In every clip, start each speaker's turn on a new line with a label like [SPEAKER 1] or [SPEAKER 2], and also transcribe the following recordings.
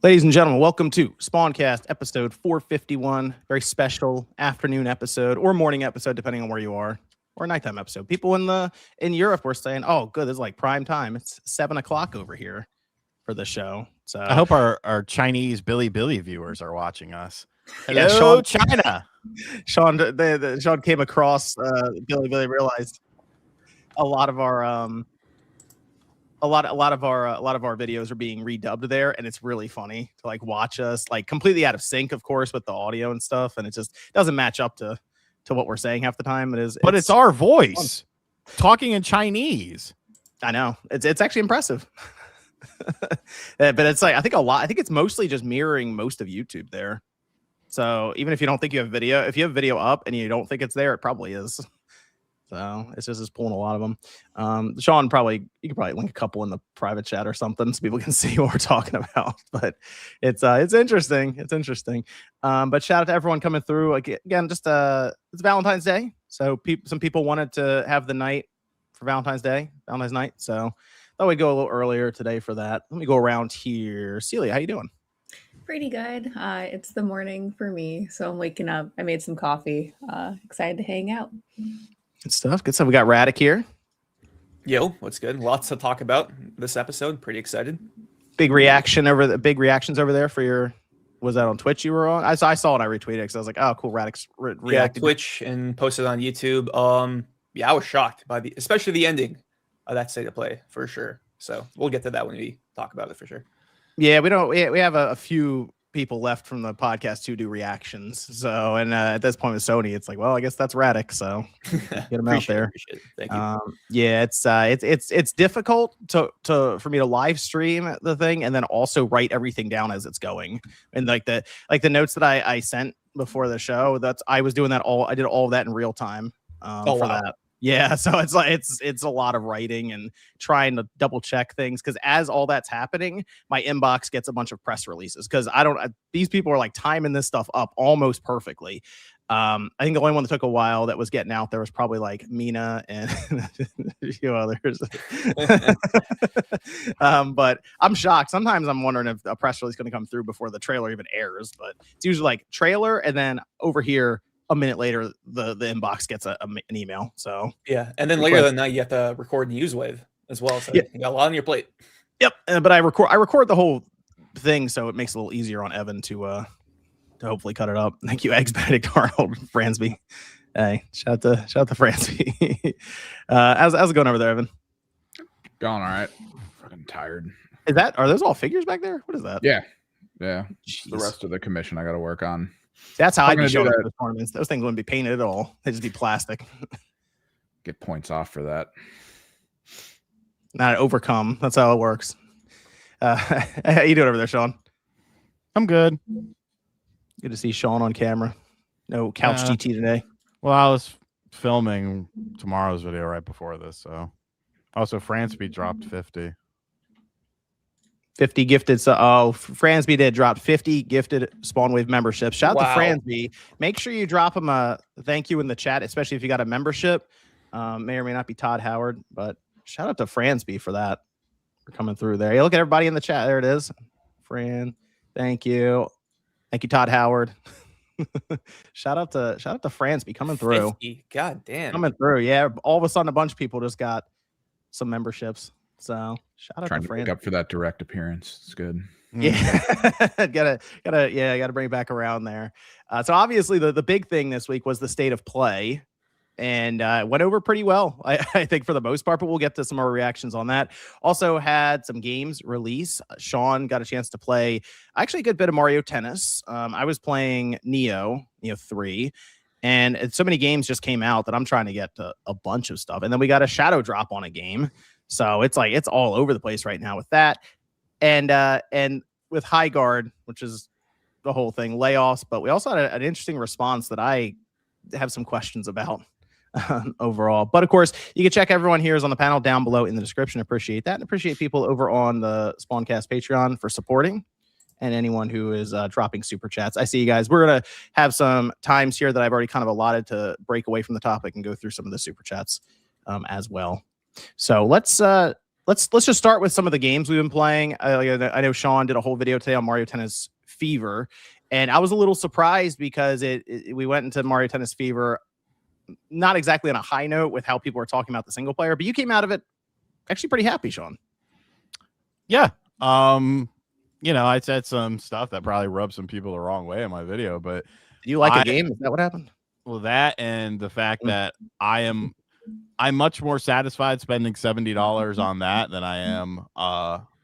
[SPEAKER 1] Ladies and gentlemen, welcome to Spawncast episode 451. Very special afternoon episode or morning episode, depending on where you are, or nighttime episode. People in Europe were saying, "Oh, good, this is like prime time. It's 7 o'clock over here for the show." So
[SPEAKER 2] I hope our Chinese Billy viewers are watching us.
[SPEAKER 1] Yeah,
[SPEAKER 2] Hello, China.
[SPEAKER 1] Sean came across Billy realized a lot of our a lot of our videos are being redubbed there, and it's really funny to like watch us like completely out of sync, of course, with the audio and stuff, and it just doesn't match up to what we're saying half the time.
[SPEAKER 2] But it's our voice talking in Chinese.
[SPEAKER 1] I know it's actually impressive. But it's like I think it's mostly just mirroring most of YouTube there. So even if you don't think you have video, if you have video up and you don't think it's there, it probably is. So it's just pulling a lot of them. Sean, you could probably link a couple in the private chat or something so people can see what we're talking about. But it's interesting. It's interesting. But shout out to everyone coming through. Again, just it's Valentine's Day, so some people wanted to have the night for Valentine's night. So thought we'd go a little earlier today for that. Let me go around here. Celia, how you doing?
[SPEAKER 3] Pretty good. It's the morning for me, so I'm waking up. I made some coffee. Excited to hang out.
[SPEAKER 1] Good stuff. Good stuff. We got Radic here.
[SPEAKER 4] Yo, what's good? Lots to talk about this episode. Pretty excited.
[SPEAKER 1] Big reactions over there for your. Was that on Twitch you were on? I saw it. I retweeted it because I was like, oh, cool. Radic's reacted.
[SPEAKER 4] Yeah, Twitch and posted on YouTube. Yeah, I was shocked by especially the ending of that state of play for sure. So we'll get to that when we talk about it for sure.
[SPEAKER 1] Yeah, we have a few people left from the podcast to do reactions. So, and at this point with Sony, it's like, well, I guess that's Radic. So get him out there.
[SPEAKER 4] Thank you.
[SPEAKER 1] Yeah, it's difficult for me to live stream the thing and then also write everything down as it's going. And like the notes that I sent before the show, I was doing that I did all of that in real time. That. Yeah, so it's like it's a lot of writing and trying to double check things because as all that's happening, my inbox gets a bunch of press releases because these people are like timing this stuff up almost perfectly. I think the only one that took a while that was getting out there was probably like Mina and a few others. But I'm shocked. Sometimes I'm wondering if a press release is going to come through before the trailer even airs. But it's usually like trailer and then over here. A minute later, the inbox gets an email. So
[SPEAKER 4] yeah, and then later that night you have to record NewsWave as well. So you got a lot on your plate.
[SPEAKER 1] Yep, but I record the whole thing, so it makes it a little easier on Evan to hopefully cut it up. Thank you, Eggs Benedict Arnold Fransby. Hey, shout out to Fransby. How's it going over there, Evan?
[SPEAKER 5] Going all right. Fucking tired.
[SPEAKER 1] Are those all figures back there? What is that?
[SPEAKER 5] Yeah. Jeez. The rest of the commission I got to work on.
[SPEAKER 1] That's how I'd be showing up at the tournaments. Those things wouldn't be painted at all. They'd just be plastic.
[SPEAKER 5] Get points off for that.
[SPEAKER 1] Not overcome. That's how it works. How you doing over there, Sean?
[SPEAKER 2] I'm good.
[SPEAKER 1] Good to see Sean on camera. No couch GT today.
[SPEAKER 2] Well, I was filming tomorrow's video right before this, so also Fransby dropped 50.
[SPEAKER 1] 50 gifted. Fransby did drop 50 gifted Spawnwave memberships. Shout out to Fransby. Make sure you drop him a thank you in the chat, especially if you got a membership. May or may not be Todd Howard, but shout out to Fransby for that. For coming through there. Hey, look at everybody in the chat. There it is. Fran, thank you. Thank you, Todd Howard. shout out to Fransby coming through.
[SPEAKER 4] 50. God damn.
[SPEAKER 1] Coming through. Yeah. All of a sudden a bunch of people just got some memberships. So shout out
[SPEAKER 5] trying
[SPEAKER 1] to
[SPEAKER 5] make up for that direct appearance. It's good.
[SPEAKER 1] Yeah, gotta bring it back around there. So obviously the big thing this week was the state of play, and went over pretty well, I think for the most part. But we'll get to some more reactions on that. Also had some games release. Sean got a chance to play actually a good bit of Mario Tennis. I was playing Neo 3. And so many games just came out that I'm trying to get to a bunch of stuff. And then we got a shadow drop on a game. So it's like it's all over the place right now with that. And with Highguard, which is the whole thing, layoffs. But we also had an interesting response that I have some questions about overall. But of course, you can check everyone here is on the panel down below in the description. Appreciate that. And appreciate people over on the Spawncast Patreon for supporting. And anyone who is dropping super chats. I see you guys. We're going to have some times here that I've already kind of allotted to break away from the topic and go through some of the super chats as well. So let's let's just start with some of the games we've been playing. I know Sean did a whole video today on Mario Tennis Fever, and I was a little surprised because we went into Mario Tennis Fever not exactly on a high note with how people were talking about the single player, but you came out of it actually pretty happy, Sean.
[SPEAKER 2] Yeah. I said some stuff that probably rubbed some people the wrong way in my video, but
[SPEAKER 1] Do you like a game? Is that what happened?
[SPEAKER 2] well, that and the fact that I'm much more satisfied spending $70 on that than I am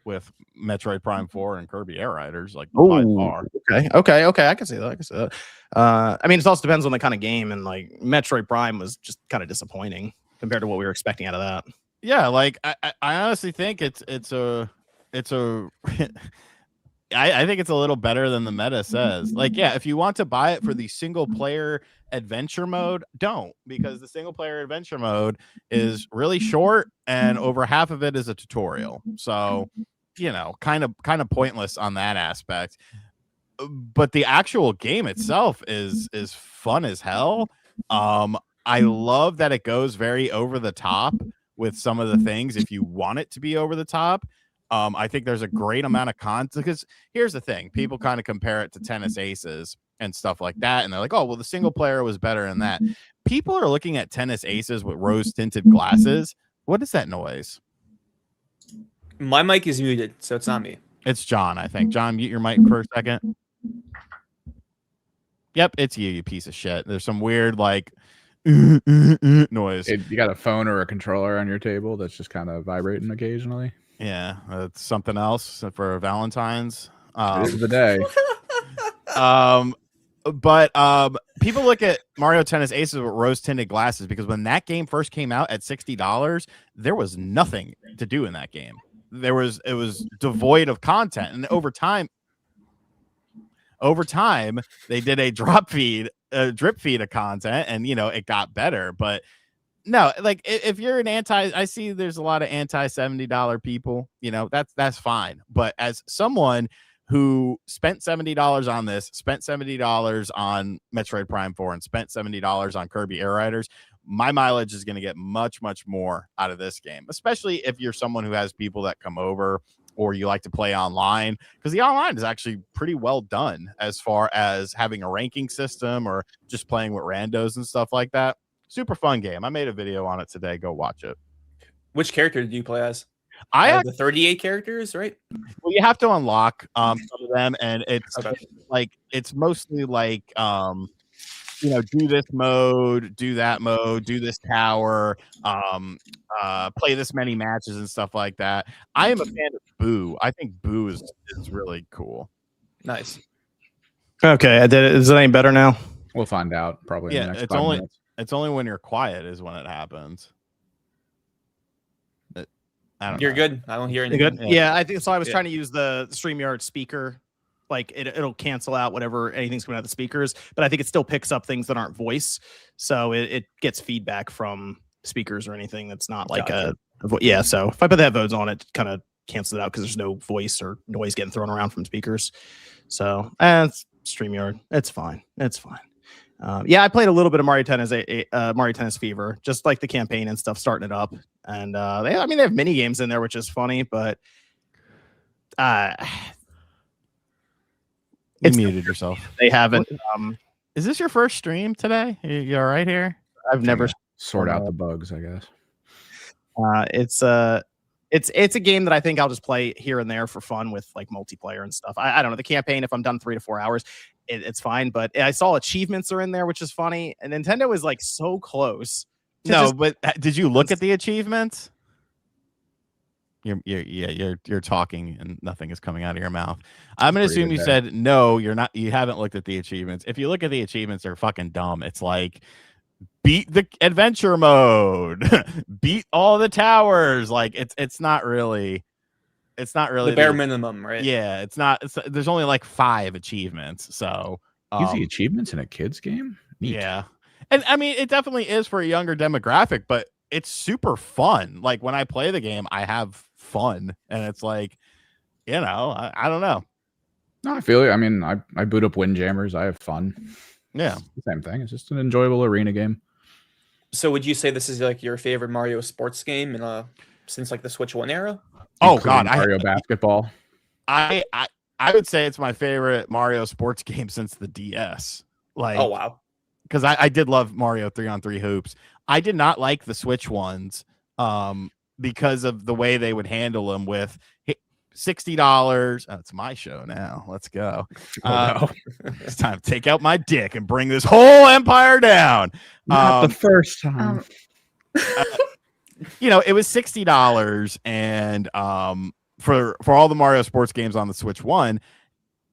[SPEAKER 2] with Metroid Prime 4 and Kirby Air Riders, like by far.
[SPEAKER 1] Okay. I can see that. I mean, it also depends on the kind of game, and like Metroid Prime was just kind of disappointing compared to what we were expecting out of that.
[SPEAKER 2] Yeah, like I honestly think it's a I think it's a little better than the meta says. Like, yeah, if you want to buy it for the single player adventure mode, don't, because the single player adventure mode is really short and over half of it is a tutorial. So, kind of pointless on that aspect. But the actual game itself is fun as hell. I love that it goes very over the top with some of the things if you want it to be over the top. I think there's a great amount of content, because here's the thing. People kind of compare it to Tennis Aces and stuff like that. And they're like, oh, well, the single player was better than that. People are looking at Tennis Aces with rose tinted glasses. What is that noise?
[SPEAKER 4] My mic is muted, so it's not me.
[SPEAKER 2] It's John, I think. John, mute your mic for a second. Yep, it's you piece of shit. There's some weird, like, noise.
[SPEAKER 5] You got a phone or a controller on your table that's just kind of vibrating occasionally.
[SPEAKER 2] Yeah, it's something else for Valentine's.
[SPEAKER 5] It is the day.
[SPEAKER 2] But people look at Mario Tennis Aces with rose tinted glasses because when that game first came out at $60, there was nothing to do in that game. It was devoid of content, and over time they did a drip feed of content, and it got better. But no, like if you're I see there's a lot of anti $70 people, that's fine. But as someone who spent $70 on this, spent $70 on Metroid Prime 4, and spent $70 on Kirby Air Riders, my mileage is going to get much, much more out of this game, especially if you're someone who has people that come over or you like to play online, because the online is actually pretty well done as far as having a ranking system or just playing with randos and stuff like that. Super fun game. I made a video on it today. Go watch it.
[SPEAKER 4] Which character did you play as?
[SPEAKER 2] The
[SPEAKER 4] 38 characters, right?
[SPEAKER 2] Well, you have to unlock some of them, and it's mostly like do this mode, do that mode, do this tower, play this many matches and stuff like that. I am a fan of Boo. I think Boo is really cool.
[SPEAKER 4] Nice.
[SPEAKER 1] Okay, I did it. Is it any better now?
[SPEAKER 5] We'll find out probably. In the next 5 minutes.
[SPEAKER 2] It's only when you're quiet is when it happens.
[SPEAKER 4] You're good. I don't hear anything.
[SPEAKER 1] Good. Yeah, I think so. I was trying to use the StreamYard speaker. Like it'll cancel out whatever anything's coming out of the speakers, but I think it still picks up things that aren't voice. So it gets feedback from speakers or anything that's not like a yeah. So if I put the headphones on, it kind of cancels it out because there's no voice or noise getting thrown around from speakers. So it's StreamYard. It's fine. It's fine. Yeah, I played a little bit of Mario Tennis Fever, just like the campaign and stuff, starting it up. And they have mini games in there, which is funny, but
[SPEAKER 2] you muted yourself.
[SPEAKER 1] They haven't.
[SPEAKER 2] Is this your first stream today? You all right here?
[SPEAKER 1] I've never
[SPEAKER 5] sort out the bugs, I guess.
[SPEAKER 1] It's a game that I think I'll just play here and there for fun with like multiplayer and stuff. I don't know, the campaign, if I'm done 3 to 4 hours, it's fine. But I saw achievements are in there, which is funny. And Nintendo is like so close.
[SPEAKER 2] But did you look at the achievements? You're talking and nothing is coming out of your mouth. I'm gonna assume you said no. You're not. You haven't looked at the achievements. If you look at the achievements, they're fucking dumb. It's like beat the adventure mode, beat all the towers. Like it's not really
[SPEAKER 4] the bare minimum, right?
[SPEAKER 2] Yeah, it's not. There's only like 5 achievements. So
[SPEAKER 5] easy achievements in a kids game. Neat.
[SPEAKER 2] Yeah, and I mean it definitely is for a younger demographic, but it's super fun. Like when I play the game, I have fun, and it's like, I don't know.
[SPEAKER 5] No, I feel it. I mean, I boot up Windjammers. I have fun.
[SPEAKER 2] Yeah,
[SPEAKER 5] it's the same thing. It's just an enjoyable arena game.
[SPEAKER 4] So would you say this is like your favorite Mario sports game? And since like the Switch 1 era.
[SPEAKER 2] Oh
[SPEAKER 5] Including
[SPEAKER 2] God,
[SPEAKER 5] Mario Basketball.
[SPEAKER 2] I would say it's my favorite Mario sports game since the DS. Like,
[SPEAKER 4] Oh wow.
[SPEAKER 2] because I did love Mario 3-on-3 hoops. I did not like the Switch ones because of the way they would handle them with $60. Oh, it's my show now. Let's go.
[SPEAKER 5] No.
[SPEAKER 2] It's time to take out my dick and bring this whole empire down.
[SPEAKER 5] Not the first time.
[SPEAKER 2] It was $60 and for all the Mario sports games on the Switch 1,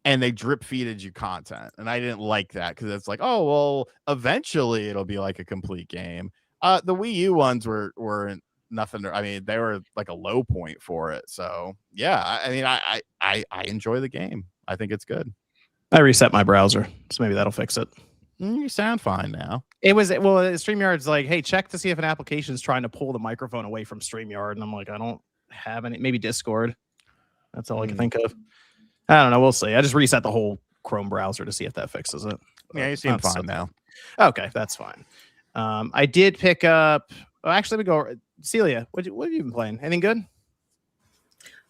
[SPEAKER 2] and they drip feeded you content, and I didn't like that because it's like, oh well, eventually it'll be like a complete game. The Wii U ones were nothing. I mean, they were like a low point for it. So yeah, I mean, I enjoy the game. I think it's good.
[SPEAKER 1] I reset my browser, so maybe that'll fix it.
[SPEAKER 2] You sound fine now.
[SPEAKER 1] It was StreamYard's like, hey, check to see if an application is trying to pull the microphone away from StreamYard, and I'm like, I don't have any. Maybe Discord. That's all I can think of. I don't know. We'll see. I just reset the whole Chrome browser to see if that fixes it.
[SPEAKER 2] Yeah, you seem fine now.
[SPEAKER 1] Okay, that's fine. I did pick up. Well, actually, we go. Celia, what have you been playing? Anything good?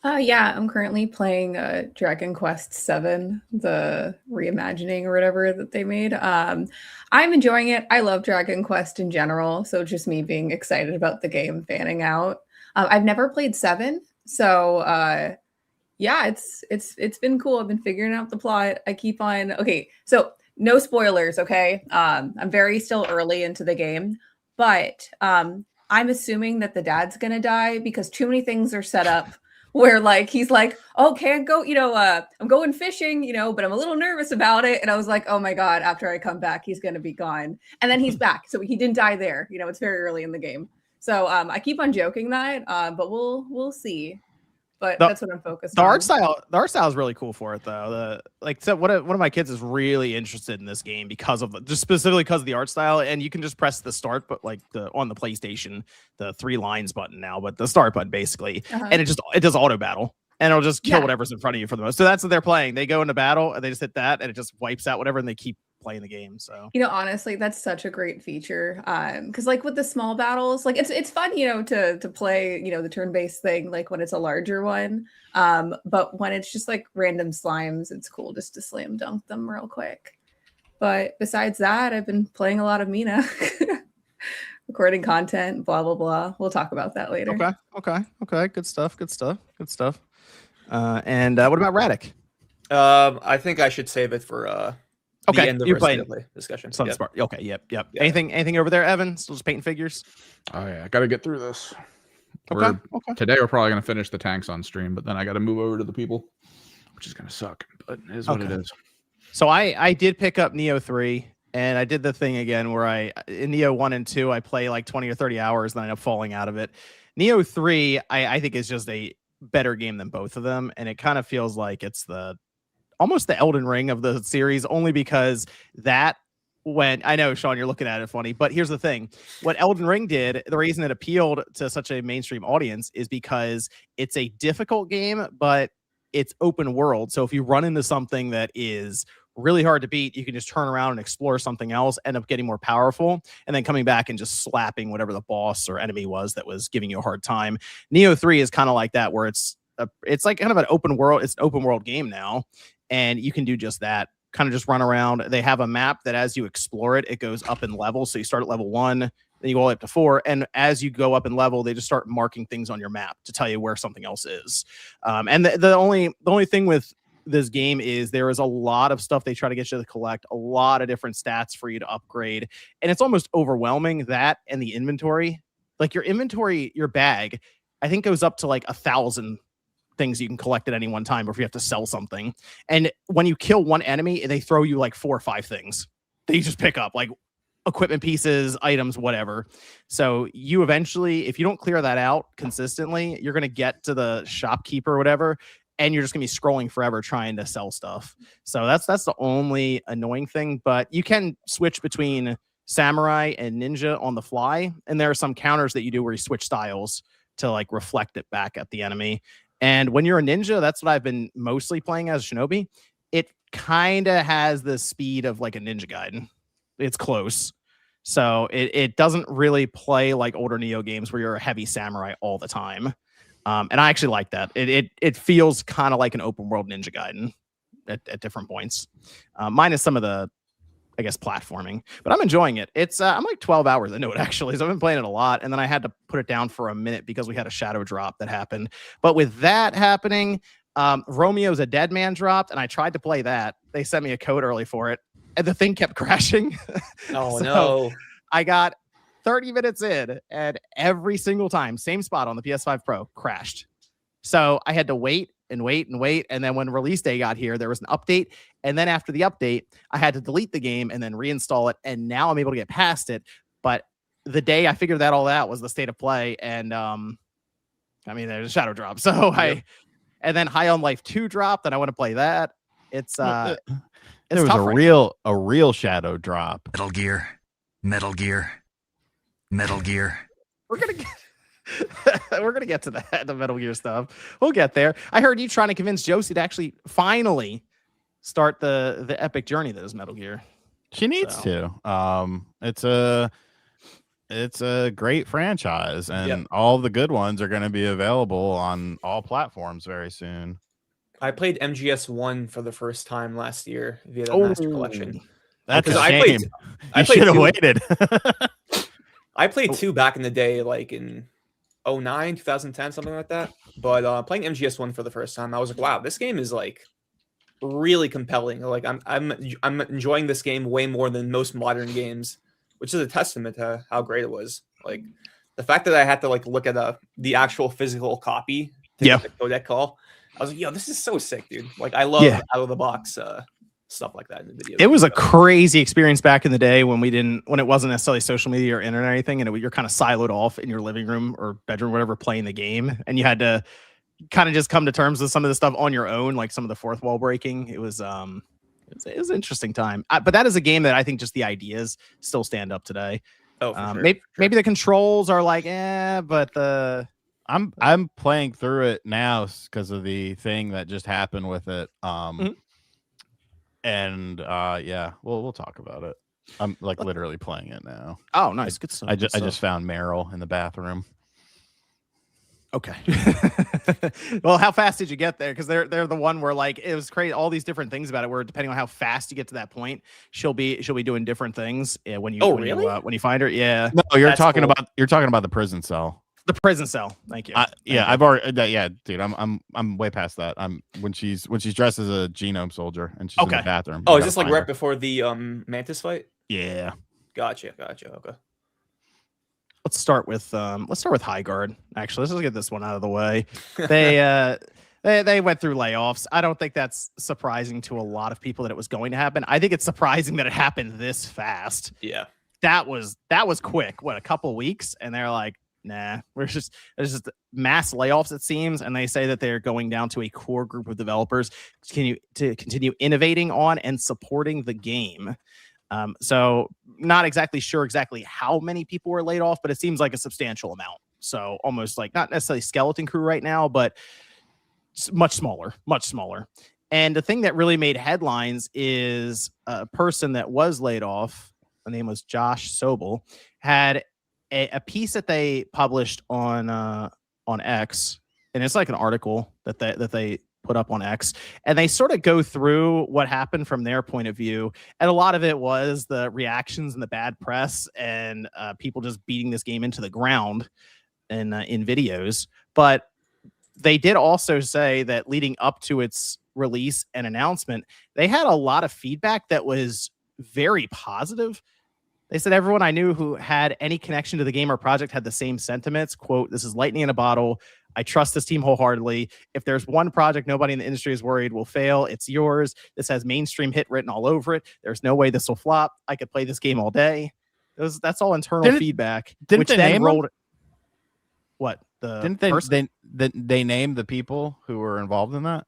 [SPEAKER 3] Yeah, I'm currently playing Dragon Quest VII, the reimagining or whatever that they made. I'm enjoying it. I love Dragon Quest in general, so just me being excited about the game fanning out. I've never played 7, so yeah, it's been cool. I've been figuring out the plot. I keep on. Okay, so no spoilers. Okay, I'm very still early into the game, but I'm assuming that the dad's gonna die because too many things are set up. Where like he's like, oh, can't go, I'm going fishing, but I'm a little nervous about it. And I was like, oh my God, after I come back, he's gonna be gone. And then he's back. So he didn't die there. It's very early in the game. So I keep on joking that, but we'll see. But that's what I'm focused on.
[SPEAKER 1] The art style is really cool for it though. One of my kids is really interested in this game because of just specifically because of the art style, and you can just press the start, but like on the PlayStation, the 3 lines button now, but the start button basically, and it does auto battle, and it'll just kill whatever's in front of you for the most. So that's what they're playing. They go into battle and they just hit that, and it just wipes out whatever, and they keep playing the game. So
[SPEAKER 3] honestly, that's such a great feature. Because like with the small battles, like it's fun, to play, the turn-based thing, like when it's a larger one. But when it's just like random slimes, it's cool just to slam dunk them real quick. But besides that, I've been playing a lot of Mina, recording content, blah blah blah. We'll talk about that later.
[SPEAKER 1] Okay. Good stuff. And what about Radic?
[SPEAKER 4] I think I should save it for the end of
[SPEAKER 1] you're
[SPEAKER 4] our
[SPEAKER 1] playing
[SPEAKER 4] play discussion.
[SPEAKER 1] Some
[SPEAKER 4] Yep.
[SPEAKER 1] Sparta. Okay, yep.
[SPEAKER 4] Yeah.
[SPEAKER 1] Anything over there, Evan? Still just painting figures?
[SPEAKER 5] Oh yeah, I gotta get through this.
[SPEAKER 1] Okay.
[SPEAKER 5] Today we're probably gonna finish the tanks on stream, but then I gotta move over to the people, which is gonna suck, but it is what it is.
[SPEAKER 1] So I did pick up Neo 3, and I did the thing again where in Neo 1 and 2 I play like 20 or 30 hours, and then I end up falling out of it. Neo 3 I think is just a better game than both of them, and it kind of feels like it's almost the Elden Ring of the series, only because when I know, Sean, you're looking at it funny, but here's the thing. What Elden Ring did, the reason it appealed to such a mainstream audience is because it's a difficult game, but it's open world. So if you run into something that is really hard to beat, you can just turn around and explore something else, end up getting more powerful, and then coming back and just slapping whatever the boss or enemy was that was giving you a hard time. Neo 3 is kind of like that, where it's like kind of an open world. It's an open world game now, and you can do just that. Kind of just run around. They have a map that as you explore it, it goes up in level. So you start at level 1, then you go all the way up to 4. And as you go up in level, they just start marking things on your map to tell you where something else is. And the only thing with this game is there is a lot of stuff they try to get you to collect, a lot of different stats for you to upgrade. And it's almost overwhelming, that and the inventory. Like your inventory, your bag, I think goes up to like 1,000 things you can collect at any one time, or if you have to sell something. And when you kill one enemy, they throw you like 4 or 5 things that you just pick up, like equipment pieces, items, whatever. So you eventually, if you don't clear that out consistently, you're going to get to the shopkeeper or whatever, and you're just going to be scrolling forever trying to sell stuff. So that's the only annoying thing. But you can switch between samurai and ninja on the fly, and there are some counters that you do where you switch styles to like reflect it back at the enemy. And when you're a ninja, that's what I've been mostly playing as Shinobi. It kind of has the speed of like a Ninja Gaiden. It's close. So it doesn't really play like older Neo games where you're a heavy samurai all the time. And I actually like that. It feels kind of like an open world Ninja Gaiden at different points, minus some of the, I guess, platforming. But I'm enjoying it. It's I'm like 12 hours into it actually, so I've been playing it a lot, and then I had to put it down for a minute because we had a shadow drop that happened. But with that happening, Romeo's a Dead Man dropped, and I tried to play that. They sent me a code early for it, and the thing kept crashing.
[SPEAKER 4] Oh
[SPEAKER 1] So
[SPEAKER 4] no.
[SPEAKER 1] I got 30 minutes in, and every single time, same spot on the PS5 Pro, crashed. So I had to wait and wait and wait. And then when release day got here, there was an update. And then after the update, I had to delete the game and then reinstall it. And now I'm able to get past it. But the day I figured that all out was the state of play. And I mean, there's a shadow drop. So and then High on Life 2 dropped, and I want to play that. It's
[SPEAKER 2] there was
[SPEAKER 1] tough
[SPEAKER 2] a real shadow drop.
[SPEAKER 6] Metal Gear.
[SPEAKER 1] We're gonna get we're gonna get to that, the Metal Gear stuff. We'll get there. I heard you trying to convince Josie to actually finally start the epic journey that is Metal Gear.
[SPEAKER 2] She needs to. It's a great franchise, and all the good ones are going to be available on all platforms very soon.
[SPEAKER 4] I played MGS1 for the first time last year via the Master Collection.
[SPEAKER 2] That's a
[SPEAKER 4] I
[SPEAKER 2] shame.
[SPEAKER 4] I
[SPEAKER 2] should have
[SPEAKER 4] two-
[SPEAKER 2] waited.
[SPEAKER 4] I played 2 back in the day, like in 2009, 2010, something like that. But playing MGS1 for the first time, I was like, wow, this game is like really compelling. Like I'm enjoying this game way more than most modern games, which is a testament to how great it was. Like the fact that I had to like look at the actual physical copy to get the codec call, I was like, yo, this is so sick, dude. Like I love out of the box stuff like that in the video.
[SPEAKER 1] It was a crazy experience back in the day when it wasn't necessarily social media or internet or anything, and you're kind of siloed off in your living room or bedroom, whatever, playing the game, and you had to kind of just come to terms with some of the stuff on your own, like some of the fourth wall breaking. It was an interesting time, but that is a game that I think just the ideas still stand up today.
[SPEAKER 4] Oh, for sure.
[SPEAKER 1] Maybe the controls are like, but
[SPEAKER 2] I'm playing through it now because of the thing that just happened with it. And we'll talk about it. I'm like literally playing it now.
[SPEAKER 1] Oh, nice, good stuff.
[SPEAKER 2] I just found Meryl in the bathroom.
[SPEAKER 1] Okay. Well, how fast did you get there? Because they're the one where like it was crazy. All these different things about it. Where depending on how fast you get to that point, she'll be doing different things when you when you find her. Yeah.
[SPEAKER 2] No, you're talking about the prison cell.
[SPEAKER 1] The prison cell. Thank you.
[SPEAKER 2] I've already. Dude, I'm way past that. When she's dressed as a genome soldier and she's in the bathroom.
[SPEAKER 4] Oh, is this like right before the Mantis fight?
[SPEAKER 2] Yeah.
[SPEAKER 4] Gotcha. Okay.
[SPEAKER 1] Let's start with Highguard. Actually, let's just get this one out of the way. They went through layoffs. I don't think that's surprising to a lot of people that it was going to happen. I think it's surprising that it happened this fast.
[SPEAKER 4] Yeah.
[SPEAKER 1] That was quick. What, a couple of weeks? And they're like, nah, there's just mass layoffs, it seems, and they say that they're going down to a core group of developers to continue innovating on and supporting the game. So not exactly sure how many people were laid off, but it seems like a substantial amount. So almost like not necessarily skeleton crew right now, but much smaller. And the thing that really made headlines is a person that was laid off. The name was Josh Sobel, had a piece that they published on X, and it's like an article that they put up on X, and they sort of go through what happened from their point of view, and a lot of it was the reactions and the bad press and people just beating this game into the ground in videos. But they did also say that leading up to its release and announcement, they had a lot of feedback that was very positive. They said everyone I knew who had any connection to the game or project had the same sentiments. Quote, "This is lightning in a bottle. I trust this team wholeheartedly. If there's one project nobody in the industry is worried will fail, it's yours. This has mainstream hit written all over it. There's no way this will flop. I could play this game all day." That's all internal feedback.
[SPEAKER 2] Didn't they name them?
[SPEAKER 1] What?
[SPEAKER 2] They named the people who were involved in that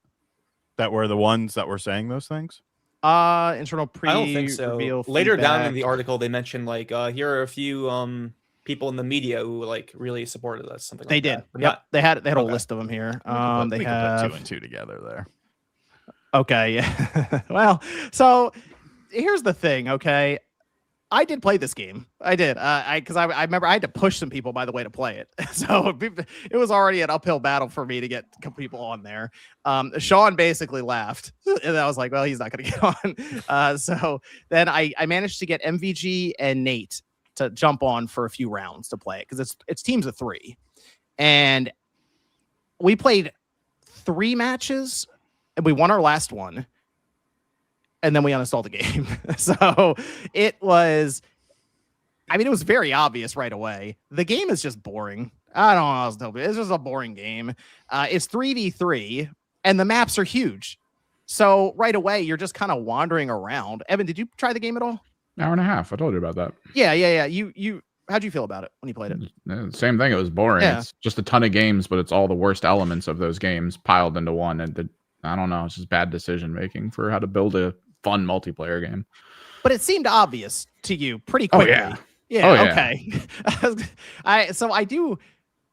[SPEAKER 2] were the ones that were saying those things?
[SPEAKER 1] Internal
[SPEAKER 4] I don't think so. Later down in the article, they mentioned like here are a few people in the media who like really supported us. Something
[SPEAKER 1] they
[SPEAKER 4] like
[SPEAKER 1] did.
[SPEAKER 4] That.
[SPEAKER 1] Yep, they had a list of them here.
[SPEAKER 2] They have put 2 and 2 together there.
[SPEAKER 1] Okay, yeah. Well, so here's the thing. Okay, I did play this game. I did. Because I remember I had to push some people, by the way, to play it. So it was already an uphill battle for me to get people on there. Sean basically laughed, and I was like, well, he's not going to get on. So then I managed to get MVG and Nate to jump on for a few rounds to play it because it's teams of 3, and we played 3 matches, and we won our last one. And then we uninstalled the game. So it was, I mean, it was very obvious right away. The game is just boring. I don't know how else to tell you. It's just a boring game. It's 3v3 and the maps are huge. So right away, you're just kind of wandering around. Evan, did you try the game at all?
[SPEAKER 5] Hour and a half. I told you about that.
[SPEAKER 1] Yeah. How'd you feel about it when you played it?
[SPEAKER 5] Same thing. It was boring.
[SPEAKER 1] Yeah.
[SPEAKER 5] It's just a ton of games, but it's all the worst elements of those games piled into one. And I don't know. It's just bad decision making for how to build a fun multiplayer game.
[SPEAKER 1] But it seemed obvious to you pretty quickly.
[SPEAKER 5] Yeah.
[SPEAKER 1] Okay.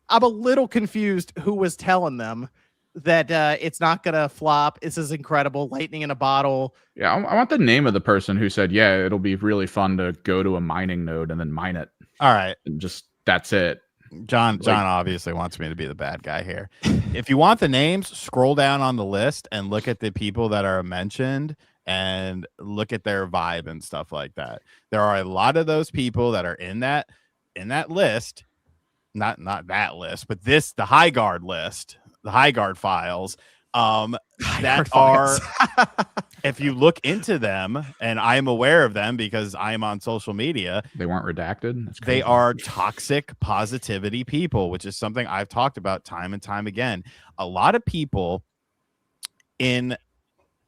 [SPEAKER 1] I'm a little confused who was telling them that it's not gonna flop. This is incredible. Lightning in a bottle.
[SPEAKER 5] Yeah, I want the name of the person who said, yeah, it'll be really fun to go to a mining node and then mine it.
[SPEAKER 2] All right.
[SPEAKER 5] And just that's it.
[SPEAKER 2] John obviously wants me to be the bad guy here. If you want the names, scroll down on the list and look at the people that are mentioned and look at their vibe and stuff like that. There are a lot of those people that are in that list, not that list, but the Highguard list, the Highguard files, that are, if you look into them, and I am aware of them because I am on social media.
[SPEAKER 5] They weren't redacted.
[SPEAKER 2] They are toxic positivity people, which is something I've talked about time and time again. A lot of people and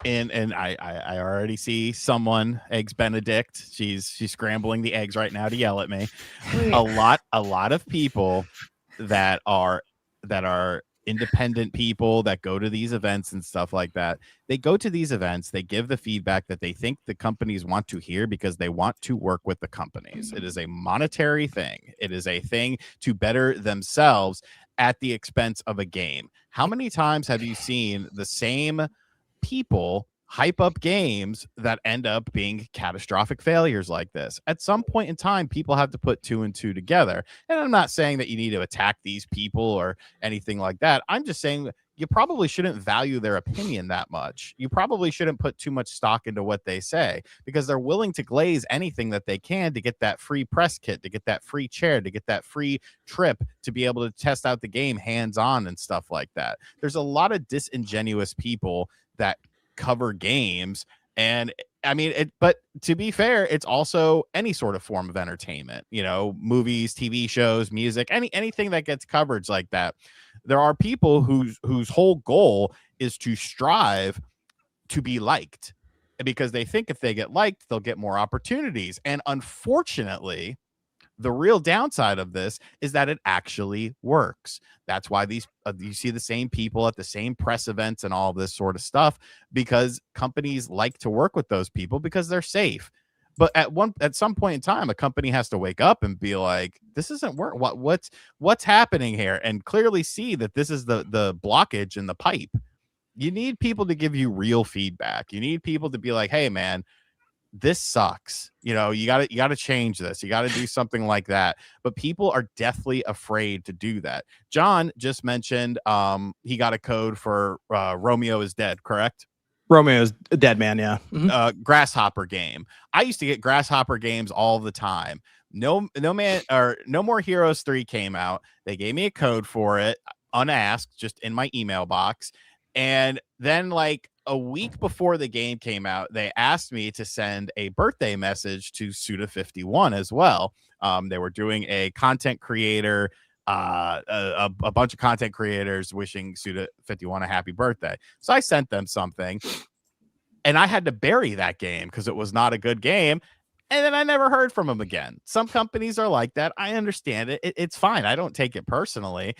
[SPEAKER 2] I already see someone, Eggs Benedict. She's scrambling the eggs right now to yell at me. A lot of people that are independent people that go to these events and stuff like that. They go to these events, they give the feedback that they think the companies want to hear because they want to work with the companies. It is a monetary thing. It is a thing to better themselves at the expense of a game. How many times have you seen the same people hype up games that end up being catastrophic failures like this? At some point in time, people have to put 2 and 2 together. And I'm not saying that you need to attack these people or anything like that. I'm just saying you probably shouldn't value their opinion that much. You probably shouldn't put too much stock into what they say because they're willing to glaze anything that they can to get that free press kit, to get that free chair, to get that free trip, to be able to test out the game hands-on and stuff like that. There's a lot of disingenuous people that cover games, and I mean it, but to be fair, it's also any sort of form of entertainment, movies, TV shows, music, anything that gets coverage like that. There are people whose whole goal is to strive to be liked because they think if they get liked, they'll get more opportunities. And unfortunately, the real downside of this is that it actually works. That's why these you see the same people at the same press events and all this sort of stuff, because companies like to work with those people because they're safe. But at some point in time, a company has to wake up and be like, this isn't work. What's happening here? And clearly see that this is the blockage in the pipe. You need people to give you real feedback. You need people to be like, hey man, this sucks. You got to change this. You got to do something like that. But people are deathly afraid to do that. John just mentioned he got a code for Romeo is Dead, correct?
[SPEAKER 1] Romeo's a dead man, yeah. Mm-hmm.
[SPEAKER 2] Grasshopper game. I used to get Grasshopper games all the time. No More Heroes 3 came out. They gave me a code for it, unasked, just in my email box. And then like a week before the game came out, they asked me to send a birthday message to Suda51 as well. They were doing a content creator, a bunch of content creators wishing Suda51 a happy birthday. So I sent them something, and I had to bury that game because it was not a good game. And then I never heard from them again. Some companies are like that. I understand it. It's fine. I don't take it personally.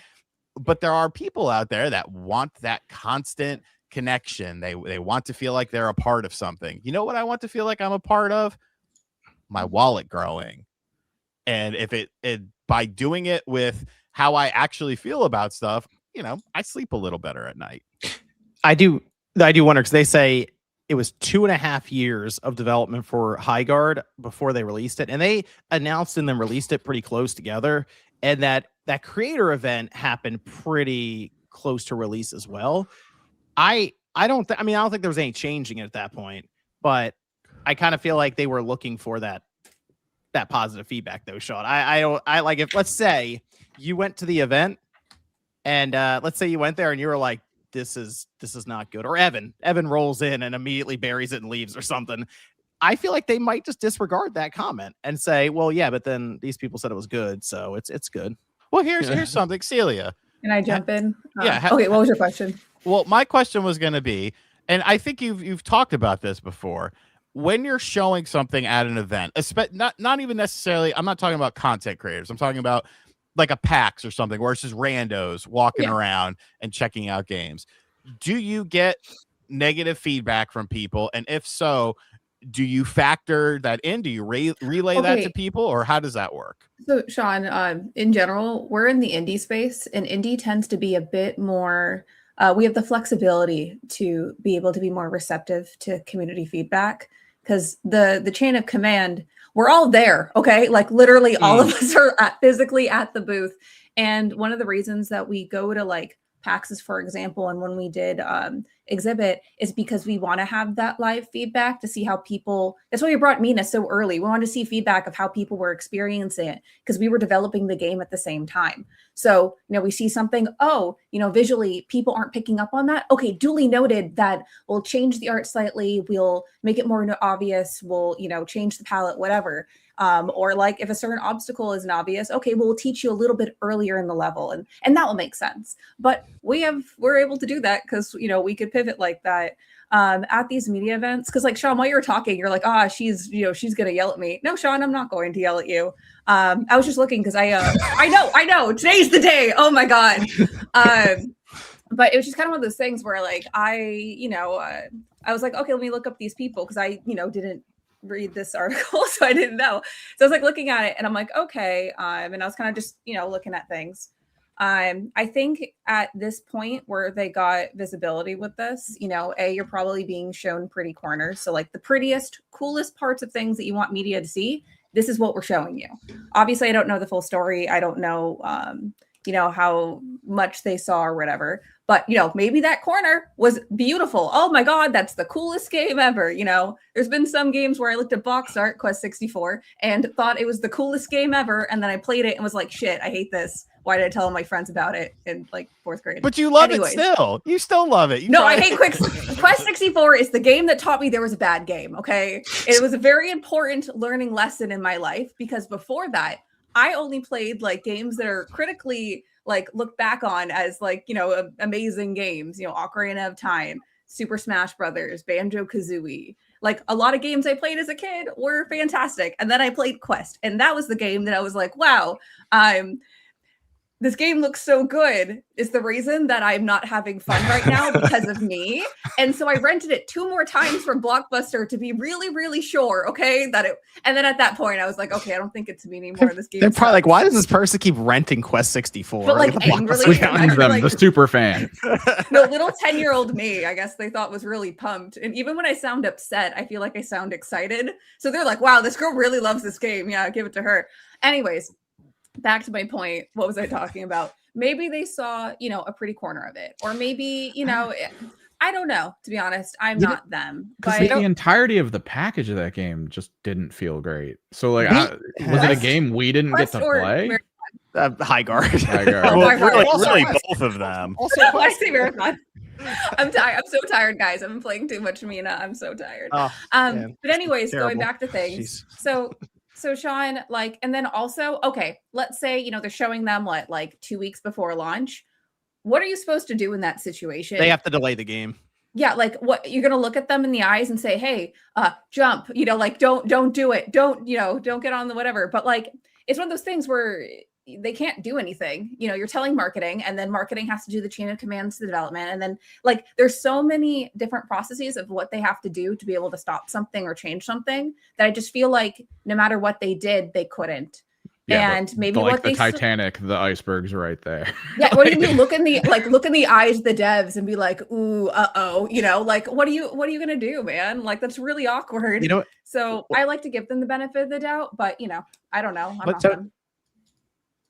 [SPEAKER 2] But there are people out there that want that constant connection. They want to feel like they're a part of something. You know what I want to feel like I'm a part of? My wallet growing. And if it by doing it with how I actually feel about stuff, I sleep a little better at night.
[SPEAKER 1] I do wonder, because they say it was 2.5 years of development for Highguard before they released it, and they announced and then released it pretty close together. And that creator event happened pretty close to release as well. I don't think there was any changing it at that point, but I kind of feel like they were looking for that positive feedback though, Sean. I like, if let's say you went to the event and let's say you went there and you were like, this is not good, or Evan rolls in and immediately buries it and leaves or something. I feel like they might just disregard that comment and say, well, yeah, but then these people said it was good, so it's good.
[SPEAKER 2] Well, here's something, Celia.
[SPEAKER 3] Can I jump in?
[SPEAKER 2] Yeah.
[SPEAKER 3] Okay, what was your question?
[SPEAKER 2] Well, my question was going to be, and I think you've talked about this before, when you're showing something at an event, not even necessarily, I'm not talking about content creators. I'm talking about like a PAX or something where it's just randos walking around and checking out games. Do you get negative feedback from people? And if so, do you factor that in? Do you relay that to people, or how does that work?
[SPEAKER 3] So, Sean, in general, we're in the indie space, and indie tends to be a bit more, we have the flexibility to be able to be more receptive to community feedback, because the chain of command, we're all there, okay? Like literally all of us are physically at the booth. And one of the reasons that we go to like PAXs, for example, and when we did exhibit, is because we want to have that live feedback to see how people, that's why we brought Mina so early. We wanted to see feedback of how people were experiencing it, because we were developing the game at the same time. So, we see something, visually people aren't picking up on that. Okay, duly noted, that we'll change the art slightly. We'll make it more obvious. We'll, change the palette, whatever. Or like if a certain obstacle isn't obvious, okay, we'll teach you a little bit earlier in the level, and that will make sense. But we're able to do that because we could pivot like that at these media events. Because like Sean, while you were talking, you're like, she's gonna yell at me. No, Sean, I'm not going to yell at you. I was just looking because I know today's the day. Oh my god. But it was just kind of one of those things where like I was like, okay, let me look up these people, because I didn't read this article, so I didn't know. So I was like looking at it and I'm like, okay. And I was kind of just, looking at things. I think at this point where they got visibility with this, you're probably being shown pretty corners. So like the prettiest, coolest parts of things that you want media to see, this is what we're showing you. Obviously, I don't know the full story. I don't know, how much they saw or whatever. But, maybe that corner was beautiful. Oh my God, that's the coolest game ever. There's been some games where I looked at box art, Quest 64, and thought it was the coolest game ever. And then I played it and was like, shit, I hate this. Why did I tell all my friends about it in like 4th grade?
[SPEAKER 2] But you love it still. You still love it.
[SPEAKER 3] I hate Quest 64 is the game that taught me there was a bad game. Okay. It was a very important learning lesson in my life, because before that, I only played like games that are critically like looked back on as like, amazing games, Ocarina of Time, Super Smash Brothers, Banjo-Kazooie. Like a lot of games I played as a kid were fantastic. And then I played Quest, and that was the game that I was like, wow, this game looks so good. Is the reason that I'm not having fun right now because of me. And so I rented it 2 more times from Blockbuster to be really, really sure, okay, that it. And then at that point, I was like, okay, I don't think it's me anymore. This game.
[SPEAKER 1] They're probably like, why does this person keep renting Quest 64?
[SPEAKER 3] But like angrily,
[SPEAKER 5] the super fan.
[SPEAKER 3] No, little 10-year-old me, I guess they thought was really pumped. And even when I sound upset, I feel like I sound excited. So they're like, wow, this girl really loves this game. Yeah, give it to her. Anyways. Back to my point. What was I talking about? Maybe they saw, a pretty corner of it, or maybe, I don't know, to be honest. I'm not them.
[SPEAKER 5] Because the entirety of the package of that game just didn't feel great. So like, was it a game we didn't get to play?
[SPEAKER 1] Highguard.
[SPEAKER 2] Really both of them.
[SPEAKER 3] Also, I say Marathon. I'm tired. I'm so tired, guys. I've been playing too much Mina. I'm so tired. But anyways, going back to things.
[SPEAKER 1] Jeez.
[SPEAKER 3] So Sean, like, and then also, okay, let's say, they're showing them like 2 weeks before launch. What are you supposed to do in that situation?
[SPEAKER 1] They have to delay the game.
[SPEAKER 3] Yeah. Like what, you're going to look at them in the eyes and say, hey, jump, like, don't do it. Don't get on the whatever. But like, it's one of those things where they can't do anything. You're telling marketing, and then marketing has to do the chain of commands to development. And then like, there's so many different processes of what they have to do to be able to stop something or change something that I just feel like no matter what they did, they couldn't.
[SPEAKER 5] Yeah,
[SPEAKER 3] and maybe
[SPEAKER 5] like
[SPEAKER 3] what
[SPEAKER 5] the
[SPEAKER 3] they
[SPEAKER 5] Titanic, the iceberg's right there.
[SPEAKER 3] yeah, what do you mean? Look in the eyes of the devs and be like, ooh, uh-oh, like what are you gonna do, man? Like that's really awkward.
[SPEAKER 1] You know what?
[SPEAKER 3] So I like to give them the benefit of the doubt, but I don't know. I'm
[SPEAKER 1] But
[SPEAKER 3] not
[SPEAKER 1] so-
[SPEAKER 3] them.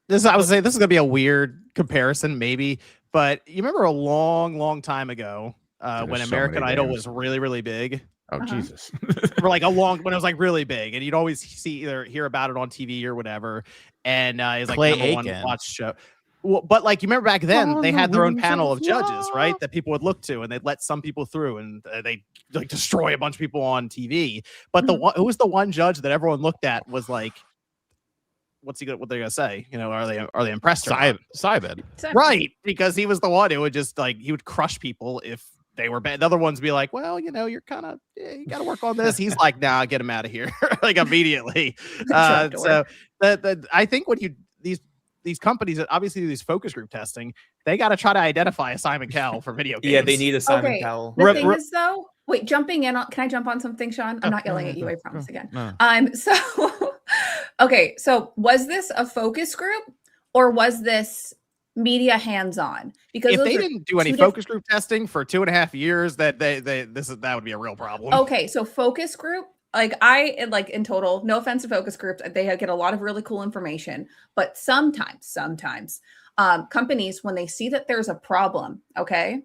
[SPEAKER 1] I would say this is gonna be a weird comparison, maybe, but you remember a long time ago when
[SPEAKER 5] there's so
[SPEAKER 1] American
[SPEAKER 5] many
[SPEAKER 1] Idol
[SPEAKER 5] games.
[SPEAKER 1] was really big.
[SPEAKER 5] Oh
[SPEAKER 3] Uh-huh.
[SPEAKER 5] Jesus!
[SPEAKER 1] For like when it was like really big, and you'd always hear about it on TV or whatever, and it's like
[SPEAKER 2] Clay
[SPEAKER 1] number one
[SPEAKER 2] Aiken.
[SPEAKER 1] watch show. Well, but like you remember back then, they had their own panel of judges,
[SPEAKER 3] love.
[SPEAKER 1] right? That people would look to, and they'd let some people through, and they like destroy a bunch of people on TV. But who was the one judge that everyone looked at was like, what they're gonna say? Are they impressed? Or not?
[SPEAKER 2] Cybed.
[SPEAKER 1] Right, because he was the one who would just he would crush people if they were bad. The other ones be like, well, you're kind of you got to work on this. He's like, nah, get him out of here, like immediately. So I think when these companies, obviously these focus group testing, they got to try to identify a Simon Cowell for video games.
[SPEAKER 4] Yeah, they need a Simon
[SPEAKER 3] Okay.
[SPEAKER 4] Cowell.
[SPEAKER 3] The thing is, though, wait, jumping in on, can I jump on something, Sean? I'm not yelling at you, I promise again. So, okay, so was this a focus group or was this media hands-on? Because
[SPEAKER 1] if
[SPEAKER 3] those
[SPEAKER 1] they
[SPEAKER 3] are
[SPEAKER 1] didn't do any
[SPEAKER 3] two
[SPEAKER 1] focus group testing for 2.5 years, that would be a real problem.
[SPEAKER 3] Okay, so focus group, in total, no offense to focus groups, they get a lot of really cool information, but sometimes companies, when they see that there's a problem, okay,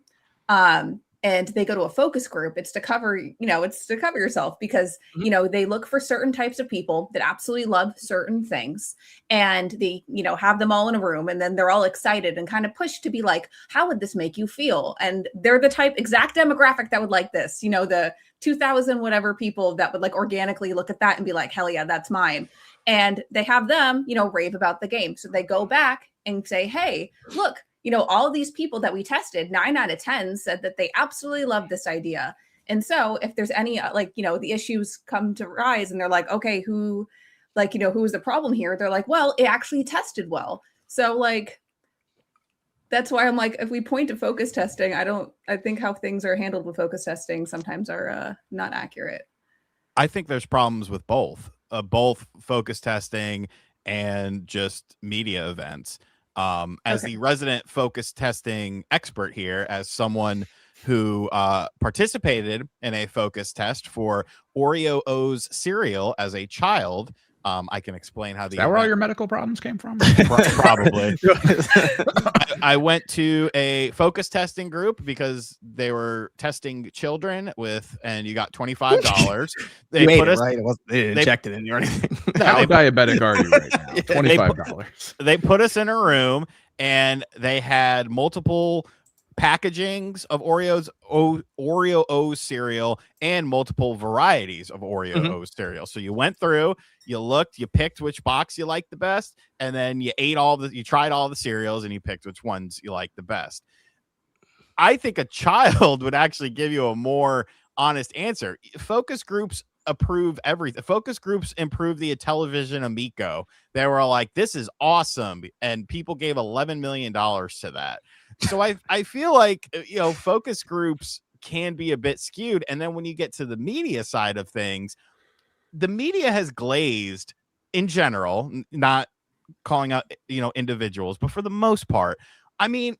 [SPEAKER 3] and they go to a focus group, it's to cover yourself because they look for certain types of people that absolutely love certain things, and they have them all in a room, and then they're all excited and kind of pushed to be like, how would this make you feel? And they're the exact demographic that would like this, the 2000 whatever people that would like organically look at that and be like, hell yeah, that's mine. And they have them rave about the game, so they go back and say, hey, look, all of these people that we tested, 9 out of 10 said that they absolutely love this idea. And so if there's any, the issues come to rise and they're like, okay, who is the problem here? They're like, well, it actually tested well. So that's why I'm like, if we point to focus testing, I think how things are handled with focus testing sometimes are not accurate.
[SPEAKER 2] I think there's problems with both focus testing and just media events. As the resident focus testing expert here, as someone who participated in a focus test for Oreo O's cereal as a child, I can explain how
[SPEAKER 5] Is that where all your medical problems came from?
[SPEAKER 2] Probably. I went to a focus testing group because they were testing children and you got $25. They
[SPEAKER 1] put
[SPEAKER 2] put us
[SPEAKER 1] right. They didn't inject it in you or anything.
[SPEAKER 5] How diabetic are you right now? $25.
[SPEAKER 2] They put us in a room and they had multiple packagings of Oreo O's cereal and multiple varieties of Oreo O's cereal. So you went through, you looked, you picked which box you liked the best, and then you tried all the cereals and you picked which ones you liked the best. I think a child would actually give you a more honest answer. Focus groups approve everything. Focus groups improve the television Amico. They were like, this is awesome. And people gave $11 million to that. So I feel like, focus groups can be a bit skewed. And then when you get to the media side of things, the media has glazed in general, not calling out, individuals, but for the most part, I mean,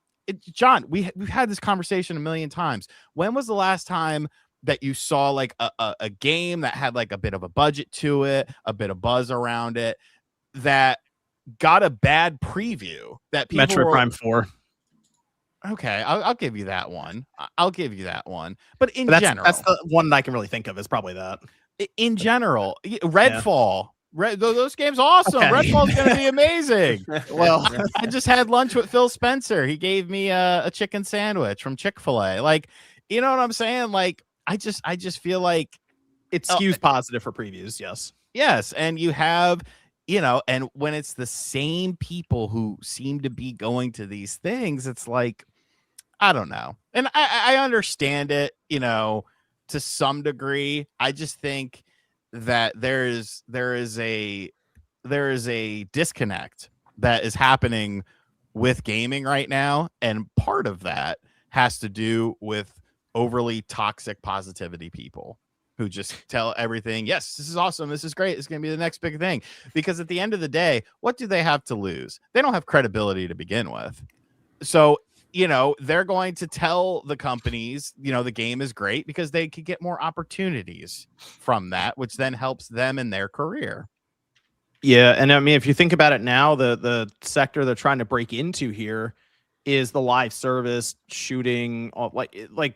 [SPEAKER 2] John, we've had this conversation a million times. When was the last time that you saw like a game that had like a bit of a budget to it, a bit of buzz around it, that got a bad preview that people
[SPEAKER 1] Metroid Prime 4.
[SPEAKER 2] Okay, I'll give you that one. But in general,
[SPEAKER 1] that's the one that I can really think of is probably that.
[SPEAKER 2] In general, Redfall. Those games awesome.
[SPEAKER 1] Okay.
[SPEAKER 2] Redfall's gonna be amazing.
[SPEAKER 1] Well,
[SPEAKER 2] I just had lunch with Phil Spencer. He gave me a chicken sandwich from Chick-fil-A. Like, you know what I'm saying? Like, I just feel like
[SPEAKER 1] it skews positive for previews.
[SPEAKER 2] Yes, and you have, and when it's the same people who seem to be going to these things, it's like, I don't know. And I understand it, to some degree. I just think that there is a disconnect that is happening with gaming right now, and part of that has to do with overly toxic positivity people who just tell everything, yes, this is awesome, this is great, it's going to be the next big thing. Because at the end of the day, what do they have to lose? They don't have credibility to begin with. So, they're going to tell the companies, the game is great because they could get more opportunities from that, which then helps them in their career.
[SPEAKER 1] Yeah, and I mean, if you think about it now, the sector they're trying to break into here is the live service shooting, like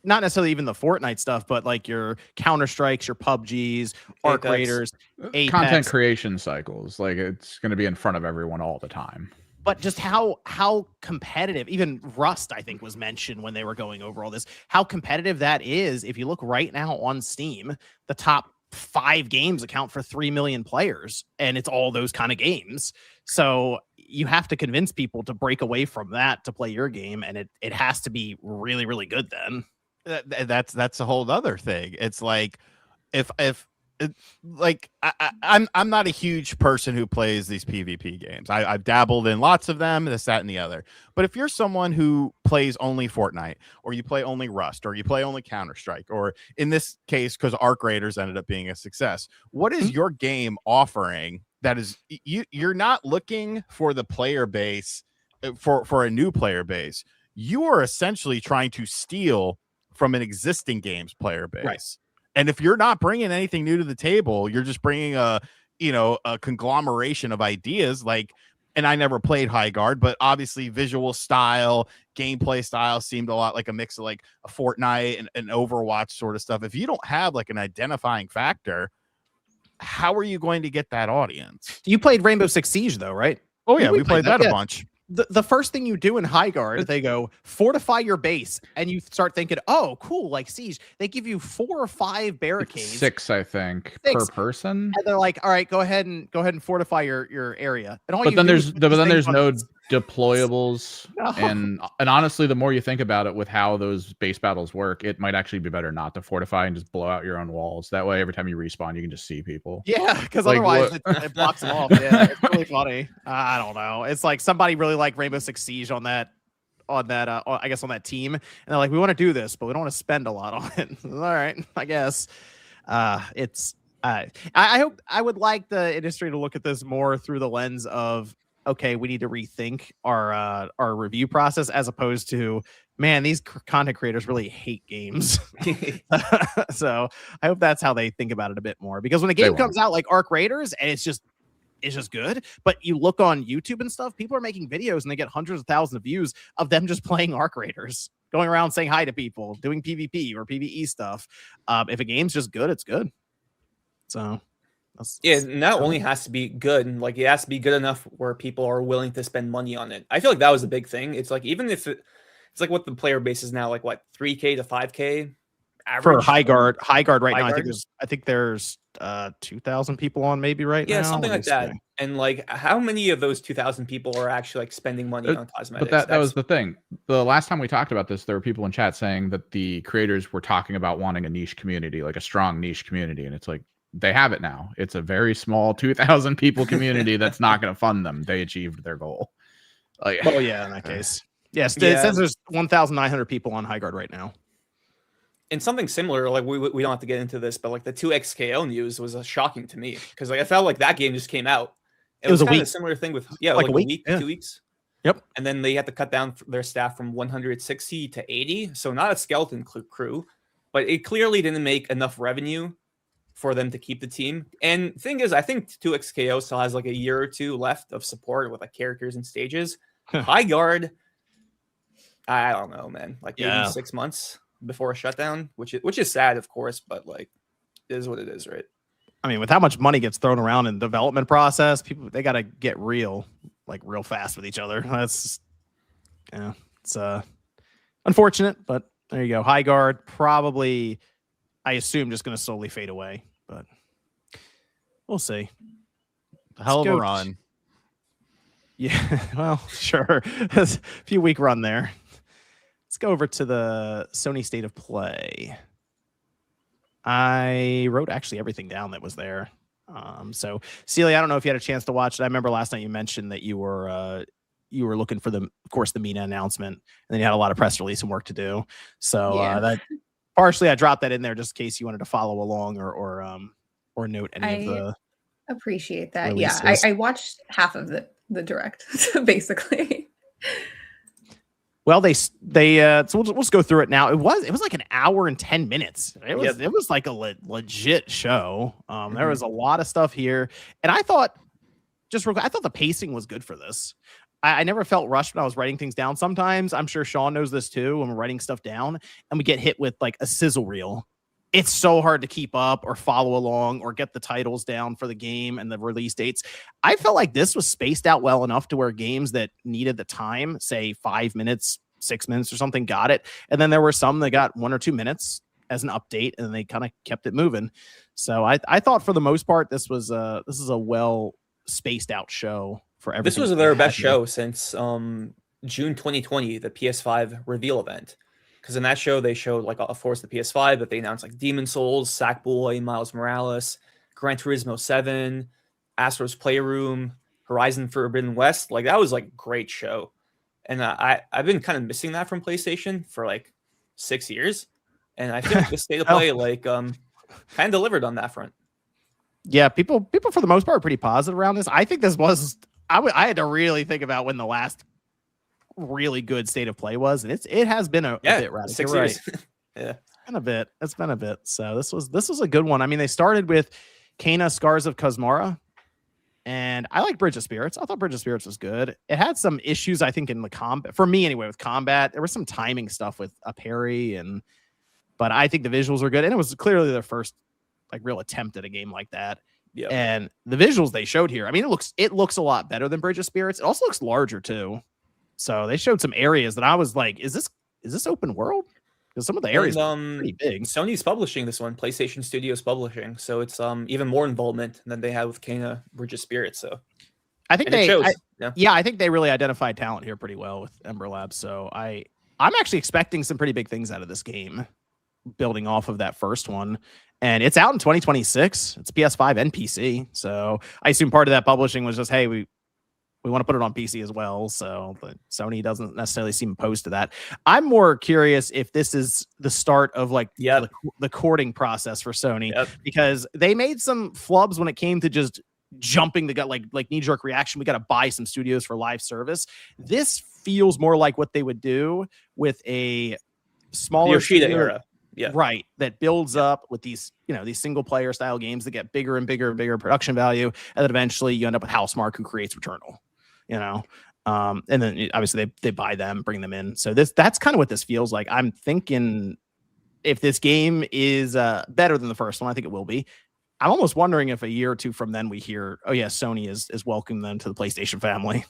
[SPEAKER 1] not necessarily even the Fortnite stuff, but like your Counter-Strikes, your PUBGs, Arc Raiders, Apex.
[SPEAKER 5] Content creation cycles. Like it's going to be in front of everyone all the time.
[SPEAKER 1] But just how competitive, even Rust, I think, was mentioned when they were going over all this, how competitive that is. If you look right now on Steam, the top 5 games account for 3 million players, and it's all those kind of games. So you have to convince people to break away from that to play your game, and it has to be really, really good then.
[SPEAKER 2] That's a whole other thing. It's like I'm not a huge person who plays these PvP games. I've dabbled in lots of them, this, that, and the other. But if you're someone who plays only Fortnite, or you play only Rust, or you play only Counter-Strike, or in this case, because Arc Raiders ended up being a success, what is your game offering that is you're not looking for the player base for a new player base? You are essentially trying to steal from an existing game's player base.
[SPEAKER 1] Right.
[SPEAKER 2] And if you're not bringing anything new to the table, you're just bringing a conglomeration of ideas. Like, and I never played Highguard, but obviously visual style, gameplay style seemed a lot like a mix of like a Fortnite and Overwatch sort of stuff. If you don't have like an identifying factor, how are you going to get that audience?
[SPEAKER 1] You played Rainbow Six Siege though, right?
[SPEAKER 2] Oh yeah, we played that a bunch.
[SPEAKER 1] The first thing you do in Highguard, they go fortify your base, and you start thinking, oh, cool, like Siege. They give you 4 or 5 barricades,
[SPEAKER 5] 6, I think, per person.
[SPEAKER 1] And they're like, all right, go ahead and fortify your area. And all
[SPEAKER 5] but
[SPEAKER 1] you
[SPEAKER 5] then
[SPEAKER 1] do
[SPEAKER 5] there's no
[SPEAKER 1] buttons.
[SPEAKER 5] deployables,
[SPEAKER 1] No.
[SPEAKER 5] and honestly, the more you think about it, with how those base battles work, it might actually be better not to fortify and just blow out your own walls. That way, every time you respawn, you can just see people.
[SPEAKER 1] Yeah, because
[SPEAKER 5] Like,
[SPEAKER 1] otherwise it blocks them off. Yeah, it's really funny. I don't know. It's like somebody really liked Rainbow Six Siege on that I guess on that team, and they're like, we want to do this, but we don't want to spend a lot on it. All right, I guess. I hope, I would like the industry to look at this more through the lens of, okay, we need to rethink our review process, as opposed to, man, these content creators really hate games. So I hope that's how they think about it a bit more, because when a game comes out like Arc Raiders and it's just good, but you look on YouTube and stuff, people are making videos and they get hundreds of thousands of views of them just playing Arc Raiders, going around saying hi to people, doing PvP or PvE stuff. If a game's just good, it's good. So
[SPEAKER 4] yeah, not only has to be good, like it has to be good enough where people are willing to spend money on it. I feel like that was a big thing. It's like, even if it's like what the player base is now, like what, 3K to 5K average
[SPEAKER 1] for Highguard right now. I think there's 2,000 people on maybe right now.
[SPEAKER 4] Yeah, something like that. And like, how many of those 2,000 people are actually like spending money on cosmetics?
[SPEAKER 5] But that was the thing. The last time we talked about this, there were people in chat saying that the creators were talking about wanting a niche community, like a strong niche community, and it's like, they have it now. It's a very small 2,000 people community that's not going to fund them. They achieved their goal. Like,
[SPEAKER 1] oh yeah, in that case, yes. It says there's 1,900 people on Highguard right now.
[SPEAKER 4] And something similar, like we don't have to get into this, but like the 2XKO news was shocking to me, because like I felt like that game just came out. It was a week. A similar thing with like a week, 2 weeks.
[SPEAKER 1] Yep.
[SPEAKER 4] And then they had to cut down their staff from 160 to 80. So not a skeleton crew, but it clearly didn't make enough revenue for them to keep the team. And thing is, I think 2XKO still has like a year or 2 left of support with like characters and stages. Highguard, I don't know, man. Like maybe 6 months before a shutdown, which is sad, of course, but like it is what it is, right?
[SPEAKER 1] I mean, with how much money gets thrown around in the development process, people, they got to get real fast with each other. That's it's unfortunate, but there you go. Highguard probably, I assume, just going to slowly fade away, but we'll see.
[SPEAKER 2] Hell of a run.
[SPEAKER 1] Yeah, well, sure. A few week run there. Let's go over to the Sony State of Play. I wrote actually everything down that was there. So Celia, I don't know if you had a chance to watch it. I remember last night you mentioned that you were looking for of course, the Mina announcement, and then you had a lot of press release and work to do. So partially I dropped that in there just in case you wanted to follow along or note any of the
[SPEAKER 3] appreciate that.
[SPEAKER 1] releases.
[SPEAKER 3] Yeah, I watched half of the direct, basically.
[SPEAKER 1] Well, they so we'll just go through it now. It was like an hour and 10 minutes. It was like a legit show. There was a lot of stuff here, and I thought the pacing was good for this. I never felt rushed when I was writing things down. Sometimes, I'm sure Sean knows this too, when we're writing stuff down and we get hit with like a sizzle reel. It's so hard to keep up or follow along or get the titles down for the game and the release dates. I felt like this was spaced out well enough to where games that needed the time, say 5 minutes, 6 minutes or something, got it. And then there were some that got 1 or 2 minutes as an update, and they kind of kept it moving. So I thought for the most part, this is a well spaced out show for everything.
[SPEAKER 4] This was their best show since June 2020, the PS5 reveal event. Because in that show, they showed, like, of course, the PS5, but they announced like Demon Souls, Sackboy, Miles Morales, Gran Turismo 7, Astro's Playroom, Horizon Forbidden West. Like, that was like a great show. And I've been kind of missing that from PlayStation for like 6 years. And I feel like this state of play like kind of delivered on that front.
[SPEAKER 1] Yeah, people for the most part are pretty positive around this. I think this was I had to really think about when the last really good state of play was, and it has been a bit radical.
[SPEAKER 4] 6 years. Yeah,
[SPEAKER 1] it's been a bit. So this was a good one. I mean, they started with Kain, Scars of Kazmara, and I like Bridge of Spirits. I thought Bridge of Spirits was good. It had some issues, I think, in the combat for me anyway. With combat, there was some timing stuff with a parry, but I think the visuals are good, and it was clearly their first like real attempt at a game like that.
[SPEAKER 4] Yeah, and
[SPEAKER 1] the visuals they showed here, I mean, it looks a lot better than Bridge of Spirits. It also looks larger too. So they showed some areas that I was like, is this open world? Because some of the areas are pretty big.
[SPEAKER 4] Sony's publishing this one, PlayStation Studios publishing, so it's even more involvement than they had with Kain, Bridge of Spirits. So
[SPEAKER 1] I think I think they really identified talent here pretty well with Ember Labs. So I'm actually expecting some pretty big things out of this game, building off of that first one. And it's out in 2026. It's PS5 and PC. So I assume part of that publishing was just, hey, we want to put it on PC as well. So, but Sony doesn't necessarily seem opposed to that. I'm more curious if this is the start of like the courting process for Sony, because they made some flubs when it came to just jumping the gut, like knee-jerk reaction. We got to buy some studios for live service. This feels more like what they would do with a smaller
[SPEAKER 4] Yoshida era.
[SPEAKER 1] Yeah. Right. That builds up with these, these single player style games that get bigger and bigger and bigger production value. And then eventually you end up with Housemarque, who creates Returnal, and then obviously they buy them, bring them in. So that's kind of what this feels like. I'm thinking if this game is better than the first one, I think it will be. I'm almost wondering if a year or two from then we hear, oh yeah, Sony is welcoming them to the PlayStation family.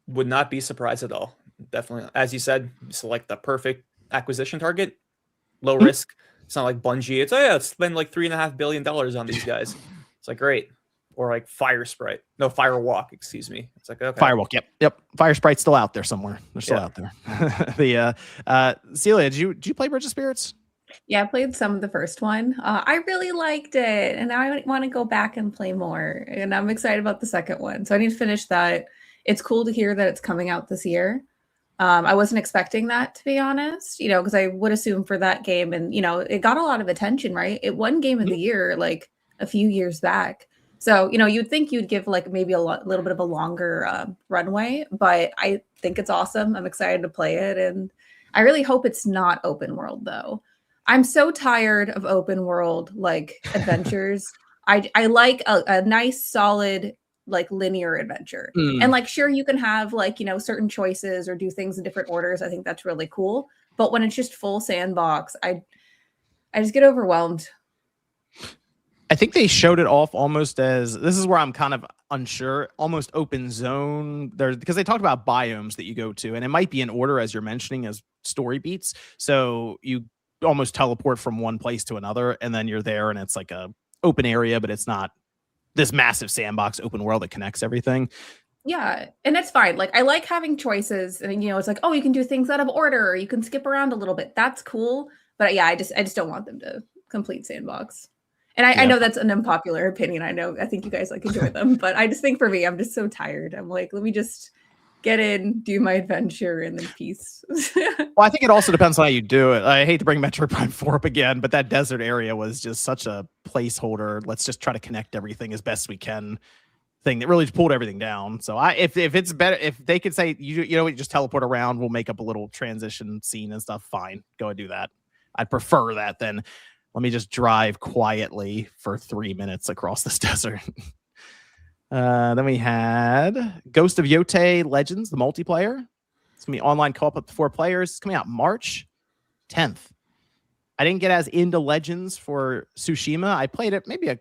[SPEAKER 4] Would not be surprised at all. Definitely. As you said, select the perfect acquisition target. Low risk. It's not like Bungie. It's let's spend like $3.5 billion on these guys. It's like great. Or like Firewalk, excuse me. It's like okay.
[SPEAKER 1] Firewalk, yep. Fire Sprite's still out there somewhere. They're still out there. Celia, did you play Bridge of Spirits?
[SPEAKER 3] Yeah, I played some of the first one. I really liked it, and now I want to go back and play more. And I'm excited about the second one, so I need to finish that. It's cool to hear that it's coming out this year. I wasn't expecting that, to be honest, because I would assume for that game, and it got a lot of attention, right? It won Game of the Year like a few years back. So, you'd think you'd give like maybe a little bit of a longer runway, but I think it's awesome. I'm excited to play it, and I really hope it's not open world though. I'm so tired of open world like adventures. I like a nice solid like linear adventure. And like, sure, you can have like, certain choices or do things in different orders. I think that's really cool. But when it's just full sandbox, I just get overwhelmed.
[SPEAKER 1] I think they showed it off almost as, this is where I'm kind of unsure, almost open zone. Because they talked about biomes that you go to, and it might be in order as you're mentioning as story beats. So you almost teleport from one place to another, and then you're there, and it's like a open area, but it's not this massive sandbox open world that connects everything.
[SPEAKER 3] Yeah, and it's fine. Like, I like having choices, and it's like, oh, you can do things out of order, or you can skip around a little bit. That's cool. But yeah, I just don't want them to complete sandbox. And I know that's an unpopular opinion. I think you guys like enjoy them, but I just think for me, I'm just so tired. I'm like, let me just get in, do my adventure, and then peace.
[SPEAKER 1] Well, I think it also depends on how you do it. I hate to bring Metroid Prime 4 up again, but that desert area was just such a placeholder. Let's just try to connect everything as best we can. Thing that really just pulled everything down. So if it's better, if they could say you know just teleport around, we'll make up a little transition scene and stuff. Fine, go and do that. I'd prefer that than let me just drive quietly for 3 minutes across this desert. Then we had Ghost of Yote Legends, the multiplayer. It's gonna be online co-op up to 4 players. It's coming out March 10th. I didn't get as into Legends for Tsushima. I played it maybe a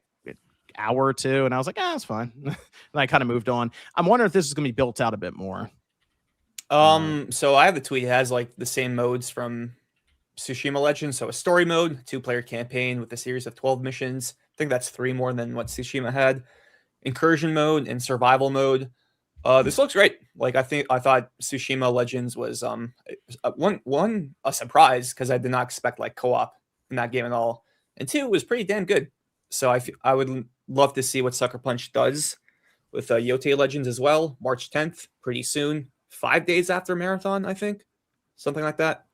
[SPEAKER 1] hour or two, and I was like, it's fine. And I kind of moved on. I'm wondering if this is gonna be built out a bit more.
[SPEAKER 4] So I have the tweet. It has like the same modes from Tsushima Legends. So a story mode, 2-player campaign with a series of 12 missions. I think that's 3 more than what Tsushima had. Incursion mode and survival mode. This looks great. Like I thought Tsushima Legends was a surprise because I did not expect like co-op in that game at all. And 2 was pretty damn good. So I would love to see what Sucker Punch does with Yote Legends as well. March 10th, pretty soon. 5 days after Marathon, I think. Something like that.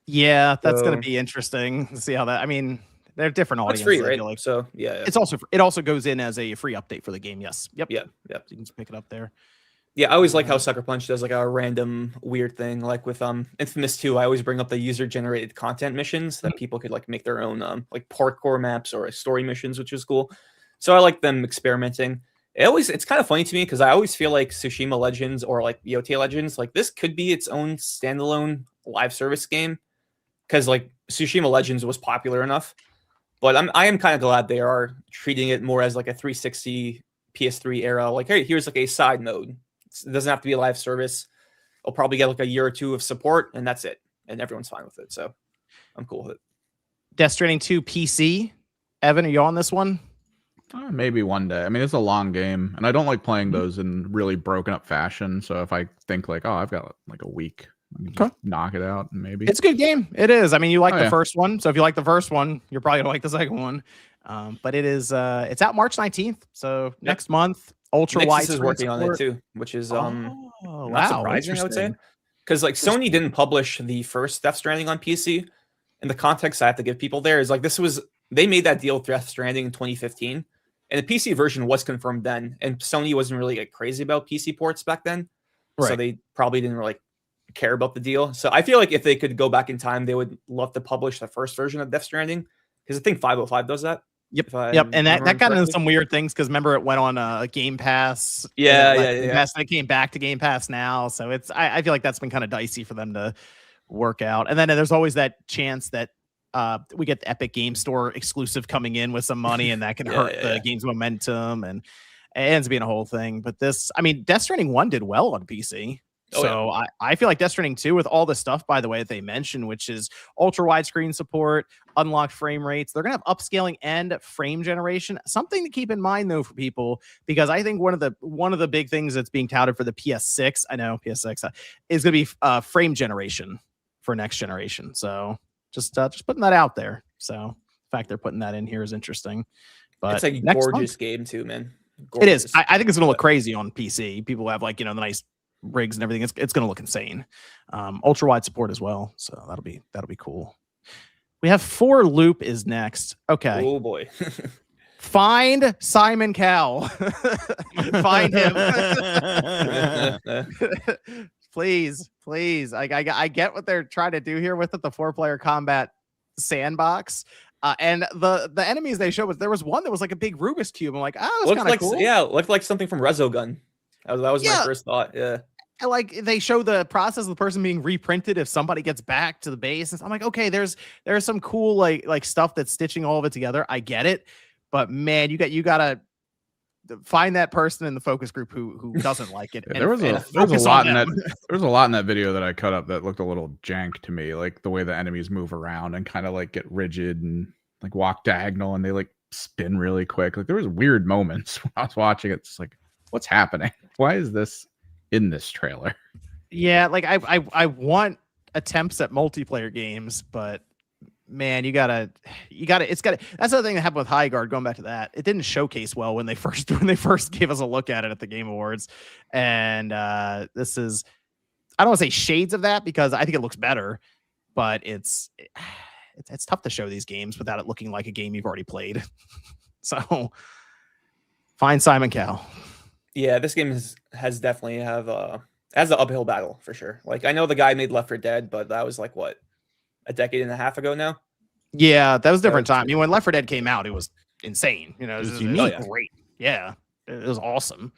[SPEAKER 1] Yeah, that's going to be interesting to see how that. I mean, they're different audiences.
[SPEAKER 4] It's free, right?
[SPEAKER 1] Like.
[SPEAKER 4] So yeah,
[SPEAKER 1] it also goes in as a free update for the game. Yes. Yep.
[SPEAKER 4] Yeah.
[SPEAKER 1] So you can just pick it up there.
[SPEAKER 4] Yeah, I always like how Sucker Punch does like a random weird thing. Like with Infamous 2, I always bring up the user generated content missions that people could like make their own like parkour maps or story missions, which is cool. So I like them experimenting. It's kind of funny to me because I always feel like Tsushima Legends or like Yote Legends, like this could be its own standalone live service game because like Tsushima Legends was popular enough. But I am kind of glad they are treating it more as like a 360 PS3 era. Like, hey, here's like a side mode. It doesn't have to be a live service. I'll probably get like a year or 2 of support, and that's it. And everyone's fine with it. So I'm cool with it.
[SPEAKER 1] Death Stranding 2 PC. Evan, are you on this one?
[SPEAKER 5] Maybe one day. I mean, it's a long game, and I don't like playing those in really broken up fashion. So if I think like, I've got like a week, I can knock it out, and maybe
[SPEAKER 1] it's a good game. It is. I mean, you like the first one, so if you like the first one, you're probably gonna like the second one. But it is. It's out March 19th, so next month. Ultra wide
[SPEAKER 4] is working on it too, which is not surprising, I would say, because like Sony didn't publish the first Death Stranding on PC. And the context I have to give people there is like they made that deal with Death Stranding in 2015, and the PC version was confirmed then. And Sony wasn't really like crazy about PC ports back then, so they probably didn't really care about the deal. So I feel like if they could go back in time, they would love to publish the first version of Death Stranding because I think 505 does that.
[SPEAKER 1] Yep. And that got into some weird things because remember it went on Game Pass.
[SPEAKER 4] Yeah.
[SPEAKER 1] It came back to Game Pass now, so it's. I feel like that's been kind of dicey for them to work out. And then there's always that chance that we get the Epic Game Store exclusive coming in with some money, and that can hurt the game's momentum, and it ends up being a whole thing. But this, I mean, Death Stranding 1 did well on PC. I feel like Death Stranding 2, with all the stuff, by the way, that they mentioned, which is ultra widescreen support, unlocked frame rates, they're gonna have upscaling and frame generation. Something to keep in mind though for people, because I think one of the big things that's being touted for the PS6, I know PS6 is gonna be frame generation for next generation. So just putting that out there. So the fact they're putting that in here is interesting. But
[SPEAKER 4] it's like a gorgeous game too, man.
[SPEAKER 1] Gorgeous. It is. I think it's gonna look crazy on PC. People have like the nice rigs and everything. It's going to look insane. Ultra wide support as well, so that'll be cool. We have For Loop is next. Okay.
[SPEAKER 4] Oh boy.
[SPEAKER 1] Find Simon Cowell. Find him. please. I get what they're trying to do here with it, the 4-player combat sandbox. And the enemies they showed there was one that was like a big Rubik's cube. I'm like, that's kind of cool.
[SPEAKER 4] Yeah, looked like something from Resogun. That was my first thought. Yeah.
[SPEAKER 1] Like they show the process of the person being reprinted if somebody gets back to the base. And I'm like, okay, there's some cool like stuff that's stitching all of it together. I get it, but man, you gotta find that person in the focus group who doesn't like it.
[SPEAKER 5] There was a lot in that video that I cut up that looked a little jank to me, like the way the enemies move around and kind of like get rigid and like walk diagonal and they like spin really quick. Like there was weird moments when I was watching it. It's like, what's happening? Why is this in this trailer?
[SPEAKER 1] Yeah, like I want attempts at multiplayer games, but man, you gotta, it's gotta. That's the other thing that happened with Highguard. Going back to that, it didn't showcase well when they first gave us a look at it at the Game Awards, and this is, I don't want to say shades of that because I think it looks better, but it's tough to show these games without it looking like a game you've already played. So, find Simon Cowell.
[SPEAKER 4] Yeah, this game has definitely has an uphill battle for sure. Like I know the guy made Left 4 Dead, but that was like what, a decade and a half ago now.
[SPEAKER 1] Yeah, that was a different time. I mean, when Left 4 Dead came out, it was insane. You know, it was
[SPEAKER 2] unique.
[SPEAKER 1] Great. Yeah, it was awesome.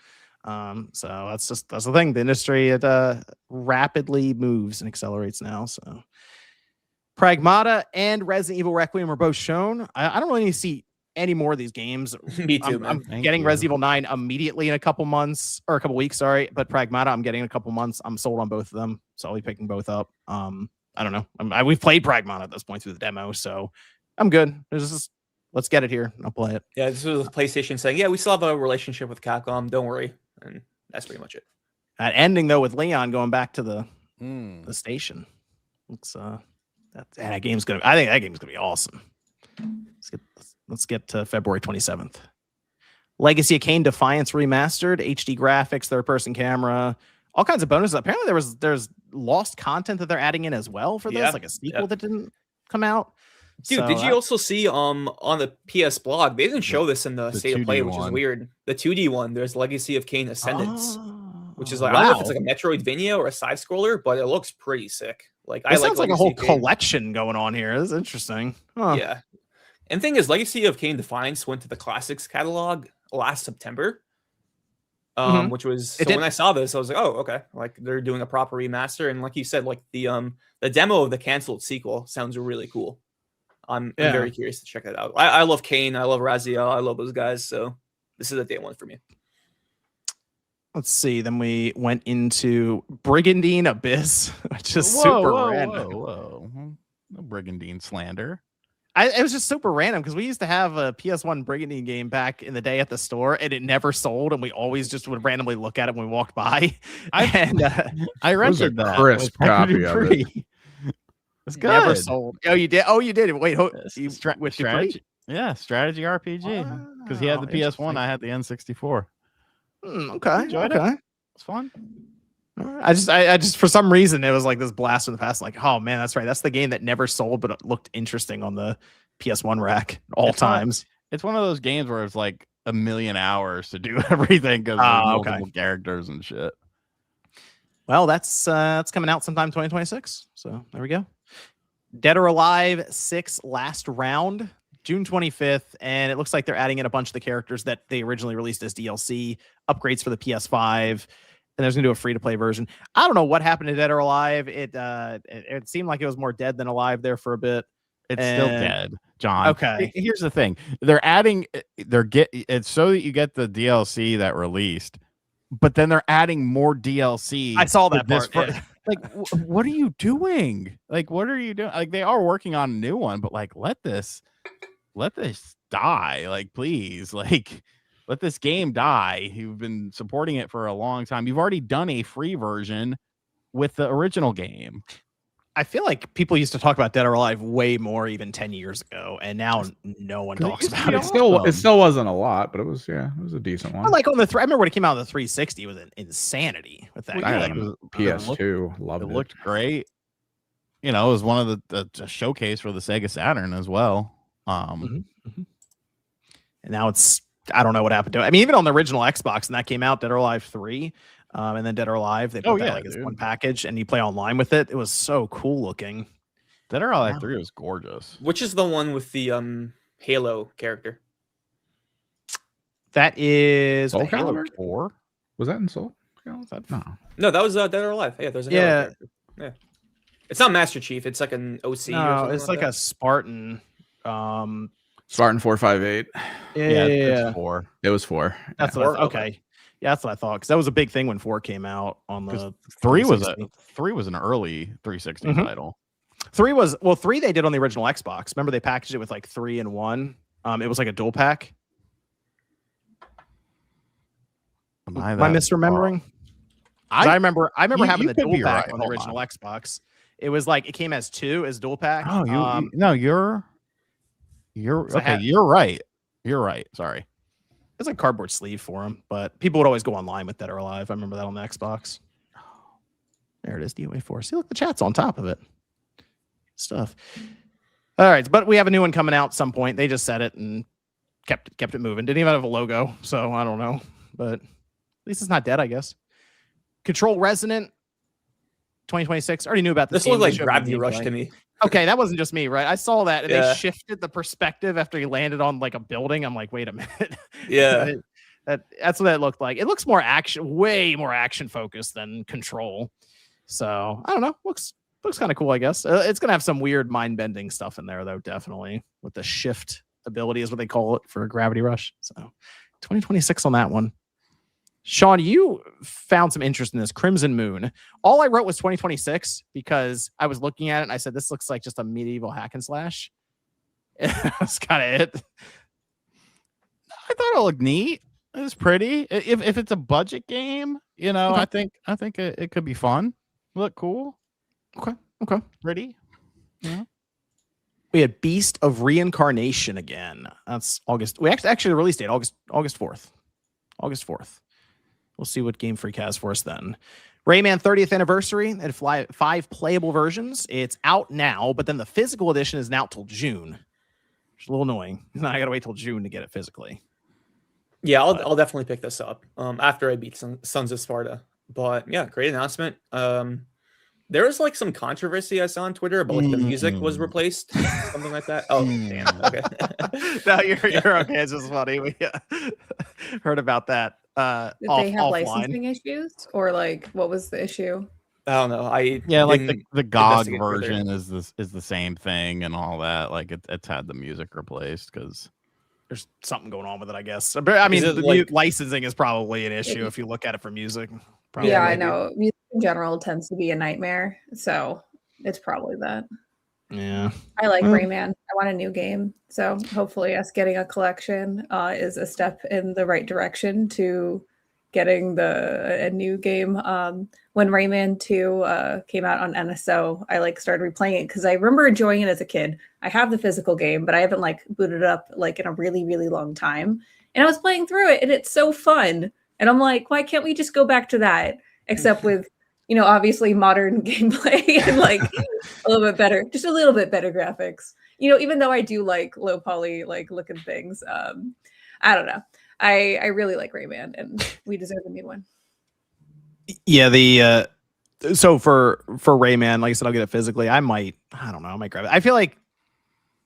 [SPEAKER 1] So that's the thing. The industry, it rapidly moves and accelerates now. So Pragmata and Resident Evil Requiem were both shown. I don't really need to see any more of these games.
[SPEAKER 4] Me too, man.
[SPEAKER 1] I'm getting Resident Evil 9 immediately in a couple months or a couple weeks, sorry. But Pragmata, I'm getting in a couple months. I'm sold on both of them. So I'll be picking both up. I don't know. We've played Pragmata at this point through the demo, so I'm good. Let's get it here. I'll play it.
[SPEAKER 4] Yeah, this was PlayStation saying, yeah, we still have a relationship with Capcom. Don't worry. And that's pretty much it.
[SPEAKER 1] That ending though with Leon going back to the station. It's that game's gonna. I think that game's gonna be awesome. Let's get to February 27th. Legacy of Kain Defiance remastered, HD graphics, third-person camera, all kinds of bonuses. Apparently, there's lost content that they're adding in as well for this, like a sequel that didn't come out.
[SPEAKER 4] Dude, did you also see on the PS blog? They didn't show this in the state of play, which is weird. The 2D one, there's Legacy of Kain Ascendance, which is like I don't know if it's like a Metroidvania or a side scroller, but it looks pretty sick. Like
[SPEAKER 1] it sounds like a whole collection going on here. This is interesting. Huh.
[SPEAKER 4] Yeah. And the thing is, Legacy of Kain Defiance went to the Classics catalog last September, which was when I saw this, I was like, oh, okay, like they're doing a proper remaster, and like you said, like the demo of the canceled sequel sounds really cool. I'm very curious to check that out. I love Kain, I love Raziel, I love those guys, so this is a day one for me.
[SPEAKER 1] Let's see. Then we went into Brigandine Abyss, which is super random.
[SPEAKER 2] Whoa. No Brigandine slander.
[SPEAKER 1] It was just super random because we used to have a PS1 Brigandine game back in the day at the store, and it never sold, and we always just would randomly look at it when we walked by.
[SPEAKER 2] I rented that
[SPEAKER 5] crisp copy of it.
[SPEAKER 2] It's good.
[SPEAKER 1] Never sold. Oh, you did. Oh, you did. Wait,
[SPEAKER 2] strategy. Yeah, strategy RPG. Because he had the PS1, I had the N64.
[SPEAKER 1] Okay.
[SPEAKER 2] Enjoyed it. It's fun.
[SPEAKER 1] I just for some reason it was like this blast from the past. Like, oh man, that's right. That's the game that never sold, but it looked interesting on the PS1 rack all times.
[SPEAKER 2] It's one of those games where it's like a million hours to do everything because multiple characters and shit.
[SPEAKER 1] Well, that's coming out sometime 2026. So there we go. Dead or Alive 6 Last Round, June 25th, and it looks like they're adding in a bunch of the characters that they originally released as DLC, upgrades for the PS5. And there's gonna do a free-to-play version. I don't know what happened to Dead or Alive. It seemed like it was more dead than alive there for a bit.
[SPEAKER 2] It's still dead, John.
[SPEAKER 1] Okay.
[SPEAKER 2] Here's the thing: it's so that you get the DLC that released, but then they're adding more DLC.
[SPEAKER 1] I saw that part.
[SPEAKER 2] Like, what are you doing? Like, what are you doing? Like, they are working on a new one, but like, let this die. Like, please, like. Let this game die. You've been supporting it for a long time. You've already done a free version with the original game.
[SPEAKER 1] I feel like people used to talk about Dead or Alive way more even 10 years ago, and now no one talks about it.
[SPEAKER 5] It still wasn't a lot, but it was a decent one.
[SPEAKER 1] Like on the I remember when it came out on the 360, it was an insanity with that game.
[SPEAKER 5] PS2, loved it.
[SPEAKER 2] It looked great. You know, it was one of the showcase for the Sega Saturn as well.
[SPEAKER 1] And now it's, I don't know what happened to it. I mean, even on the original Xbox, and that came out, Dead or Alive 3, and then Dead or Alive, they put that like as one package, and you play online with it. It was so cool looking.
[SPEAKER 2] Dead or Alive 3 was gorgeous.
[SPEAKER 4] Which is the one with the Halo character?
[SPEAKER 1] That is
[SPEAKER 5] Soul
[SPEAKER 1] Halo
[SPEAKER 5] Calibur
[SPEAKER 2] 4.
[SPEAKER 5] Was that in Soul?
[SPEAKER 1] No,
[SPEAKER 4] that was Dead or Alive. Yeah, there's a Halo character. Yeah, it's not Master Chief. It's like an OC.
[SPEAKER 1] No, it's like a Spartan.
[SPEAKER 5] Spartan 458.
[SPEAKER 1] Yeah.
[SPEAKER 2] It's 4.
[SPEAKER 5] It was 4.
[SPEAKER 1] That's
[SPEAKER 5] yeah.
[SPEAKER 1] what okay. Yeah, that's what I thought, because that was a big thing when 4 came out on the
[SPEAKER 2] 3 was an early 360 title.
[SPEAKER 1] 3 they did on the original Xbox. Remember they packaged it with like 3 in 1. It was like a dual pack. Am I misremembering? I remember having the dual pack on the original Xbox. It was like it came as 2 as dual pack.
[SPEAKER 2] Oh, you're
[SPEAKER 1] So
[SPEAKER 2] okay. You're right. You're right. Sorry.
[SPEAKER 1] It's like cardboard sleeve for them, but people would always go online with Dead or Alive. I remember that on the Xbox. There it is, DOA 4. See, look, the chat's on top of it. Stuff. All right, but we have a new one coming out at some point. They just said it and kept it moving. Didn't even have a logo, so I don't know. But at least it's not dead, I guess. Control Resonant 2026. Already knew about this.
[SPEAKER 4] This looked like Gravity Rush to me.
[SPEAKER 1] Okay, that wasn't just me, right? I saw that, and
[SPEAKER 4] Yeah.
[SPEAKER 1] they shifted the perspective after he landed on like a building. I'm like, wait a minute.
[SPEAKER 4] Yeah.
[SPEAKER 1] That's what that looked like. It looks more action, way more action focused than Control. So I don't know. Looks kind of cool, I guess. It's gonna have some weird mind bending stuff in there, though. Definitely with the shift ability is what they call it for Gravity Rush. So 2026 on that one. Sean, you found some interest in this Crimson Moon. All I wrote was 2026 because I was looking at it and I said, this looks like just a medieval hack and slash. That's kind of it.
[SPEAKER 2] I thought it looked neat. It was pretty. If it's a budget game, you know,
[SPEAKER 1] Okay.
[SPEAKER 2] I think it could be fun. Look cool.
[SPEAKER 1] Okay.
[SPEAKER 2] Pretty. Yeah.
[SPEAKER 1] We had Beast of Reincarnation again. That's August. We actually the release date, August 4th. August 4th. We'll see what Game Freak has for us then. Rayman 30th anniversary and 5 playable versions. It's out now, but then the physical edition isn't out till June. Which is a little annoying. I gotta wait till June to get it physically.
[SPEAKER 4] Yeah, I'll definitely pick this up after I beat Sons of Sparta. But yeah, great announcement. There was like some controversy I saw on Twitter about like the music was replaced, something like that. Oh, damn. Okay.
[SPEAKER 1] No, you're okay. It's just funny. We heard about that.
[SPEAKER 3] Did they have licensing issues, or like what was the issue?
[SPEAKER 4] I don't know.
[SPEAKER 2] Like the GOG
[SPEAKER 4] investigate
[SPEAKER 2] version is the same thing and all that. Like it's had the music replaced because
[SPEAKER 1] there's something going on with it, I guess. I mean, the licensing is probably an issue if you look at it for music. Probably.
[SPEAKER 3] Yeah, I know. Music in general tends to be a nightmare, so it's probably that.
[SPEAKER 1] Yeah.
[SPEAKER 3] I like Rayman. I want a new game, so hopefully us getting a collection is a step in the right direction to getting a new game. When Rayman 2 came out on NSO, I started replaying it because I remember enjoying it as a kid. I have the physical game, but I haven't booted it up in a really, really long time. And I was playing through it, and it's so fun. And I'm like, why can't we just go back to that? Except with, obviously modern gameplay and a little bit better, just a little bit better graphics. Even though I do like low poly, looking things. I don't know. I really like Rayman, and we deserve a new one.
[SPEAKER 1] Yeah, so for Rayman, like I said, I'll get it physically. I might grab it. I feel like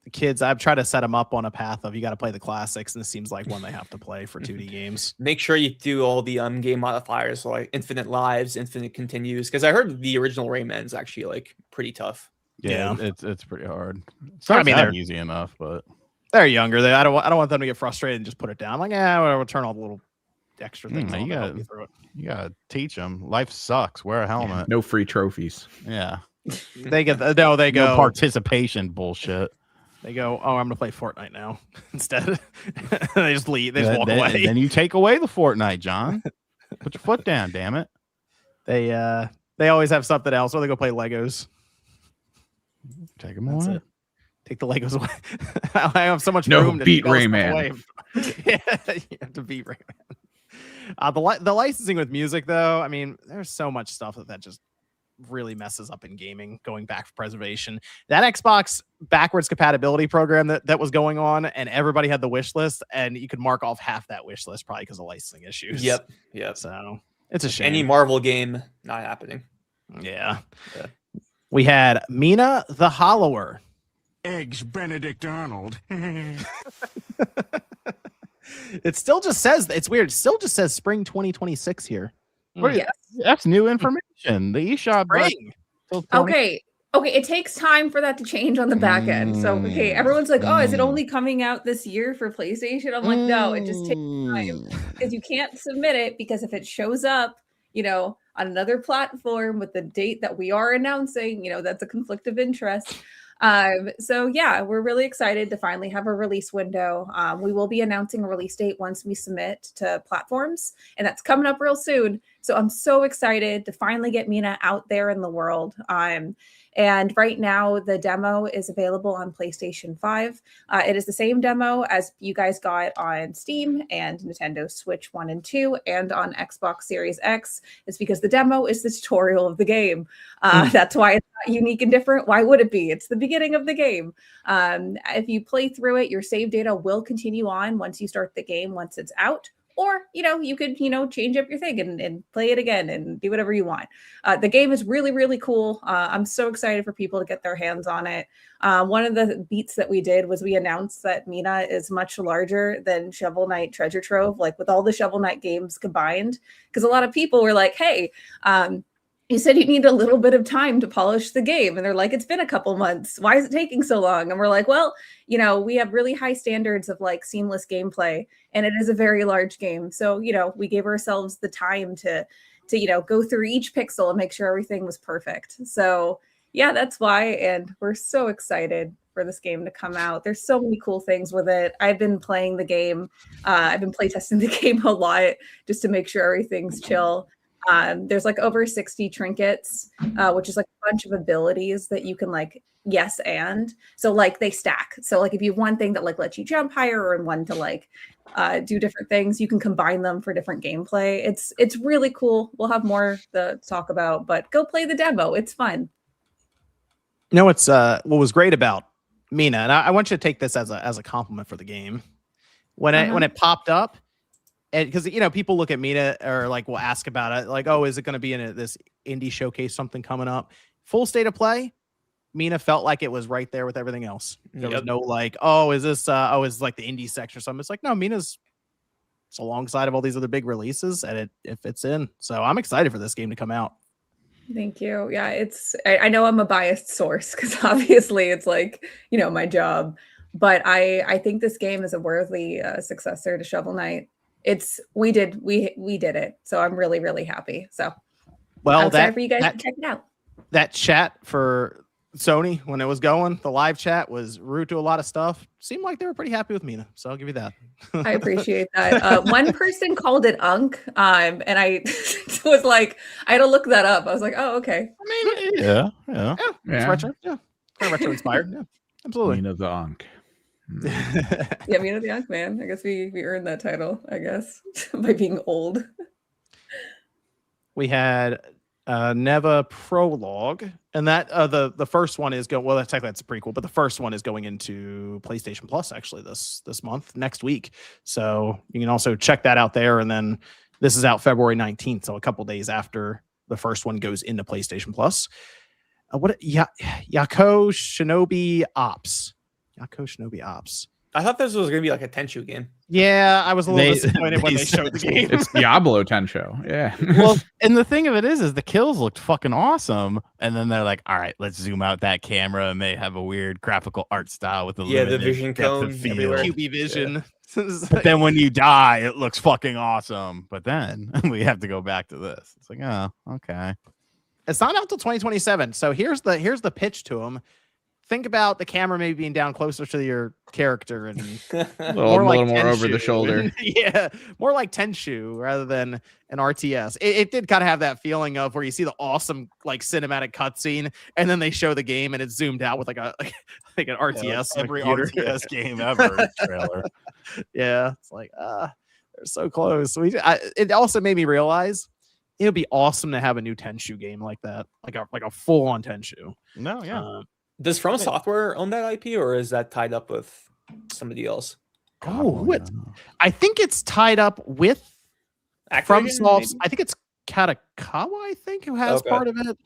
[SPEAKER 1] the kids, I've tried to set them up on a path of you got to play the classics, and this seems like one they have to play for 2D games.
[SPEAKER 4] Make sure you do all the game modifiers, like infinite lives, infinite continues, because I heard the original Rayman is actually pretty tough.
[SPEAKER 2] Yeah. It's pretty hard.
[SPEAKER 1] They're
[SPEAKER 2] easy enough, but
[SPEAKER 1] they're younger. I don't want them to get frustrated and just put it down. Like, we'll turn all the little extra things on.
[SPEAKER 2] You gotta teach them. Life sucks. Wear a helmet.
[SPEAKER 5] No free trophies.
[SPEAKER 2] Yeah.
[SPEAKER 1] They go
[SPEAKER 2] No participation bullshit.
[SPEAKER 1] They go, oh, I'm gonna play Fortnite now instead. They just leave. They just walk away.
[SPEAKER 2] Then you take away the Fortnite, John. Put your foot down, damn it.
[SPEAKER 1] They always have something else, or they go play Legos.
[SPEAKER 2] Take them away.
[SPEAKER 1] Take the Legos away. I have so much
[SPEAKER 5] No,
[SPEAKER 1] room to
[SPEAKER 5] beat Rayman.
[SPEAKER 1] Yeah, you have to beat Rayman. The licensing with music, though, I mean, there's so much stuff that just really messes up in gaming, going back for preservation. That Xbox backwards compatibility program that was going on, and everybody had the wish list, and you could mark off half that wish list probably because of licensing issues.
[SPEAKER 4] Yep.
[SPEAKER 1] So it's a shame.
[SPEAKER 4] Any Marvel game not happening.
[SPEAKER 1] Yeah. We had Mina the Hollower.
[SPEAKER 6] Eggs Benedict Arnold.
[SPEAKER 1] It still just says, it's weird. It still just says spring 2026 here.
[SPEAKER 3] Yes.
[SPEAKER 2] That's new information. The eShop.
[SPEAKER 3] Okay. It takes time for that to change on the back end. So, everyone's like, oh, is it only coming out this year for PlayStation? I'm like, no, it just takes time because you can't submit it because if it shows up, on another platform with the date that we are announcing, that's a conflict of interest. So yeah, we're really excited to finally have a release window. We will be announcing a release date once we submit to platforms, and that's coming up real soon. So I'm so excited to finally get Mina out there in the world. And right now, the demo is available on PlayStation 5. It is the same demo as you guys got on Steam and Nintendo Switch 1 and 2 and on Xbox Series X. It's because the demo is the tutorial of the game. That's why it's not unique and different. Why would it be? It's the beginning of the game. If you play through it, your save data will continue on once you start the game, once it's out. Or, you could, change up your thing and play it again and do whatever you want. The game is really, really cool. I'm so excited for people to get their hands on it. One of the beats that we did was we announced that Mina is much larger than Shovel Knight Treasure Trove, like with all the Shovel Knight games combined. Because a lot of people were like, hey, you said you need a little bit of time to polish the game. And they're like, it's been a couple months. Why is it taking so long? And we're like, well, we have really high standards of like seamless gameplay, and it is a very large game. So, we gave ourselves the time to go through each pixel and make sure everything was perfect. So yeah, that's why. And we're so excited for this game to come out. There's so many cool things with it. I've been playing the game. I've been playtesting the game a lot just to make sure everything's chill. There's like over 60 trinkets, which is like a bunch of abilities that you can like yes and. So like they stack. So like if you have one thing that like lets you jump higher and one to like do different things, you can combine them for different gameplay. It's really cool. We'll have more to talk about, but go play the demo. It's fun.
[SPEAKER 1] It's what was great about Mina, and I want you to take this as a compliment for the game. When it popped up, and because people look at Mina or like will ask about it, like, oh, is it going to be in this indie showcase, something coming up? Full state of play, Mina felt like it was right there with everything else. There was no like, oh, is this is like the indie section or something? It's like, no, Mina's it's alongside of all these other big releases, and it fits in. So I'm excited for this game to come out.
[SPEAKER 3] Thank you. Yeah, I know I'm a biased source because obviously it's like, my job, but I think this game is a worthy successor to Shovel Knight. We did it. So I'm really, really happy. So I'm excited for you guys to check it out.
[SPEAKER 1] That chat for Sony, when it was going, the live chat was rude to a lot of stuff. Seemed like they were pretty happy with Mina. So I'll give you that.
[SPEAKER 3] I appreciate that. One person called it Unk. And I was like, I had to look that up. I was like, oh, okay.
[SPEAKER 2] I mean, yeah.
[SPEAKER 1] It's retro. Yeah. Kind of retro inspired. Yeah. Absolutely.
[SPEAKER 5] Mina the Unk.
[SPEAKER 3] Yeah, Mina the Unk, man. I guess we earned that title, I guess, by being old.
[SPEAKER 1] We had Neva Prologue, and that the first one is going. Well, technically that's a prequel, but the first one is going into PlayStation Plus actually this month, next week. So you can also check that out there. And then this is out February 19th, so a couple days after the first one goes into PlayStation Plus. Yako Shinobi Ops. Yako Shinobi Ops.
[SPEAKER 4] I thought this was going to be like a Tenchu game.
[SPEAKER 1] Yeah, I was a little disappointed when they showed the game.
[SPEAKER 5] It's Diablo Tencho. Yeah.
[SPEAKER 2] Well, and the thing of it is the kills looked fucking awesome. And then they're like, all right, let's zoom out that camera, and they have a weird graphical art style with the
[SPEAKER 4] the vision cone everywhere.
[SPEAKER 1] QB vision. Yeah.
[SPEAKER 2] But then when you die, it looks fucking awesome. But then we have to go back to this. It's like, oh, okay.
[SPEAKER 1] It's not out till 2027. So here's the pitch to them. Think about the camera maybe being down closer to your character and
[SPEAKER 5] a little more over the shoulder.
[SPEAKER 1] Yeah, more like Tenchu rather than an RTS. It did kind of have that feeling of where you see the awesome like cinematic cutscene, and then they show the game and it's zoomed out with like an RTS.
[SPEAKER 2] Yeah, every RTS game ever trailer.
[SPEAKER 1] Yeah, it's like they're so close. It also made me realize it would be awesome to have a new Tenchu game like that, like a full on Tenchu.
[SPEAKER 2] No, yeah.
[SPEAKER 4] Does From Software own that IP, or is that tied up with somebody else?
[SPEAKER 1] I think it's tied up with From Soft. I think it's Katakawa, I think, who has part of it.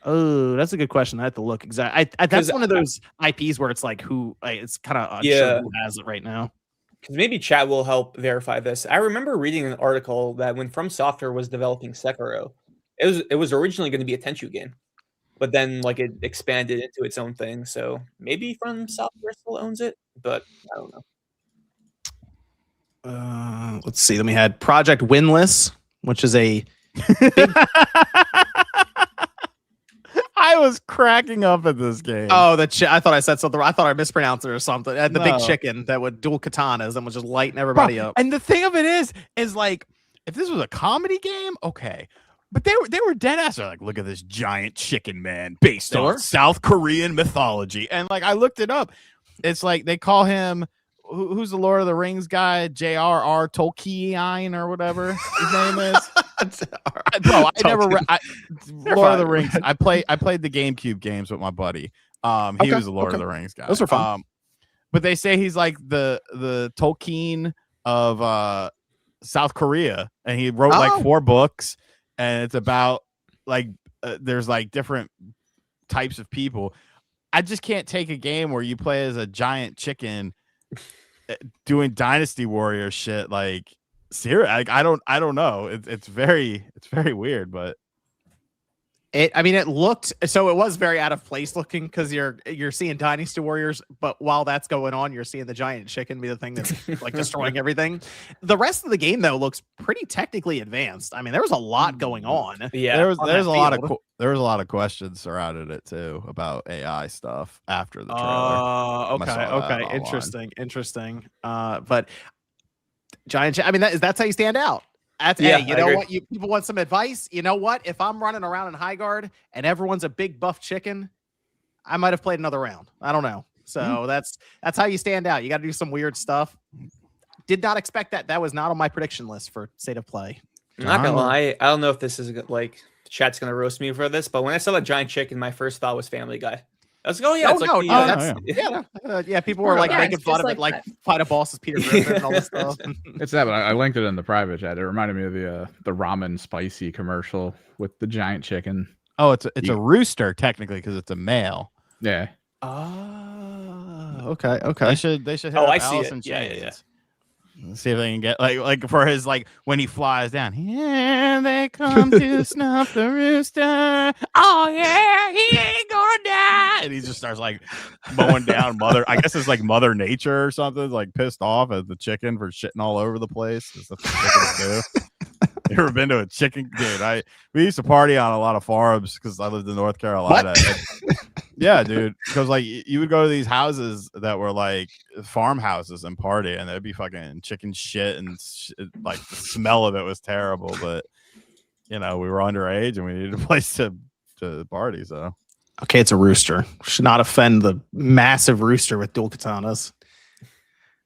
[SPEAKER 1] Oh, that's a good question. I have to look exactly. That's one of those IPs where it's like it's kind of unsure who has it right now.
[SPEAKER 4] Because maybe chat will help verify this. I remember reading an article that when From Software was developing Sekiro, it was originally going to be a Tenchu game. But then, like, it expanded into its own thing. So maybe From Software still owns it, but I don't know.
[SPEAKER 1] Let's see. Then we had Project Winless, which is a.
[SPEAKER 2] I was cracking up at this game.
[SPEAKER 1] Oh, I thought I said something. I thought I mispronounced it or something. The big
[SPEAKER 2] No.
[SPEAKER 1] chicken that would dual katanas and was just lighting everybody up.
[SPEAKER 2] And the thing of it is like, if this was a comedy game, okay. But they were dead ass. They're like, look at this giant chicken man based on South Korean mythology. And like, I looked it up. It's like they call him, who's the Lord of the Rings guy? J.R.R. Tolkien or whatever his name is. Bro, I never Lord of the Rings. I played the GameCube games with my buddy. He was the Lord of the Rings guy.
[SPEAKER 1] Those were fun.
[SPEAKER 2] But they say he's like the Tolkien of South Korea, and he wrote like 4 books, and it's about like there's like different types of people. I just can't take a game where you play as a giant chicken doing Dynasty Warrior shit. Like, seriously, I don't know. It's very weird, but
[SPEAKER 1] it looked, so it was very out of place looking, because you're seeing Dynasty Warriors, but while that's going on, you're seeing the giant chicken be the thing that's like destroying everything. The rest of the game though looks pretty technically advanced. I mean, there was a lot going on.
[SPEAKER 4] Yeah,
[SPEAKER 2] there was a lot of questions surrounded it too about AI stuff after the trailer.
[SPEAKER 1] Okay, interesting. But giant, that's how you stand out. Hey, you know what? People want some advice. You know what? If I'm running around in Highguard and everyone's a big buff chicken, I might have played another round. I don't know. So that's how you stand out. You got to do some weird stuff. Did not expect that. That was not on my prediction list for State of Play.
[SPEAKER 4] I'm not gonna lie. I don't know if this is like chat's gonna roast me for this, but when I saw that giant chicken, my first thought was Family Guy. I was like,
[SPEAKER 1] people were like making fun of it, like Final Boss is Peter Griffin and all this stuff.
[SPEAKER 5] It's that, but I linked it in the private chat. It reminded me of the ramen spicy commercial with the giant chicken.
[SPEAKER 2] Oh, it's a rooster technically because it's a male.
[SPEAKER 5] Yeah.
[SPEAKER 1] Okay.
[SPEAKER 2] They should. Hit
[SPEAKER 4] I
[SPEAKER 2] see
[SPEAKER 4] it. Yeah.
[SPEAKER 2] Let's see if they can get like for his like when he flies down. Here they come to snuff the rooster. Oh yeah, he ain't gonna die. And he just starts like mowing down I guess it's like Mother Nature or something. Like pissed off at the chicken for shitting all over the place. That's what chickens do. You ever been to a chicken? Dude, we used to party on a lot of farms because I lived in North Carolina. Yeah, dude. Because like you would go to these houses that were like farmhouses and party, and there'd be fucking chicken shit and like the smell of it was terrible. But we were underage and we needed a place to party. So
[SPEAKER 1] okay, it's a rooster. Should not offend the massive rooster with dual katanas.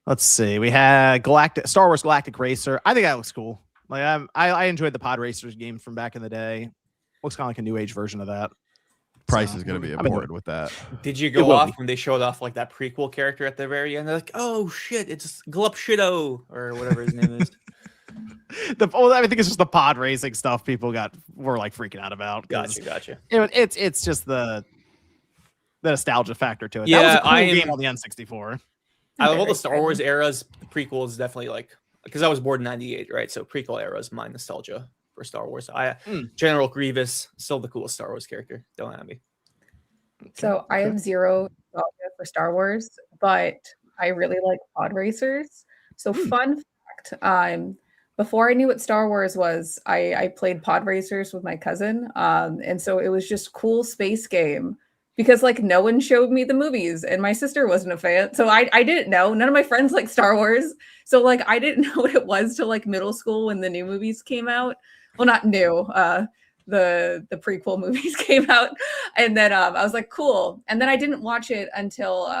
[SPEAKER 1] Let's see. We had Star Wars Galactic Racer. I think that looks cool. Like I enjoyed the Pod Racers game from back in the day. Looks kind of like a new age version of that.
[SPEAKER 2] Price is going to be important with that.
[SPEAKER 4] Did you go off when they showed off like that prequel character at the very end? They're like, oh shit, it's Glup Shido or whatever his name is.
[SPEAKER 1] I think it's just the pod racing stuff people were like freaking out about.
[SPEAKER 4] Gotcha.
[SPEAKER 1] It's just the nostalgia factor to it.
[SPEAKER 4] Yeah,
[SPEAKER 1] that was a cool game on the N64.
[SPEAKER 4] Out of all the Star Wars eras, the prequel is definitely like, because I was born in '98, right? So prequel era is my nostalgia for Star Wars. General Grievous, still the coolest Star Wars character. Don't at me.
[SPEAKER 3] So I have zero nostalgia for Star Wars, but I really like pod racers. So fun fact, before I knew what Star Wars was, I played pod racers with my cousin. And so it was just cool space game because like no one showed me the movies and my sister wasn't a fan. So I didn't know. None of my friends like Star Wars. So like I didn't know what it was till like middle school when the new movies came out. Well, not new. The prequel movies came out, and then I was like, cool. And then I didn't watch it until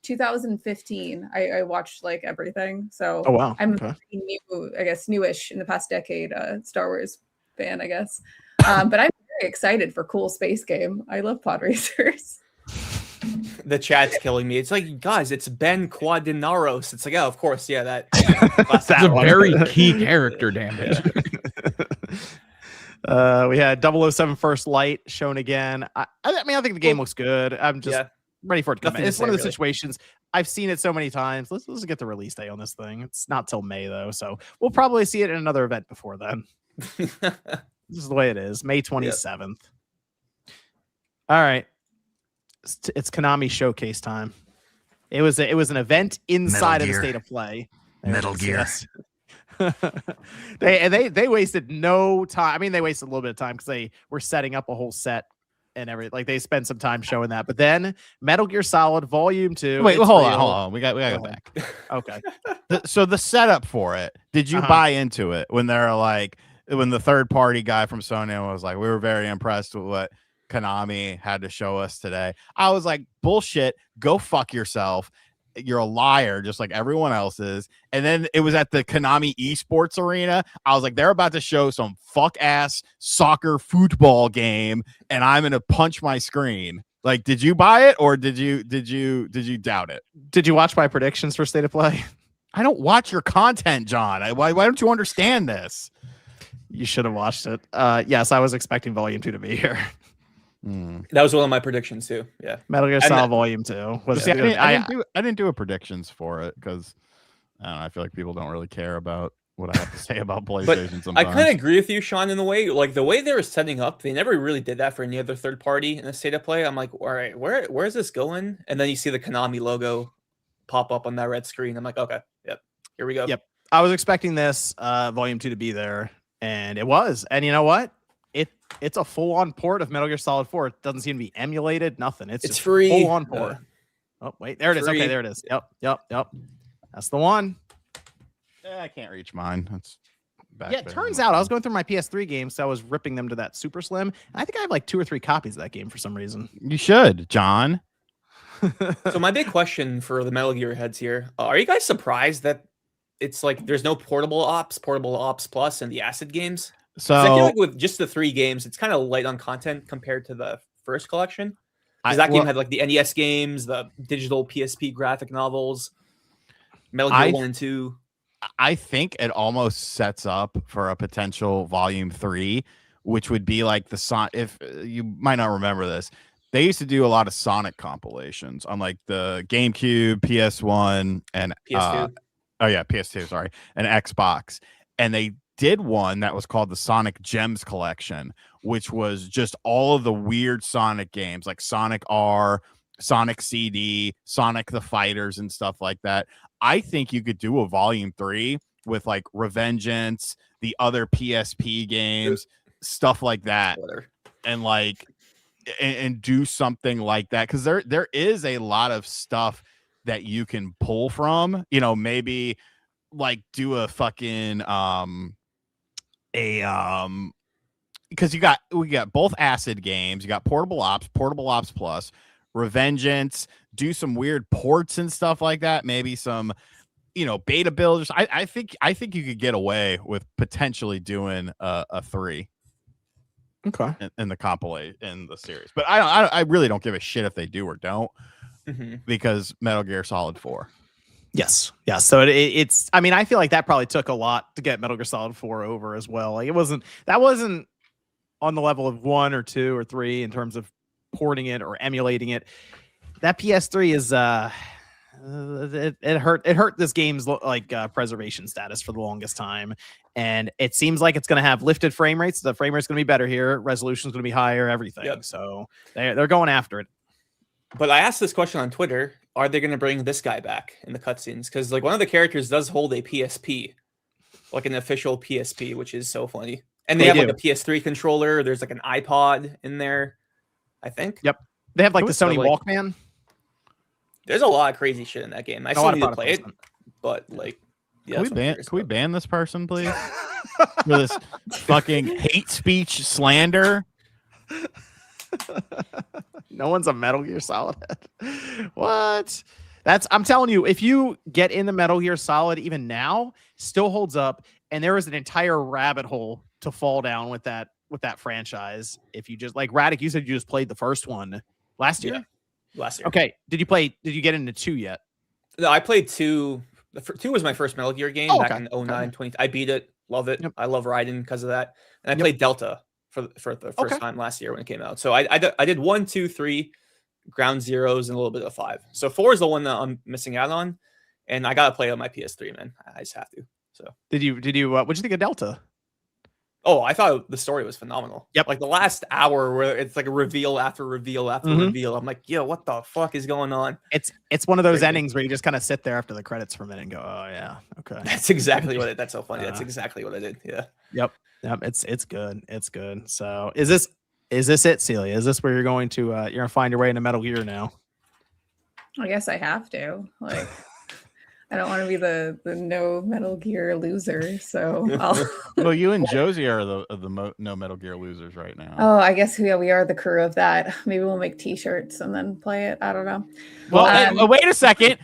[SPEAKER 3] 2015. I watched like everything. So I'm new, I guess, newish in the past decade Star Wars fan, I guess. But I'm very excited for cool space game. I love pod racers.
[SPEAKER 4] The chat's killing me. It's like, guys, it's Ben Quadinaros. It's like, oh, of course, yeah, that.
[SPEAKER 5] That's a very key character, damn it.
[SPEAKER 1] We had 007 First Light shown again. I think the game looks good. I'm just ready for it to come in. It's one of the situations. I've seen it so many times. Let's get the release day on this thing. It's not till May, though, so we'll probably see it in another event before then. This is the way it is. May 27th. Yep. All right. It's Konami showcase time. It was an event inside of the State of Play.
[SPEAKER 6] Metal Gear.
[SPEAKER 1] They wasted no time. I mean, they wasted a little bit of time because they were setting up a whole set and everything. Like they spent some time showing that. But then Metal Gear Solid Volume 2.
[SPEAKER 2] Wait,
[SPEAKER 1] it's
[SPEAKER 2] hold
[SPEAKER 1] real.
[SPEAKER 2] on. We got to go back.
[SPEAKER 1] Okay.
[SPEAKER 2] So the setup for it, did you buy into it when they're like, when the third party guy from Sony was like, we were very impressed with what Konami had to show us today? I was like, bullshit, go fuck yourself. You're a liar, just like everyone else is. And then it was at the Konami esports arena. I was like, they're about to show some fuck ass soccer football game, and I'm gonna punch my screen. Like, did you buy it or did you doubt it?
[SPEAKER 1] Did you watch my predictions for State of Play?
[SPEAKER 2] I don't watch your content, John. Why don't you understand this?
[SPEAKER 1] You should have watched it. Yes, I was expecting Volume 2 to be here.
[SPEAKER 4] That was one of my predictions too. Yeah,
[SPEAKER 1] Metal Gear Solid Volume 2 was.
[SPEAKER 2] See, I didn't do a predictions for it because I don't know. I feel like people don't really care about what I have to say about PlayStation. Sometimes
[SPEAKER 4] I kind of agree with you, Sean, in the way the way they were setting up. They never really did that for any other third party in a State of Play. I'm like, all right, where is this going? And then you see the Konami logo pop up on that red screen. I'm like, okay, yep, here we go.
[SPEAKER 1] Yep, I was expecting this Volume 2 to be there, and it was. And you know what? It's a full-on port of Metal Gear Solid 4. It doesn't seem to be emulated, nothing. It's just
[SPEAKER 4] free.
[SPEAKER 1] Full-on port. Oh, wait, there it is.
[SPEAKER 4] Free.
[SPEAKER 1] Okay, there it is. Yep. That's the one.
[SPEAKER 2] I can't reach mine. That's back
[SPEAKER 1] Yeah, it
[SPEAKER 2] there.
[SPEAKER 1] turns out I was going through my PS3 games, so I was ripping them to that Super Slim. And I think I have like 2 or 3 copies of that game for some reason.
[SPEAKER 2] You should, John.
[SPEAKER 4] So my big question for the Metal Gear heads here, are you guys surprised that it's like there's no Portable Ops Plus, and the Acid games?
[SPEAKER 2] So
[SPEAKER 4] I feel like with just the 3 games, it's kind of light on content compared to the first collection. Because that game had like the NES games, the digital PSP graphic novels, Metal Gear 1 and 2.
[SPEAKER 2] I think it almost sets up for a potential Volume 3, which would be like the if you might not remember this, they used to do a lot of Sonic compilations on like the GameCube, PS1, and
[SPEAKER 4] PS2.
[SPEAKER 2] PS2, sorry, and Xbox. And they did one that was called the Sonic Gems Collection, which was just all of the weird Sonic games like Sonic R, Sonic CD, Sonic the Fighters, and stuff like that. I think you could do a Volume 3 with like Revengeance, the other PSP games, stuff like that, and like and do something like that, because there is a lot of stuff that you can pull from. You know, maybe like do a fucking because we got both Acid games, you got Portable Ops Plus, Revengeance, do some weird ports and stuff like that, maybe some beta builders. I think you could get away with potentially doing a 3 in the compilation in the series, but I really don't give a shit if they do or don't, because Metal Gear Solid 4.
[SPEAKER 1] Yes. So it's. I mean, I feel like that probably took a lot to get Metal Gear Solid 4 over as well. Like that wasn't on the level of 1 or 2 or 3 in terms of porting it or emulating it. That PS3 is it hurt this game's preservation status for the longest time, and it seems like it's going to have lifted frame rates. The frame rate's going to be better here. Resolution's going to be higher. Everything.
[SPEAKER 4] Yep.
[SPEAKER 1] So they're going after it.
[SPEAKER 4] But I asked this question on Twitter: are they going to bring this guy back in the cutscenes? Because like one of the characters does hold a PSP, like an official PSP, which is so funny. And they have like a PS3 controller. There's like an iPod in there, I think.
[SPEAKER 1] Yep. They have like the Sony Walkman.
[SPEAKER 4] There's a lot of crazy shit in that game. I still need to play it, but like, yeah.
[SPEAKER 2] Can we ban this person, please? For this fucking hate speech slander.
[SPEAKER 1] No one's a Metal Gear Solid head. What? I'm telling you, if you get in the Metal Gear Solid even now, still holds up, and there is an entire rabbit hole to fall down with that franchise. If you just like Radic, you said you just played the first one last year.
[SPEAKER 4] Yeah. Last year.
[SPEAKER 1] Okay. Did you get into 2 yet?
[SPEAKER 4] No, I played 2. 2 was my first Metal Gear game back in 09, 20. I beat it. Love it. Yep. I love Raiden because of that. And I played Delta for the first time last year when it came out. So I did 1, 2, 3, Ground Zeroes, and a little bit of 5. So 4 is the one that I'm missing out on. And I got to play on my PS3, man. I just have to. So
[SPEAKER 1] did you what'd you think of Delta?
[SPEAKER 4] Oh, I thought the story was phenomenal.
[SPEAKER 1] Yep.
[SPEAKER 4] Like the last hour where it's like a reveal after reveal after reveal. I'm like, yo, what the fuck is going on?
[SPEAKER 1] It's one of those endings where you just kind of sit there after the credits for a minute and go, oh yeah, okay.
[SPEAKER 4] That's exactly what that's so funny. That's exactly what I did. Yeah.
[SPEAKER 1] Yep. It's good. It's good. So is this Is this it, Celia? Is this where you're going to you're gonna find your way into Metal Gear now?
[SPEAKER 3] I guess I have to. Like, I don't want to be the no Metal Gear loser. So I'll.
[SPEAKER 2] Well, you and Josie are no Metal Gear losers right now.
[SPEAKER 3] Oh, I guess we are the crew of that. Maybe we'll make T-shirts and then play it. I don't know.
[SPEAKER 2] Well, wait a second.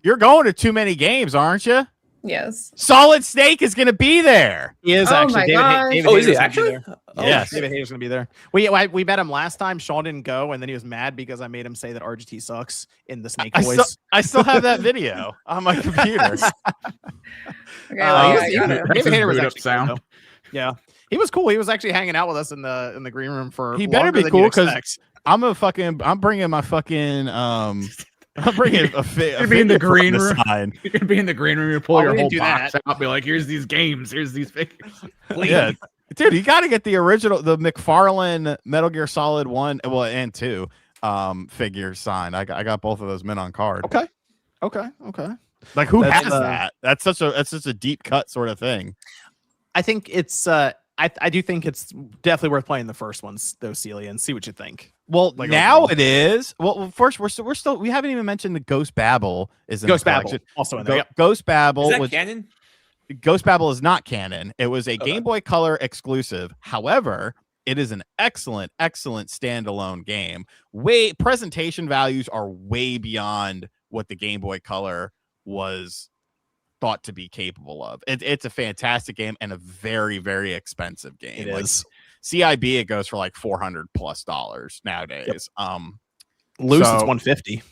[SPEAKER 2] You're going to too many games, aren't you?
[SPEAKER 3] Yes.
[SPEAKER 2] Solid Snake is going to be there.
[SPEAKER 1] He is
[SPEAKER 3] Oh
[SPEAKER 1] actually.
[SPEAKER 3] my
[SPEAKER 1] David,
[SPEAKER 3] gosh.
[SPEAKER 1] David
[SPEAKER 4] Oh, is he
[SPEAKER 1] Hayter's gonna be
[SPEAKER 4] actually?
[SPEAKER 1] there.
[SPEAKER 4] Oh,
[SPEAKER 2] Yes.
[SPEAKER 4] shit.
[SPEAKER 1] David Hayter's gonna be there. We met him last time. Sean didn't go, and then he was mad because I made him say that RGT sucks in the Snake voice.
[SPEAKER 2] I still have that video on my computer.
[SPEAKER 3] Okay.
[SPEAKER 1] Uh,
[SPEAKER 3] I gotta-
[SPEAKER 1] David Hayter was
[SPEAKER 5] boot up
[SPEAKER 1] actually
[SPEAKER 5] sound.
[SPEAKER 1] cool, though. Yeah, he was cool. He was actually hanging out with us in the green room for.
[SPEAKER 2] He better
[SPEAKER 1] longer
[SPEAKER 2] be
[SPEAKER 1] than
[SPEAKER 2] cool
[SPEAKER 1] you'd
[SPEAKER 2] because
[SPEAKER 1] expect.
[SPEAKER 2] I'm bringing my fucking I'm bringing a
[SPEAKER 5] You'd be in the
[SPEAKER 2] figure from
[SPEAKER 5] green room.
[SPEAKER 2] sign.
[SPEAKER 5] You're gonna be in the green room. You pull
[SPEAKER 1] Oh,
[SPEAKER 5] your
[SPEAKER 1] we
[SPEAKER 5] whole
[SPEAKER 1] didn't do
[SPEAKER 5] box out. Be like, here's these games. Here's these figures.
[SPEAKER 2] Yeah, dude, you got to get the original, the McFarlane Metal Gear Solid 1, well, and 2 figures signed. I got both of those men on card.
[SPEAKER 1] Okay.
[SPEAKER 2] Like, who
[SPEAKER 1] That's,
[SPEAKER 2] has that? That's such a deep cut sort of thing.
[SPEAKER 1] I think it's. I do think it's definitely worth playing the first ones, though, Celia, and see what you think.
[SPEAKER 2] Well,
[SPEAKER 1] Like
[SPEAKER 2] now
[SPEAKER 1] overall.
[SPEAKER 2] it is. Well, first we haven't even mentioned the Ghost Babel is in
[SPEAKER 1] Ghost
[SPEAKER 2] the
[SPEAKER 1] Babel
[SPEAKER 2] collection.
[SPEAKER 1] also in there. Yep.
[SPEAKER 2] Ghost Babel
[SPEAKER 4] Is that
[SPEAKER 2] was
[SPEAKER 4] canon?
[SPEAKER 2] Ghost Babel is not canon. It was a
[SPEAKER 4] Okay.
[SPEAKER 2] Game Boy Color exclusive. However, it is an excellent standalone game. Presentation values are way beyond what the Game Boy Color was thought to be capable of. It's a fantastic game and a very, very expensive game.
[SPEAKER 1] It is.
[SPEAKER 2] CIB, it goes for like $400+ nowadays.
[SPEAKER 1] Loose,
[SPEAKER 2] so-
[SPEAKER 1] it's 150.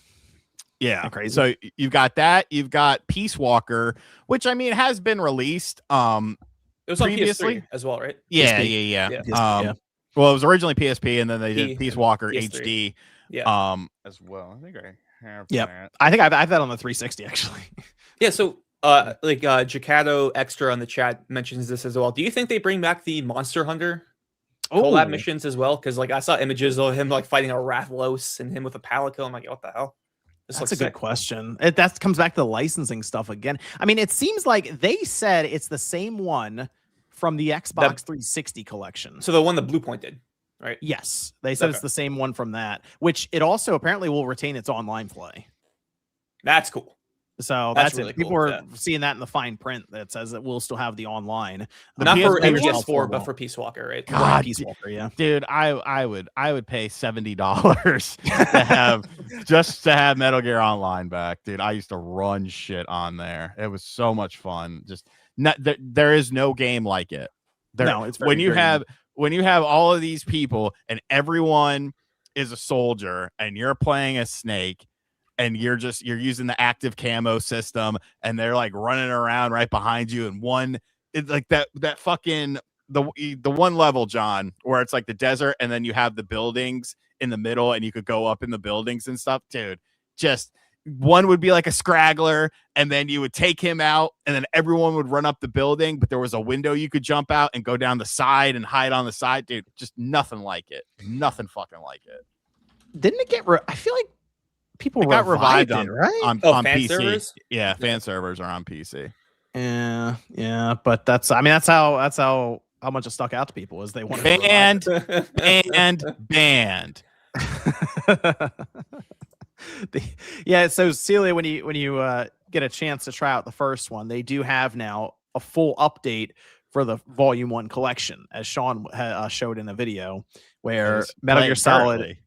[SPEAKER 2] Yeah,
[SPEAKER 1] Kinda crazy.
[SPEAKER 2] So you've got that. You've got Peace Walker, which I mean has been released.
[SPEAKER 4] It was on
[SPEAKER 2] Previously?
[SPEAKER 4] PS3 as well, right?
[SPEAKER 2] Yeah.
[SPEAKER 4] Yeah.
[SPEAKER 1] Yeah.
[SPEAKER 2] Well, it was originally PSP, and then they
[SPEAKER 4] P
[SPEAKER 2] did Peace
[SPEAKER 4] and
[SPEAKER 2] Walker
[SPEAKER 4] PS3.
[SPEAKER 2] HD.
[SPEAKER 4] Yeah.
[SPEAKER 2] As well. I think I have
[SPEAKER 1] Yep.
[SPEAKER 2] that.
[SPEAKER 1] I think I've that on the 360 actually.
[SPEAKER 4] Yeah, so Jacato Extra on the chat mentions this as well. Do you think they bring back the Monster Hunter collab
[SPEAKER 1] Ooh.
[SPEAKER 4] missions as well? Because like I saw images of him like fighting a Rathlos and him with a Palico. I'm like, what the hell? This
[SPEAKER 1] That's
[SPEAKER 4] looks
[SPEAKER 1] a good
[SPEAKER 4] sick.
[SPEAKER 1] question. That comes back to the licensing stuff again. I mean, it seems like they said it's the same one from the Xbox 360 collection.
[SPEAKER 4] So the one that Blue Point did, right?
[SPEAKER 1] Yes, they said it's
[SPEAKER 4] Okay.
[SPEAKER 1] the same one from that, which it also apparently will retain its online play.
[SPEAKER 4] That's cool.
[SPEAKER 1] So
[SPEAKER 4] That's
[SPEAKER 1] that's
[SPEAKER 4] really
[SPEAKER 1] it. People
[SPEAKER 4] cool,
[SPEAKER 1] are
[SPEAKER 4] yeah.
[SPEAKER 1] seeing that in the fine print that says that we'll still have the online.
[SPEAKER 4] Not for
[SPEAKER 1] PSP
[SPEAKER 4] MGS4,
[SPEAKER 1] won't.
[SPEAKER 4] but for Peace Walker, right?
[SPEAKER 2] God,
[SPEAKER 1] Peace Walker, yeah.
[SPEAKER 2] Dude, I would pay $70 to have Metal Gear Online back, dude. I used to run shit on there. It was so much fun. Just there is no game like it.
[SPEAKER 1] No, it's
[SPEAKER 2] when you
[SPEAKER 1] very
[SPEAKER 2] have all of these people and everyone is a soldier and you're playing a Snake and you're using the active camo system and they're like running around right behind you, and it's like that fucking the one level, John, where it's like the desert and then you have the buildings in the middle and you could go up in the buildings and stuff, dude. Just one would be like a scraggler and then you would take him out and then everyone would run up the building, but there was a window you could jump out and go down the side and hide on the side, dude. Just nothing like it. Nothing fucking like it.
[SPEAKER 1] Didn't it get? I feel like people
[SPEAKER 2] It got revived
[SPEAKER 1] it,
[SPEAKER 2] on
[SPEAKER 1] right?
[SPEAKER 2] on
[SPEAKER 4] fan
[SPEAKER 2] PC.
[SPEAKER 4] servers?
[SPEAKER 2] Yeah, fan servers are on PC.
[SPEAKER 1] Yeah, but that's how much it stuck out to people is they wanted to revive
[SPEAKER 2] Banned.
[SPEAKER 1] yeah, so Celia, when you get a chance to try out the first one, they do have now a full update for the Volume 1 collection, as Sean showed in the video, where Metal Gear Solid.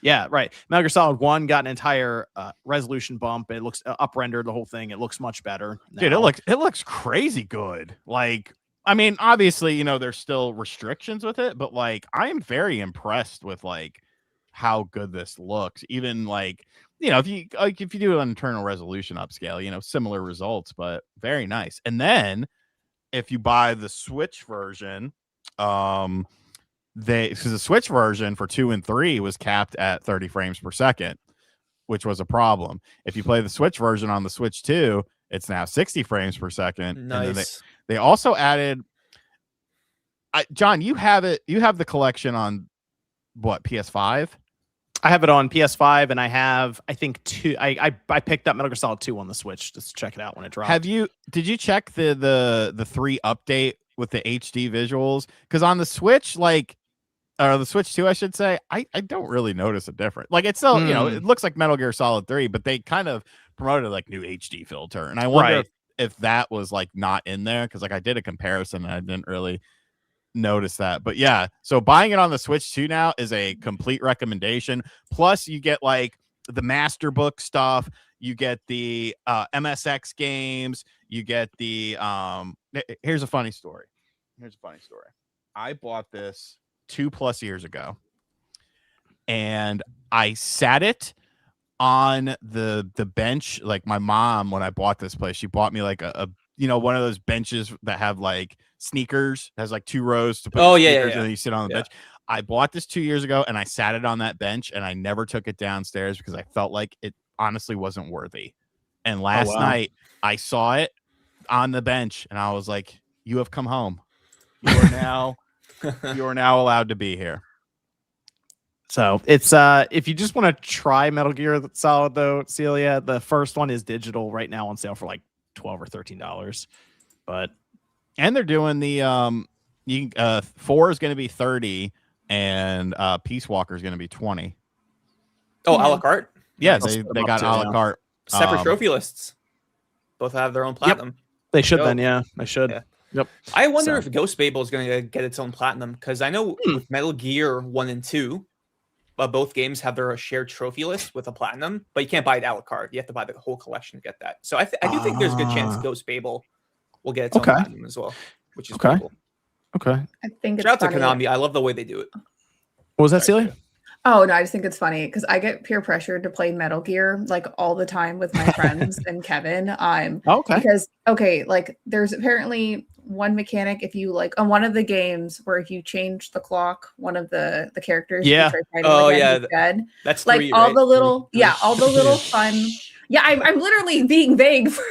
[SPEAKER 1] Yeah, right. Metal Gear Solid 1 got an entire resolution bump. It looks up-rendered, the whole thing. It looks much better now.
[SPEAKER 2] Dude, it looks crazy good. Like, I mean, obviously, there's still restrictions with it, but like, I am very impressed with like how good this looks. Even like, if you do an internal resolution upscale, similar results, but very nice. And then if you buy the Switch version, because the Switch version for 2 and 3 was capped at 30 frames per second, which was a problem. If you play the Switch version on the Switch 2, it's now 60 frames per second.
[SPEAKER 4] Nice.
[SPEAKER 2] And then they also added, John, you have the collection on what, PS5?
[SPEAKER 1] I have it on PS5, and I have, I think, 2. I picked up Metal Gear Solid 2 on the Switch just to check it out when it dropped.
[SPEAKER 2] Did you check the 3 update with the HD visuals? Because on the Switch, like, or the Switch 2, I should say, I don't really notice a difference. Like it's still, it looks like Metal Gear Solid 3, but they kind of promoted like new HD filter. And I wonder if that was like not in there, because like I did a comparison and I didn't really notice that. But yeah, so buying it on the Switch 2 now is a complete recommendation. Plus you get like the Master Book stuff, you get the MSX games, you get the here's a funny story. I bought this 2+ years ago, and I sat it on the bench. Like my mom, when I bought this place, she bought me like a one of those benches that have like sneakers, has like 2 rows to put sneakers, and then you sit on the bench. I bought this 2 years ago, and I sat it on that bench, and I never took it downstairs because I felt like it honestly wasn't worthy. And last night I saw it on the bench, and I was like, you have come home. You are now allowed to be here.
[SPEAKER 1] So it's if you just want to try Metal Gear Solid though, Celia, the first one is digital right now on sale for like $12 or $13.
[SPEAKER 2] And they're doing the 4 is going to be $30, and Peace Walker is going to be $20.
[SPEAKER 4] Oh, a la carte?
[SPEAKER 2] Yeah, they got a la carte.
[SPEAKER 4] Separate trophy lists. Both have their own platinum.
[SPEAKER 1] Yep. They should then, yeah. They should.
[SPEAKER 4] Yeah.
[SPEAKER 1] Yep.
[SPEAKER 4] I wonder if Ghost Babel is going to get its own platinum, because I know with Metal Gear 1 and 2, both games have their shared trophy list with a platinum, but you can't buy it a la carte. You have to buy the whole collection to get that. So I do think there's a good chance Ghost Babel will get its own platinum as well, which is pretty cool.
[SPEAKER 1] Okay.
[SPEAKER 3] I think
[SPEAKER 4] shout out to Konami. I love the way they do it.
[SPEAKER 1] What was that, Celia?
[SPEAKER 3] Oh, no, I just think it's funny because I get peer pressured to play Metal Gear like all the time with my friends and Kevin. Because, like there's apparently one mechanic if you like on one of the games where if you change the clock, one of the characters.
[SPEAKER 1] Yeah.
[SPEAKER 3] Dead.
[SPEAKER 4] That's
[SPEAKER 3] like
[SPEAKER 4] 3,
[SPEAKER 3] all
[SPEAKER 4] right?
[SPEAKER 3] the little, all the little fun. Yeah, I'm literally being vague for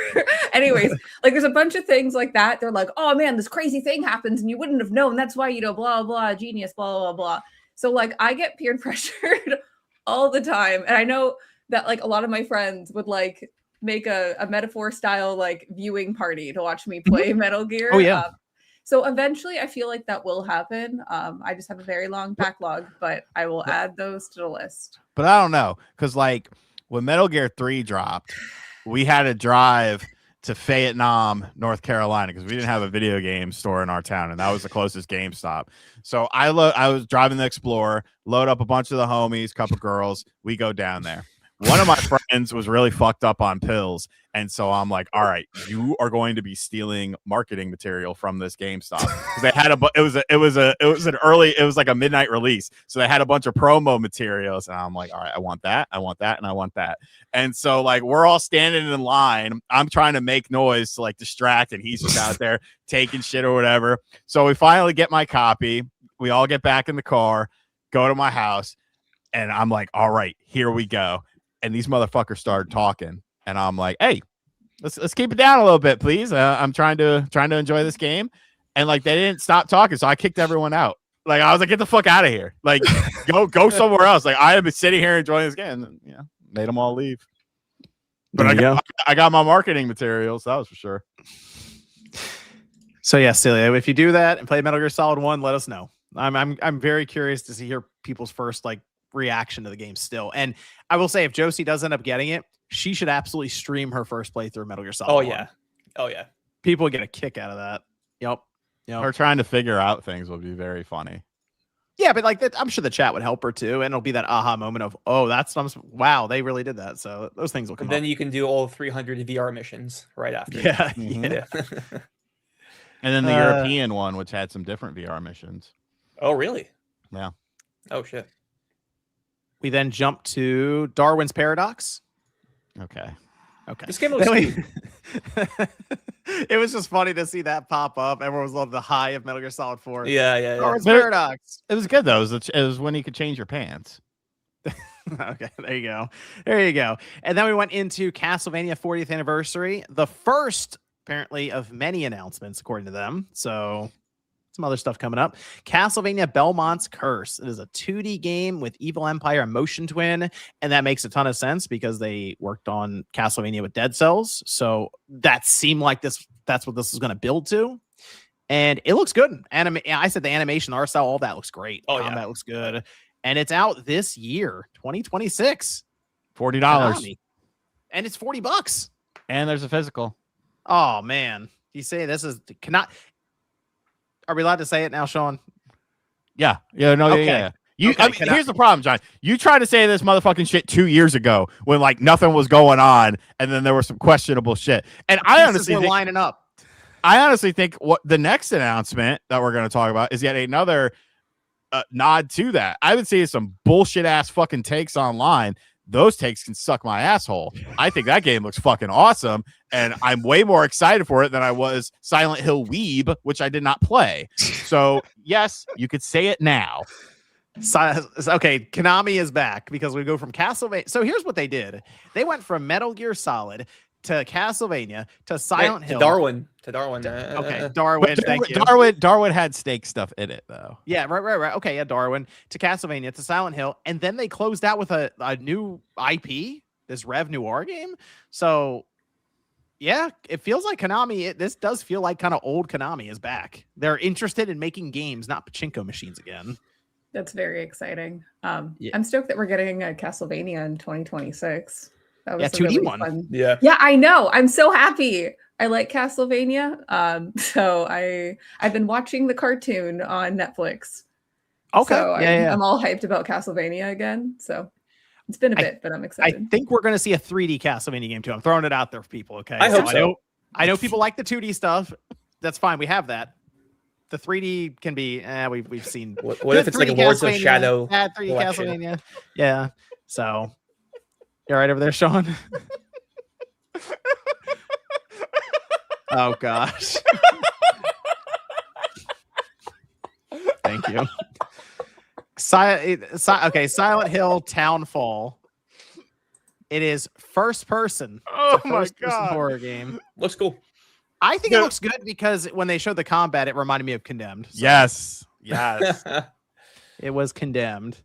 [SPEAKER 3] anyways. Like there's a bunch of things like that. They're like, oh man, this crazy thing happens and you wouldn't have known. That's why, blah, blah, genius, blah, blah, blah. So like I get peer pressured all the time. And I know that like a lot of my friends would like make a metaphor style like viewing party to watch me play Metal Gear.
[SPEAKER 1] Oh yeah.
[SPEAKER 3] So eventually I feel like that will happen. I just have a very long backlog, but I will add those to the list.
[SPEAKER 2] But I don't know, because like when Metal Gear 3 dropped, we had to drive to Fayetteville, North Carolina, because we didn't have a video game store in our town, and that was the closest GameStop. So I was driving the Explorer, load up a bunch of the homies, couple girls, we go down there. One of my friends was really fucked up on pills, and so I'm like, all right, you are going to be stealing marketing material from this GameStop, because they had it was like a midnight release, so they had a bunch of promo materials, and I'm like, all right, I want that, and I want that. And so like we're all standing in line, I'm trying to make noise to like distract, and he's just out there taking shit or whatever. So we finally get my copy, we all get back in the car, go to my house, and I'm like, all right, here we go. And these motherfuckers started talking, and I'm like, "Hey, let's keep it down a little bit, please. I'm trying to enjoy this game." And like they didn't stop talking, so I kicked everyone out. Like I was like, "Get the fuck out of here! Like go somewhere else." Like I have been sitting here enjoying this game, and made them all leave. But I got my marketing materials, that was for sure.
[SPEAKER 1] So yeah, Celia, if you do that and play Metal Gear Solid 1, let us know. I'm very curious to hear people's first like reaction to the game still. And I will say, if Josie does end up getting it, she should absolutely stream her first playthrough of Metal Gear Solid 1.
[SPEAKER 4] Oh yeah.
[SPEAKER 1] People get a kick out of that. Yep.
[SPEAKER 2] Her trying to figure out things will be very funny.
[SPEAKER 1] Yeah, but like I'm sure the chat would help her too, and it'll be that aha moment of, oh, wow, they really did that. So those things will come.
[SPEAKER 4] And then you can do all 300 VR missions right after.
[SPEAKER 1] Yeah.
[SPEAKER 2] And then the European one, which had some different VR missions.
[SPEAKER 4] Oh really?
[SPEAKER 2] Yeah.
[SPEAKER 4] Oh shit.
[SPEAKER 1] We then jump to Darwin's Paradox.
[SPEAKER 2] Okay.
[SPEAKER 4] This game looks cute.
[SPEAKER 1] It was just funny to see that pop up. Everyone was on the high of Metal Gear Solid 4.
[SPEAKER 4] Yeah.
[SPEAKER 1] Darwin's Paradox.
[SPEAKER 2] It was good though. It was when you could change your pants.
[SPEAKER 1] Okay, there you go. And then we went into Castlevania 40th Anniversary, the first apparently of many announcements according to them. So some other stuff coming up. Castlevania Belmont's Curse. It is a 2D game with Evil Empire and Motion Twin, and that makes a ton of sense because they worked on Castlevania with Dead Cells. So that seemed like that's what this is going to build to. and it looks good. I said the animation, art style, all that looks great.
[SPEAKER 4] Oh,
[SPEAKER 1] Combat looks good, and it's out this year, 2026.
[SPEAKER 2] $40,
[SPEAKER 1] Konami. And it's $40.
[SPEAKER 2] and there's a physical.
[SPEAKER 1] Oh man, you say this is cannot. Are we allowed to say it now, Sean?
[SPEAKER 2] Yeah, no,
[SPEAKER 1] Okay.
[SPEAKER 2] yeah. You,
[SPEAKER 1] Okay,
[SPEAKER 2] I mean, here's the problem, John. You tried to say this motherfucking shit 2 years ago when like nothing was going on, and then there was some questionable shit. And I honestly think,
[SPEAKER 1] lining up.
[SPEAKER 2] what the next announcement that we're going to talk about is yet another nod to that. I would say some bullshit ass fucking takes online. Those takes can suck my asshole. I think that game looks fucking awesome, and I'm way more excited for it than I was Silent Hill Weeb, which I did not play. So yes, you could say it now.
[SPEAKER 1] Okay, Konami is back because we go from Castlevania. So here's what they did. They went from Metal Gear Solid to Castlevania to Silent Hill.
[SPEAKER 4] To Darwin.
[SPEAKER 1] Okay, Darwin. Thank you.
[SPEAKER 2] Darwin had steak stuff in it though.
[SPEAKER 1] Yeah, right. Okay, yeah, Darwin to Castlevania to Silent Hill, and then they closed out with a new IP, this Rev Noir game. So, yeah, it feels like Konami. This does feel like kind of old Konami is back. They're interested in making games, not pachinko machines again.
[SPEAKER 3] That's very exciting.
[SPEAKER 1] Yeah.
[SPEAKER 3] I'm stoked that we're getting a Castlevania in 2026. That was
[SPEAKER 1] Yeah,
[SPEAKER 3] a
[SPEAKER 1] 2D
[SPEAKER 3] really
[SPEAKER 1] one.
[SPEAKER 3] fun.
[SPEAKER 4] Yeah.
[SPEAKER 3] Yeah, I know. I'm so happy. I like Castlevania. So I've been watching the cartoon on Netflix.
[SPEAKER 1] Okay,
[SPEAKER 3] So
[SPEAKER 1] yeah.
[SPEAKER 3] I'm all hyped about Castlevania again. So it's been a bit, but I'm
[SPEAKER 1] I
[SPEAKER 3] excited.
[SPEAKER 1] think we're going to see a 3D Castlevania game too. I'm throwing it out there for people. Okay,
[SPEAKER 4] I hope so.
[SPEAKER 1] I know people like the 2D stuff. That's fine. We have that. The 3D can be. We've seen.
[SPEAKER 4] What if it's like a Lords of Shadow?
[SPEAKER 1] 3D
[SPEAKER 4] collection?
[SPEAKER 1] Castlevania. Yeah. So, you all right over there, Sean? Oh gosh. Thank you. Okay, Silent Hill Townfall. It is first person.
[SPEAKER 2] Oh
[SPEAKER 1] It's a
[SPEAKER 2] my
[SPEAKER 1] first-person
[SPEAKER 2] God.
[SPEAKER 1] horror game.
[SPEAKER 4] Looks cool.
[SPEAKER 1] I think
[SPEAKER 2] Yeah.
[SPEAKER 1] it looks good because when they showed the combat, it reminded me of Condemned. So
[SPEAKER 2] Yes.
[SPEAKER 1] it was Condemned.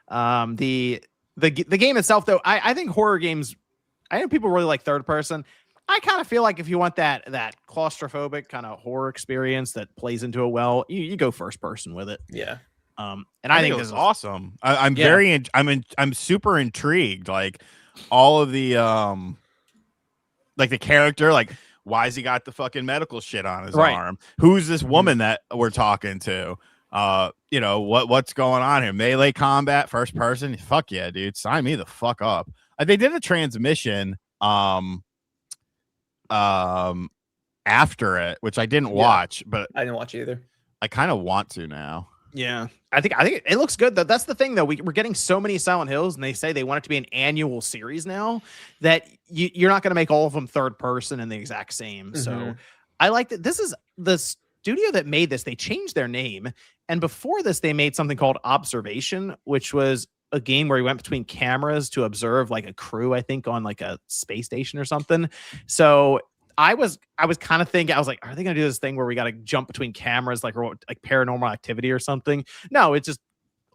[SPEAKER 1] The game itself, though, I think horror games. I think people really like third person. I kind of feel like if you want that claustrophobic kind of horror experience that plays into it well, you go first person with it.
[SPEAKER 4] Yeah.
[SPEAKER 1] And I think
[SPEAKER 2] it
[SPEAKER 1] this
[SPEAKER 2] was
[SPEAKER 1] is
[SPEAKER 2] awesome. I'm
[SPEAKER 1] Yeah.
[SPEAKER 2] I'm super intrigued. Like all of the like the character, like why has he got the fucking medical shit on his
[SPEAKER 1] Right.
[SPEAKER 2] arm? Who's this woman that we're talking to? What's going on here? Melee combat, first person. Fuck yeah, dude. Sign me the fuck up. They did a transmission after it, which I didn't watch, but
[SPEAKER 4] I didn't watch it either.
[SPEAKER 2] I kind of want to now.
[SPEAKER 1] Yeah, I think it looks good though. That's the thing though. We're getting so many Silent Hills, and they say they want it to be an annual series now. That you're not going to make all of them third person and the exact same. So
[SPEAKER 4] Mhm.
[SPEAKER 1] I like that. This is the studio that made this. They changed their name, and before this, they made something called Observation, which was a game where you went between cameras to observe like a crew, I think, on like a space station or something. So I was kind of thinking, I was like, are they gonna do this thing where we got to jump between cameras, like Paranormal Activity or something? No, it just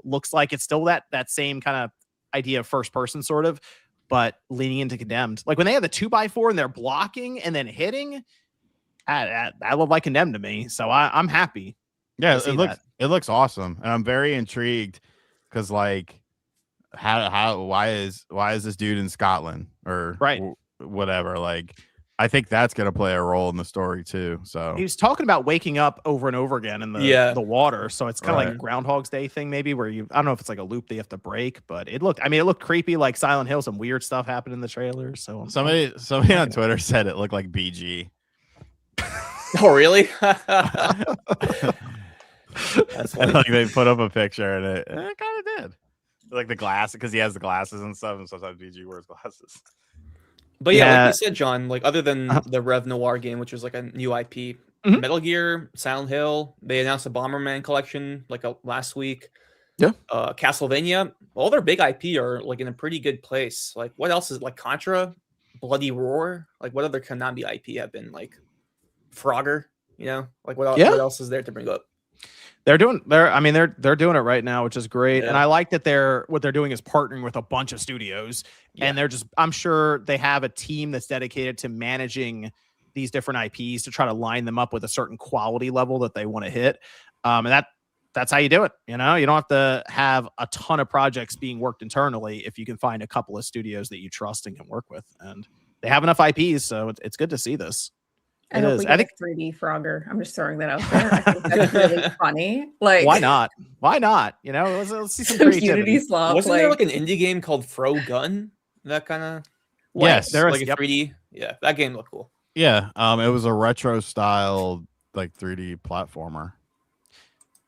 [SPEAKER 1] looks like it's still that same kind of idea of first person sort of, but leaning into Condemned. Like when they have the 2x4 and they're blocking and then hitting, that looked like Condemned to me. So I'm happy.
[SPEAKER 2] Yeah,
[SPEAKER 1] to see
[SPEAKER 2] it looks awesome, and I'm very intrigued because like why is this dude in Scotland or
[SPEAKER 1] Right.
[SPEAKER 2] Whatever, like. I think that's going to play a role in the story too. So
[SPEAKER 1] He was talking about waking up over and over again in the water. So it's kind of like a
[SPEAKER 2] Right.
[SPEAKER 1] Groundhog's Day thing, maybe, where I don't know if it's like a loop they have to break, but it looked creepy, like Silent Hill. Some weird stuff happened in the trailer. So
[SPEAKER 2] somebody on Twitter said it looked like BG.
[SPEAKER 4] Oh, really? That's
[SPEAKER 2] And,
[SPEAKER 4] funny.
[SPEAKER 2] like they put up a picture and it kind of did. Like the glass, because he has the glasses and stuff, and sometimes BG wears glasses.
[SPEAKER 4] But yeah,
[SPEAKER 1] Yeah.
[SPEAKER 4] like you said, John, like other than the Rev Noir game, which was like a new IP,
[SPEAKER 1] Mhm.
[SPEAKER 4] Metal Gear, Silent Hill, they announced a Bomberman collection like last week.
[SPEAKER 1] Yeah.
[SPEAKER 4] Castlevania, all their big IP are like in a pretty good place. Like what else is like Contra, Bloody Roar? Like what other Konami IP have been like Frogger? You know, like what else is there to bring up?
[SPEAKER 1] they're doing it right now, which is great. And
[SPEAKER 4] Yeah.
[SPEAKER 1] I like that what they're doing is partnering with a bunch of studios, and I'm sure they have a team that's dedicated to managing these different IPs to try to line them up with a certain quality level that they want to hit. And that's how you do it. You know, you don't have to have a ton of projects being worked internally if you can find a couple of studios that you trust and can work with. And they have enough IPs, so it's good to see this.
[SPEAKER 3] I hope we get a 3D Frogger. I'm just throwing that out there. I think that's really funny. Like,
[SPEAKER 1] why not? Why not? You know, let's see some
[SPEAKER 3] Unity slop.
[SPEAKER 4] Wasn't there like an indie game called Fro Gun? That kind of
[SPEAKER 2] yes,
[SPEAKER 1] there was
[SPEAKER 4] like a 3D. Yeah, that game looked cool.
[SPEAKER 2] Yeah, it was a retro style like 3D platformer.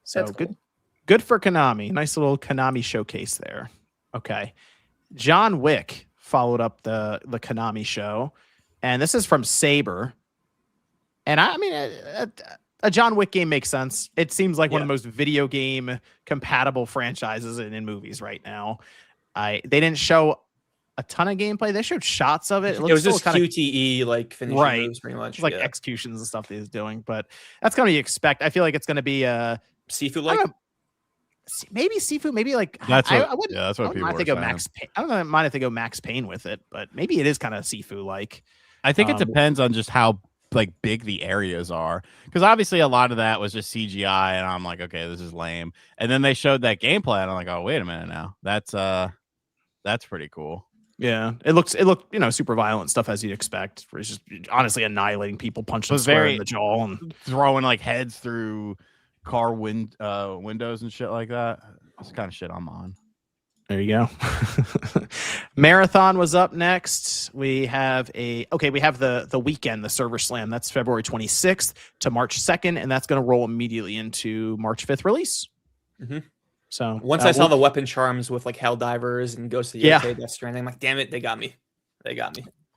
[SPEAKER 1] So good for Konami. Nice little Konami showcase there. Okay, John Wick followed up the Konami show, and this is from Saber. And I mean, a John Wick game makes sense. It seems like one of the most video game compatible franchises in movies right now. They didn't show a ton of gameplay. They showed shots of it.
[SPEAKER 4] It was just QTE, like finishing moves, pretty much.
[SPEAKER 1] Like executions and stuff that he's doing. But that's kind of what you expect. I feel like it's going to be
[SPEAKER 4] Sifu like.
[SPEAKER 1] Maybe Sifu, maybe like
[SPEAKER 2] that's what,
[SPEAKER 1] I wouldn't.
[SPEAKER 2] that's what people are saying.
[SPEAKER 1] I don't mind if they go Max Payne with it, but maybe it is kind of Sifu like.
[SPEAKER 2] I think it depends on just how like big the areas are, because obviously a lot of that was just CGI, and I'm like, okay, this is lame. And then they showed that gameplay, and I'm like, oh, wait a minute now, that's pretty cool.
[SPEAKER 1] Yeah, it looked super violent stuff as you'd expect. Where it's just honestly annihilating people, punching square in the jaw, and
[SPEAKER 2] throwing like heads through car windows and shit like that. That's the kind of shit I'm on.
[SPEAKER 1] There you go. Marathon was up next. We have the weekend, the Server Slam. That's February 26th to March 2nd, and that's going to roll immediately into March 5th release.
[SPEAKER 4] Mm-hmm.
[SPEAKER 1] So
[SPEAKER 4] once I saw the weapon charms with like Helldivers and Ghost of the UK, Death Stranding, I'm like, damn it, they got me.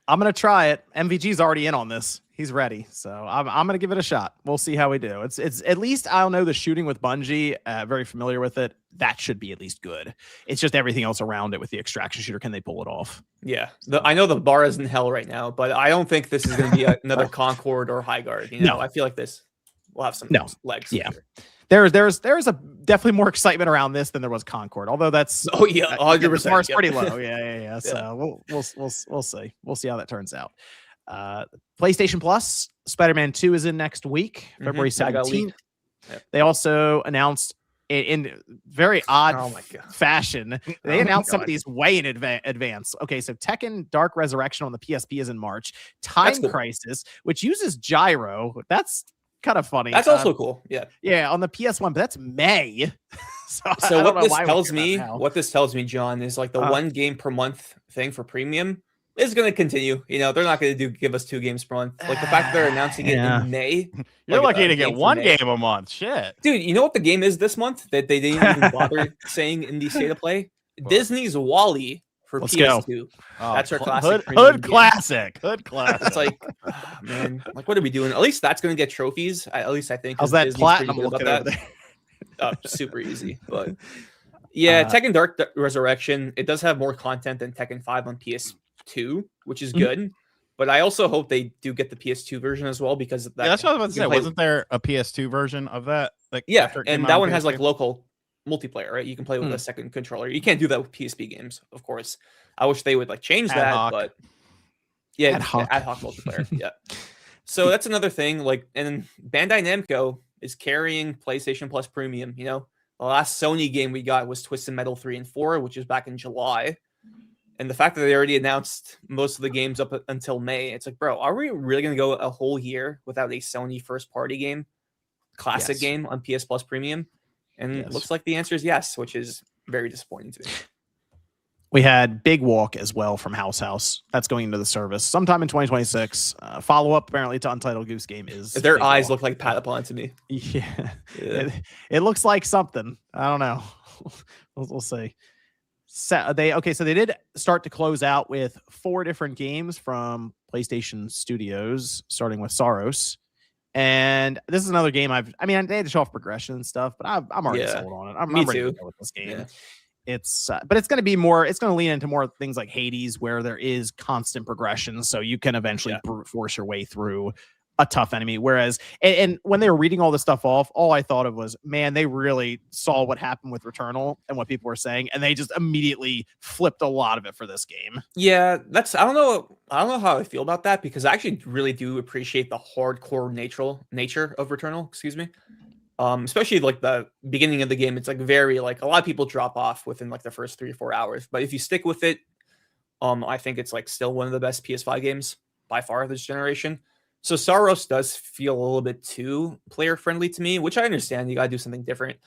[SPEAKER 4] I'm
[SPEAKER 1] gonna try it. MVG's already in on this. He's ready, so I'm gonna give it a shot. We'll see how we do. It's at least I'll know the shooting with Bungie. Very familiar with it. That should be at least good. It's just everything else around it with the extraction shooter. Can they pull it off?
[SPEAKER 4] Yeah, I know the bar is in hell right now, but I don't think this is gonna be another Concord or Highguard. You know, no. I feel like this will have some legs.
[SPEAKER 1] Yeah. There's a definitely more excitement around this than there was Concord. Although that's
[SPEAKER 4] 100%.
[SPEAKER 1] The bar is pretty low. Yeah. So we'll see. We'll see how that turns out. PlayStation Plus, Spider-Man 2 is in next week, February 17th. Yep. They also announced in very odd fashion. They announced some of these way in advance. Okay, so Tekken Dark Resurrection on the PSP is in March. Time Crisis, which uses gyro. That's kind of funny.
[SPEAKER 4] That's also cool.
[SPEAKER 1] Yeah, on the PS1, but that's May.
[SPEAKER 4] So what this tells me, John, is like the one game per month thing for premium is going to continue. You know, they're not going to give us 2 games per month. Like the fact that they're announcing it in May.
[SPEAKER 2] You're lucky to get one game a month. Shit,
[SPEAKER 4] dude. You know what the game is this month that they didn't even bother saying in the state of play? Disney's Wall-E for PS2. That's our classic
[SPEAKER 2] hood classic.
[SPEAKER 4] It's like, man, like what are we doing? At least that's going to get trophies. At least I think.
[SPEAKER 1] How's that
[SPEAKER 4] Disney's
[SPEAKER 1] platinum looking over there?
[SPEAKER 4] Super easy, but yeah, Tekken Dark Resurrection. It does have more content than Tekken 5 on PS2, which is good. But I also hope they do get the PS2 version as well, because
[SPEAKER 2] that's what I was about to say. Wasn't there a PS2 version of that? Like,
[SPEAKER 4] and that one has like local multiplayer, right? You can play with a second controller. You can't do that with PSP games, of course. I wish they would like change that, but ad hoc multiplayer. Yeah. So that's another thing. Like, and Bandai Namco is carrying PlayStation Plus Premium. You know, the last Sony game we got was Twisted Metal 3 and 4, which is back in July. And the fact that they already announced most of the games up until May, it's like, bro, are we really going to go a whole year without a Sony first-party game, classic game on PS Plus Premium? And it looks like the answer is yes, which is very disappointing to me.
[SPEAKER 1] We had Big Walk as well from House. That's going into the service sometime in 2026. Follow-up, apparently, to Untitled Goose Game is...
[SPEAKER 4] Their eyes look like Patapon to me.
[SPEAKER 1] Yeah. It looks like something. I don't know. We'll see. So they did start to close out with 4 different games from PlayStation Studios, starting with Saros. And this is another game they had to show off progression and stuff, but I'm already sold on it. I'm ready to go with this game. Yeah. But it's going to be more, it's going to lean into more things like Hades, where there is constant progression. So you can eventually brute force your way through a tough enemy. Whereas, and when they were reading all this stuff off, all I thought of was, man, they really saw what happened with Returnal and what people were saying, and they just immediately flipped a lot of it for this game.
[SPEAKER 4] Yeah, I don't know how I feel about that, because I actually really do appreciate the hardcore nature of Returnal. Excuse me. Especially like the beginning of the game, it's like very like a lot of people drop off within like the first 3 or 4 hours, but if you stick with it, I think it's like still one of the best PS5 games by far this generation. So Saros does feel a little bit too player friendly to me, which I understand. You gotta do something different.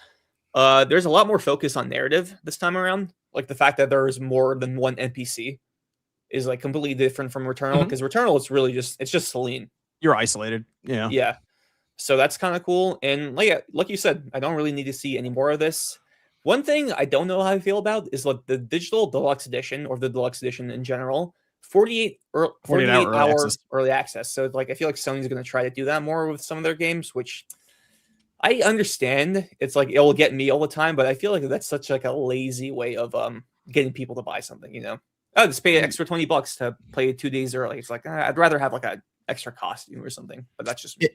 [SPEAKER 4] There's a lot more focus on narrative this time around. Like the fact that there is more than one NPC is like completely different from Returnal, because Returnal it's just Celine.
[SPEAKER 1] You're isolated.
[SPEAKER 4] Yeah. So that's kind of cool. And like you said, I don't really need to see any more of this. One thing I don't know how I feel about is like the digital deluxe edition, or the deluxe edition in general, 48 hour early access. So like I feel like Sony's going to try to do that more with some of their games, which I understand. It's like it will get me all the time, but I feel like that's such like a lazy way of getting people to buy something, you know. Oh, just pay an extra $20 to play 2 days early. It's like I'd rather have like a extra costume or something, but that's just me.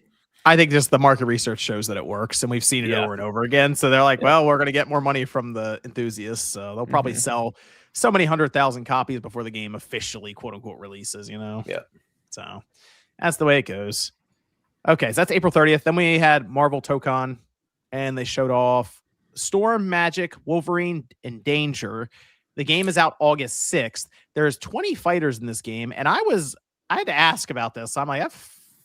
[SPEAKER 1] I think just the market research shows that it works, and we've seen it over and over again. So they're like, well, we're going to get more money from the enthusiasts. So they'll probably sell so many 100,000 copies before the game officially, quote unquote, releases, you know?
[SPEAKER 4] Yeah.
[SPEAKER 1] So that's the way it goes. Okay. So that's April 30th. Then we had Marvel Tokon, and they showed off Storm, Magic, Wolverine, and Danger. The game is out August 6th. There's 20 fighters in this game. And I had to ask about this. I'm like, that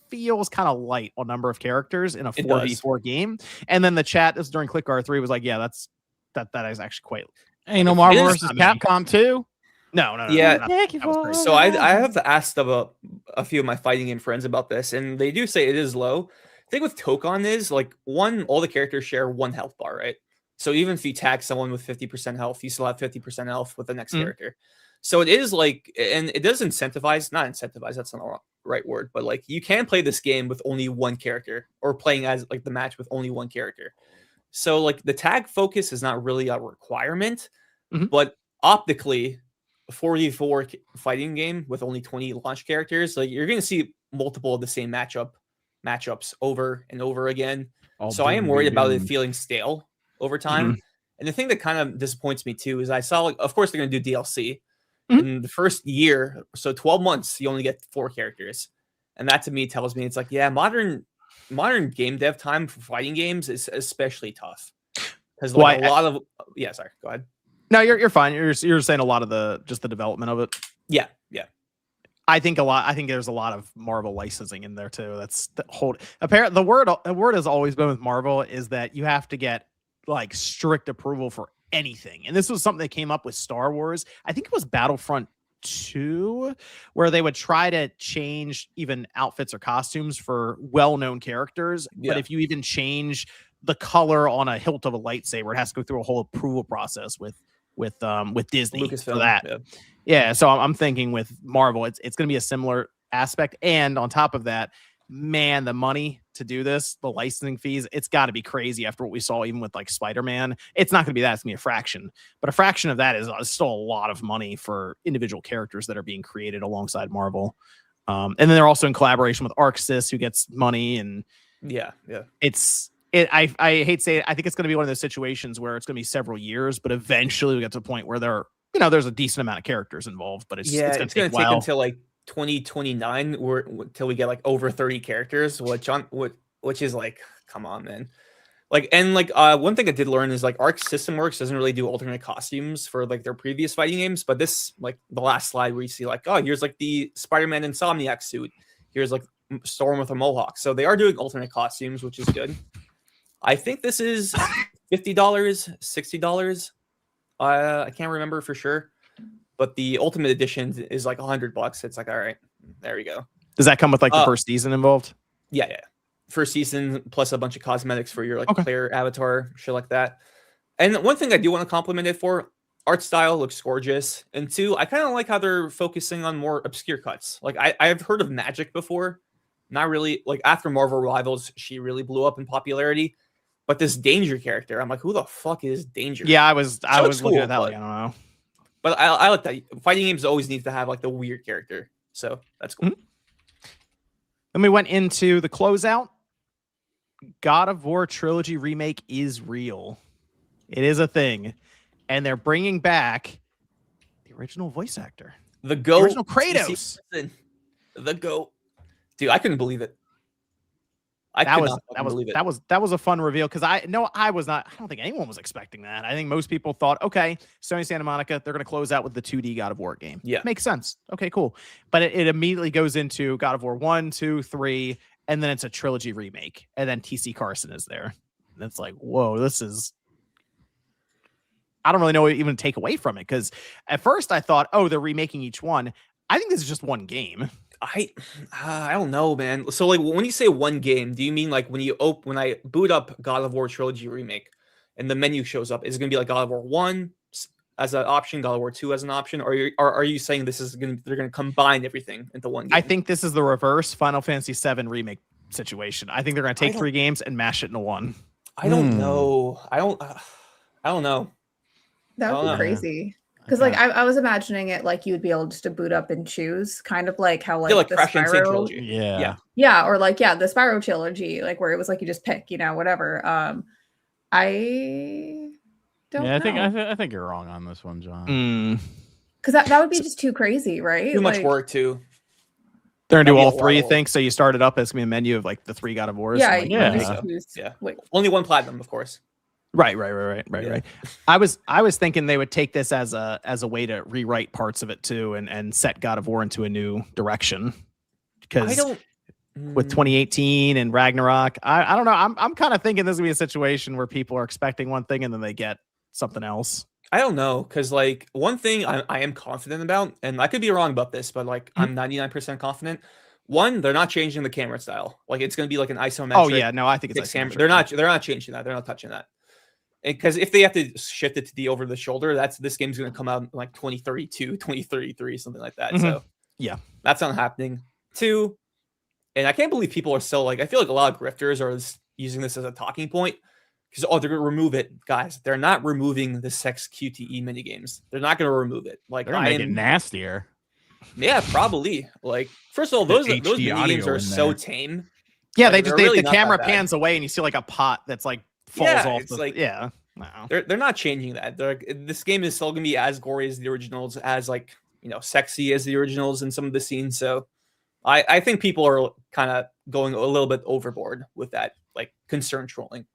[SPEAKER 1] feels kind of light on number of characters in a 4v4 game. And then the chat, this was during ClickR3, was like, yeah, that is actually quite.
[SPEAKER 2] Ain't no Marvel versus Capcom 2?
[SPEAKER 1] No.
[SPEAKER 4] Yeah. So I have asked of a few of my fighting game friends about this, and they do say it is low. The thing with Tokon is like all the characters share one health bar, right? So even if you tag someone with 50% health, you still have 50% health with the next character. So it is like, and it does not incentivize, that's not the right word, but like you can play this game with only one character, or playing as like the match with only one character. So like the tag focus is not really a requirement, but optically, a 4v4 fighting game with only 20 launch characters, like you're going to see multiple of the same matchups over and over again. So I am worried about it feeling stale over time. And the thing that kind of disappoints me too is I saw, like, of course they're going to do DLC. In the first year, so 12 months, you only get 4 characters. And that to me tells me it's like, yeah, modern game dev time for fighting games is especially tough. Because like a lot of sorry, go ahead.
[SPEAKER 1] No, you're fine. You're saying a lot of the development of it.
[SPEAKER 4] Yeah.
[SPEAKER 1] I think there's a lot of Marvel licensing in there too. That's the word has always been with Marvel is that you have to get like strict approval for anything. And this was something that came up with Star Wars. I think it was Battlefront 2, where they would try to change even outfits or costumes for well-known characters. But if you even change the color on a hilt of a lightsaber, it has to go through a whole approval process with Disney
[SPEAKER 4] Lucasfilm,
[SPEAKER 1] for that. Yeah. So I'm thinking with Marvel, it's going to be a similar aspect. And on top of that, man, the money to do this, the licensing fees, it's got to be crazy after what we saw even with like Spider-Man. It's not going to be that. It's going to be a fraction. But a fraction of that is still a lot of money for individual characters that are being created alongside Marvel. And then they're also in collaboration with ArcSys, who gets money. And
[SPEAKER 4] yeah.
[SPEAKER 1] I hate to say it. I think it's going to be one of those situations where it's going to be several years, but eventually we get to a point where there's a decent amount of characters involved, but it's going to take
[SPEAKER 4] until like 2029 or until we get like over 30 characters, which is like, come on, man. Like, and like one thing I did learn is like Arc System Works doesn't really do alternate costumes for like their previous fighting games, but this, like the last slide where you see like, oh, here's like the Spider-Man Insomniac suit, here's like Storm with a mohawk. So they are doing alternate costumes, which is good. I think this is $50, $60. I can't remember for sure, but the Ultimate Edition is like $100. It's like, all right, there we go.
[SPEAKER 1] Does that come with like the first season involved?
[SPEAKER 4] Yeah. First season plus a bunch of cosmetics for your like player avatar, shit like that. And one thing I do want to compliment it for, art style looks gorgeous. And 2, I kind of like how they're focusing on more obscure cuts. Like I've heard of Magic before, not really. Like after Marvel Rivals, she really blew up in popularity. But this Danger character, I'm like, who the fuck is Danger?
[SPEAKER 1] Yeah, I was looking at that. Like, I don't know.
[SPEAKER 4] But I like that. Fighting games always need to have like the weird character. So that's cool.
[SPEAKER 1] Then we went into the closeout. God of War Trilogy Remake is real. It is a thing. And they're bringing back the original voice actor.
[SPEAKER 4] The GOAT.
[SPEAKER 1] Original Kratos.
[SPEAKER 4] The GOAT. Dude, I couldn't believe it.
[SPEAKER 1] That was a fun reveal because I don't think anyone was expecting that. I think most people thought, okay, Sony Santa Monica, they're going to close out with the 2D God of War game.
[SPEAKER 4] Yeah.
[SPEAKER 1] Makes sense. Okay, cool. But it immediately goes into God of War 1, 2, 3, and then it's a trilogy remake. And then TC Carson is there. And it's like, whoa, I don't really know what even to take away from it because at first I thought, oh, they're remaking each one. I think this is just one game.
[SPEAKER 4] I don't know, man. So like when you say one game, do you mean like when I boot up God of War Trilogy Remake and the menu shows up, is it gonna be like God of War 1 as an option, God of War 2 as an option, or are you saying they're gonna combine everything into one game?
[SPEAKER 1] I think this is the reverse Final Fantasy VII remake situation. I think they're gonna take 3 games and mash it into one.
[SPEAKER 4] I don't know. I don't know.
[SPEAKER 3] That would be crazy. Because like I was imagining it like you would be able just to boot up and choose, kind of like how like the
[SPEAKER 4] Crash Insane
[SPEAKER 3] Spyro
[SPEAKER 4] trilogy.
[SPEAKER 3] Yeah, or like the Spyro trilogy, like where it was like you just pick, whatever. I don't know.
[SPEAKER 2] I think you're wrong on this one, John.
[SPEAKER 3] Because that would be just too crazy, right?
[SPEAKER 4] Too much work too.
[SPEAKER 1] They're gonna do all 3, think so. You start it up as gonna be a menu of like the 3 God of Wars.
[SPEAKER 3] Yeah,
[SPEAKER 4] Only one platinum, of course.
[SPEAKER 1] Right. I was thinking they would take this as a way to rewrite parts of it too, and set God of War into a new direction. Because with 2018 and Ragnarok, I don't know. I'm kind of thinking this is gonna be a situation where people are expecting one thing and then they get something else.
[SPEAKER 4] I don't know, because like one thing I am confident about, and I could be wrong about this, but like I'm 99% confident. One, they're not changing the camera style. Like it's going to be like an isometric.
[SPEAKER 1] Oh yeah, no, I think it's
[SPEAKER 4] camera. They're not changing that. They're not touching that. Because if they have to shift it to the over the shoulder, this game's going to come out in like 2032, 2033, something like that. So
[SPEAKER 1] yeah,
[SPEAKER 4] that's not happening. 2, and I can't believe people are still like, I feel like a lot of grifters are using this as a talking point because they're going to remove it, guys. They're not removing the sex QTE minigames. They're not going to remove it. Like
[SPEAKER 2] they're going to make it nastier.
[SPEAKER 4] Yeah, probably. Like first of all, those minigames are so tame.
[SPEAKER 1] Yeah,
[SPEAKER 4] like,
[SPEAKER 1] the camera pans away and you see like a pot that's like falls off.
[SPEAKER 4] It's they're not changing that. This game is still gonna be as gory as the originals, as like sexy as the originals in some of the scenes. So I think people are kind of going a little bit overboard with that, like concern trolling.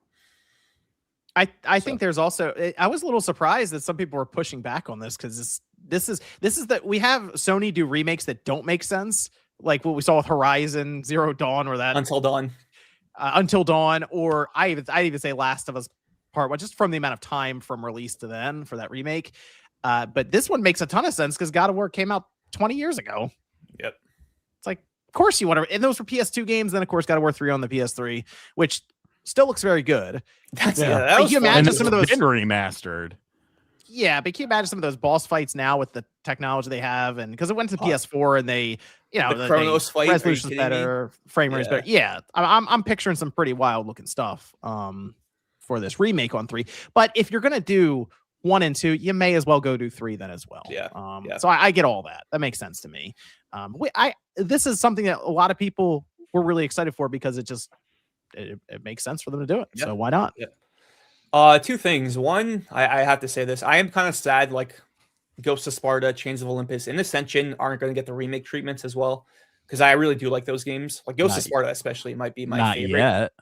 [SPEAKER 1] I think there's also I was a little surprised that some people were pushing back on this because this is that we have Sony do remakes that don't make sense, like what we saw with Horizon Zero Dawn or that Until Dawn, or I even say Last of Us Part 1, just from the amount of time from release to then for that remake. But this one makes a ton of sense because God of War came out 20 years ago.
[SPEAKER 4] Yep.
[SPEAKER 1] It's like, of course you want to, and those were PS2 games. Then of course God of War 3 on the PS3, which still looks very good.
[SPEAKER 4] That
[SPEAKER 1] can you imagine some of those
[SPEAKER 2] remastered?
[SPEAKER 1] Yeah, but can you imagine some of those boss fights now with the technology they have, and because it went to PS4 and they,
[SPEAKER 4] the Chronos fight,
[SPEAKER 1] resolution's better, frame rate's better. Yeah, I'm picturing some pretty wild looking stuff for this remake on 3. But if you're gonna do 1 and 2, you may as well go do 3 then as well.
[SPEAKER 4] Yeah.
[SPEAKER 1] So I get all that. That makes sense to me. This is something that a lot of people were really excited for because it makes sense for them to do it. Yep. So why not?
[SPEAKER 4] Yep. 2 things. One, I have to say this. I am kind of sad, like Ghosts of Sparta, Chains of Olympus, and Ascension aren't going to get the remake treatments as well, because I really do like those games. Like Ghosts of Sparta especially might be my favorite.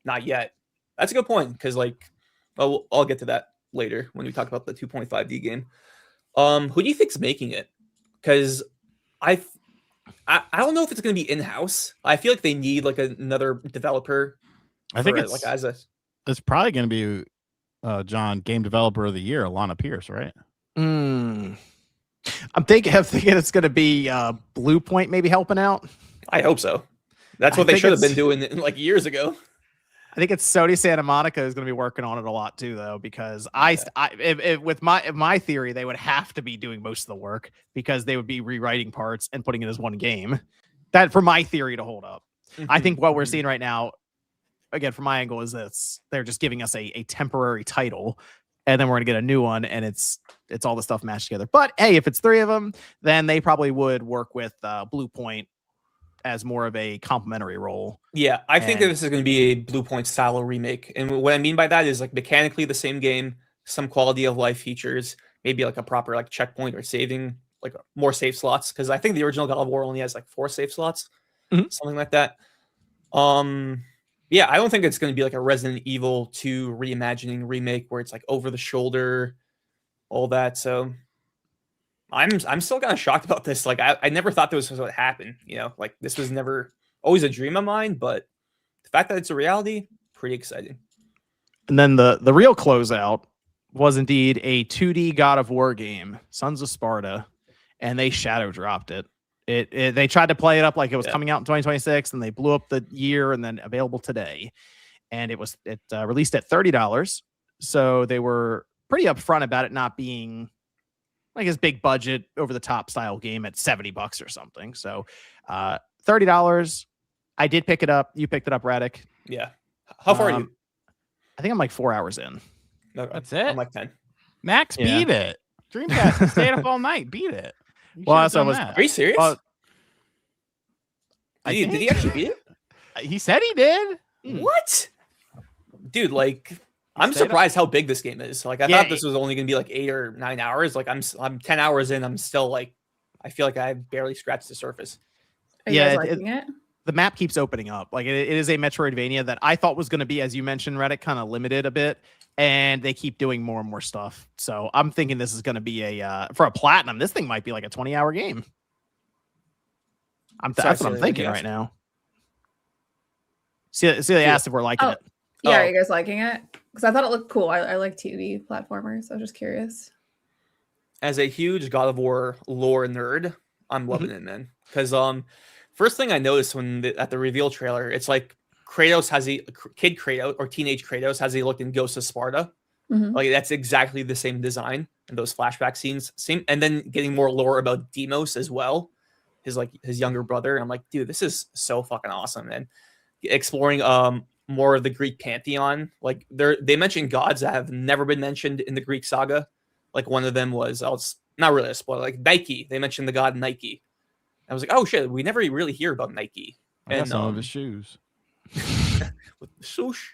[SPEAKER 4] Not yet. That's a good point, because like I'll get to that later when we talk about the 2.5D game. Who do you think's making it? Because I don't know if it's going to be in-house. I feel like they need like another developer.
[SPEAKER 2] I think it's probably going to be John, Game Developer of the Year, Alana Pierce, right?
[SPEAKER 1] I'm thinking it's going to be Blue Point maybe helping out.
[SPEAKER 4] I hope so. That's what they should have been doing like years ago.
[SPEAKER 1] I think it's Sony Santa Monica is going to be working on it a lot too, though, because with my theory, they would have to be doing most of the work because they would be rewriting parts and putting it as one game. That for my theory to hold up. I think what we're seeing right now, again, from my angle, is this: they're just giving us a temporary title, and then we're gonna get a new one, and it's all the stuff mashed together. But hey, if it's 3 of them, then they probably would work with Blue Point as more of a complementary role.
[SPEAKER 4] Yeah, I think that
[SPEAKER 1] And-
[SPEAKER 4] this is going to be a Blue Point style remake. And what I mean by that is like mechanically the same game, some quality of life features, maybe like a proper like checkpoint or saving, like more save slots. Because I think the original God of War only has like 4 save slots, something like that. Yeah, I don't think it's going to be like a Resident Evil 2 reimagining remake where it's like over the shoulder, all that. So I'm still kind of shocked about this. Like I never thought this was what happened. You know, like this was never always a dream of mine, but the fact that it's a reality, pretty exciting.
[SPEAKER 1] And then the real closeout was indeed a 2D God of War game, Sons of Sparta, and they shadow dropped it. They tried to play it up like it was coming out in 2026, and they blew up the year and then available today. And it released at $30. So they were pretty upfront about it not being like his big budget over the top style game at $70 or something. So $30. I did pick it up. You picked it up, Radic.
[SPEAKER 4] Yeah. How far are you?
[SPEAKER 1] I think I'm like 4 hours in.
[SPEAKER 4] Okay.
[SPEAKER 2] That's it.
[SPEAKER 4] I'm like 10.
[SPEAKER 2] Max
[SPEAKER 1] Yeah.
[SPEAKER 2] beat it. Dreamcast stayed up all night. Beat it. You
[SPEAKER 1] Well,
[SPEAKER 2] should've
[SPEAKER 1] so
[SPEAKER 2] done
[SPEAKER 1] was-
[SPEAKER 2] that.
[SPEAKER 4] Are you serious?
[SPEAKER 1] I
[SPEAKER 4] did he
[SPEAKER 1] think-
[SPEAKER 4] actually beat it?
[SPEAKER 2] He said he did.
[SPEAKER 4] What? Dude, like I'm
[SPEAKER 2] Stayed up-
[SPEAKER 4] surprised how big this game is. Like I
[SPEAKER 1] Yeah,
[SPEAKER 4] thought this was only going to be like 8 or 9 hours. Like I'm 10 hours in. I'm still like I feel like I barely scratched the surface.
[SPEAKER 3] Are you
[SPEAKER 1] Yeah,
[SPEAKER 3] guys
[SPEAKER 1] it-
[SPEAKER 3] liking it?
[SPEAKER 1] The map keeps opening up. Like it is a Metroidvania that I thought was going to be, as you mentioned, Reddit, kind of limited a bit, and they keep doing more and more stuff. So I'm thinking this is going to be for a platinum. This thing might be like a 20-hour game. That's what I'm
[SPEAKER 4] Sorry,
[SPEAKER 1] thinking
[SPEAKER 4] yes.
[SPEAKER 1] right now. See, they asked if we're liking
[SPEAKER 3] Oh.
[SPEAKER 1] it.
[SPEAKER 3] Yeah,
[SPEAKER 4] Oh.
[SPEAKER 3] are you guys liking it? Because I thought it looked cool. I like 2D platformers. I was just curious.
[SPEAKER 4] As a huge God of War lore nerd, I'm loving it, man. Because first thing I noticed at the reveal trailer, it's like Kratos has kid Kratos or teenage Kratos has he looked in Ghost of Sparta.
[SPEAKER 3] Mhm.
[SPEAKER 4] Like that's exactly the same design and those flashback scenes. Same, and then getting more lore about Deimos as well, his younger brother. I'm like, dude, this is so fucking awesome, and exploring more of the Greek pantheon. Like they mentioned gods that have never been mentioned in the Greek saga. Like one of them was, it's not really a spoiler, like Nike. They mentioned the god Nike. I was like, oh shit, we never really hear about Nike.
[SPEAKER 2] I got
[SPEAKER 4] And
[SPEAKER 2] some of his shoes.
[SPEAKER 4] with the swoosh.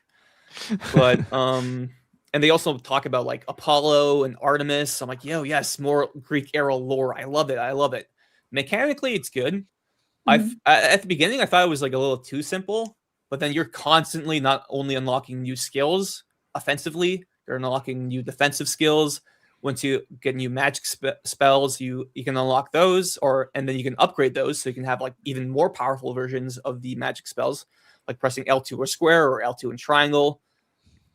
[SPEAKER 4] But and they also talk about like Apollo and Artemis. I'm like, yo, yes, more Greek era lore. I love it. Mechanically, it's good. At the beginning, I thought it was like a little too simple, but then you're constantly not only unlocking new skills offensively, you're unlocking new defensive skills. Once you get new magic spells, you can unlock those, and then you can upgrade those, so you can have like even more powerful versions of the magic spells, like pressing L2 or square or L2 and triangle.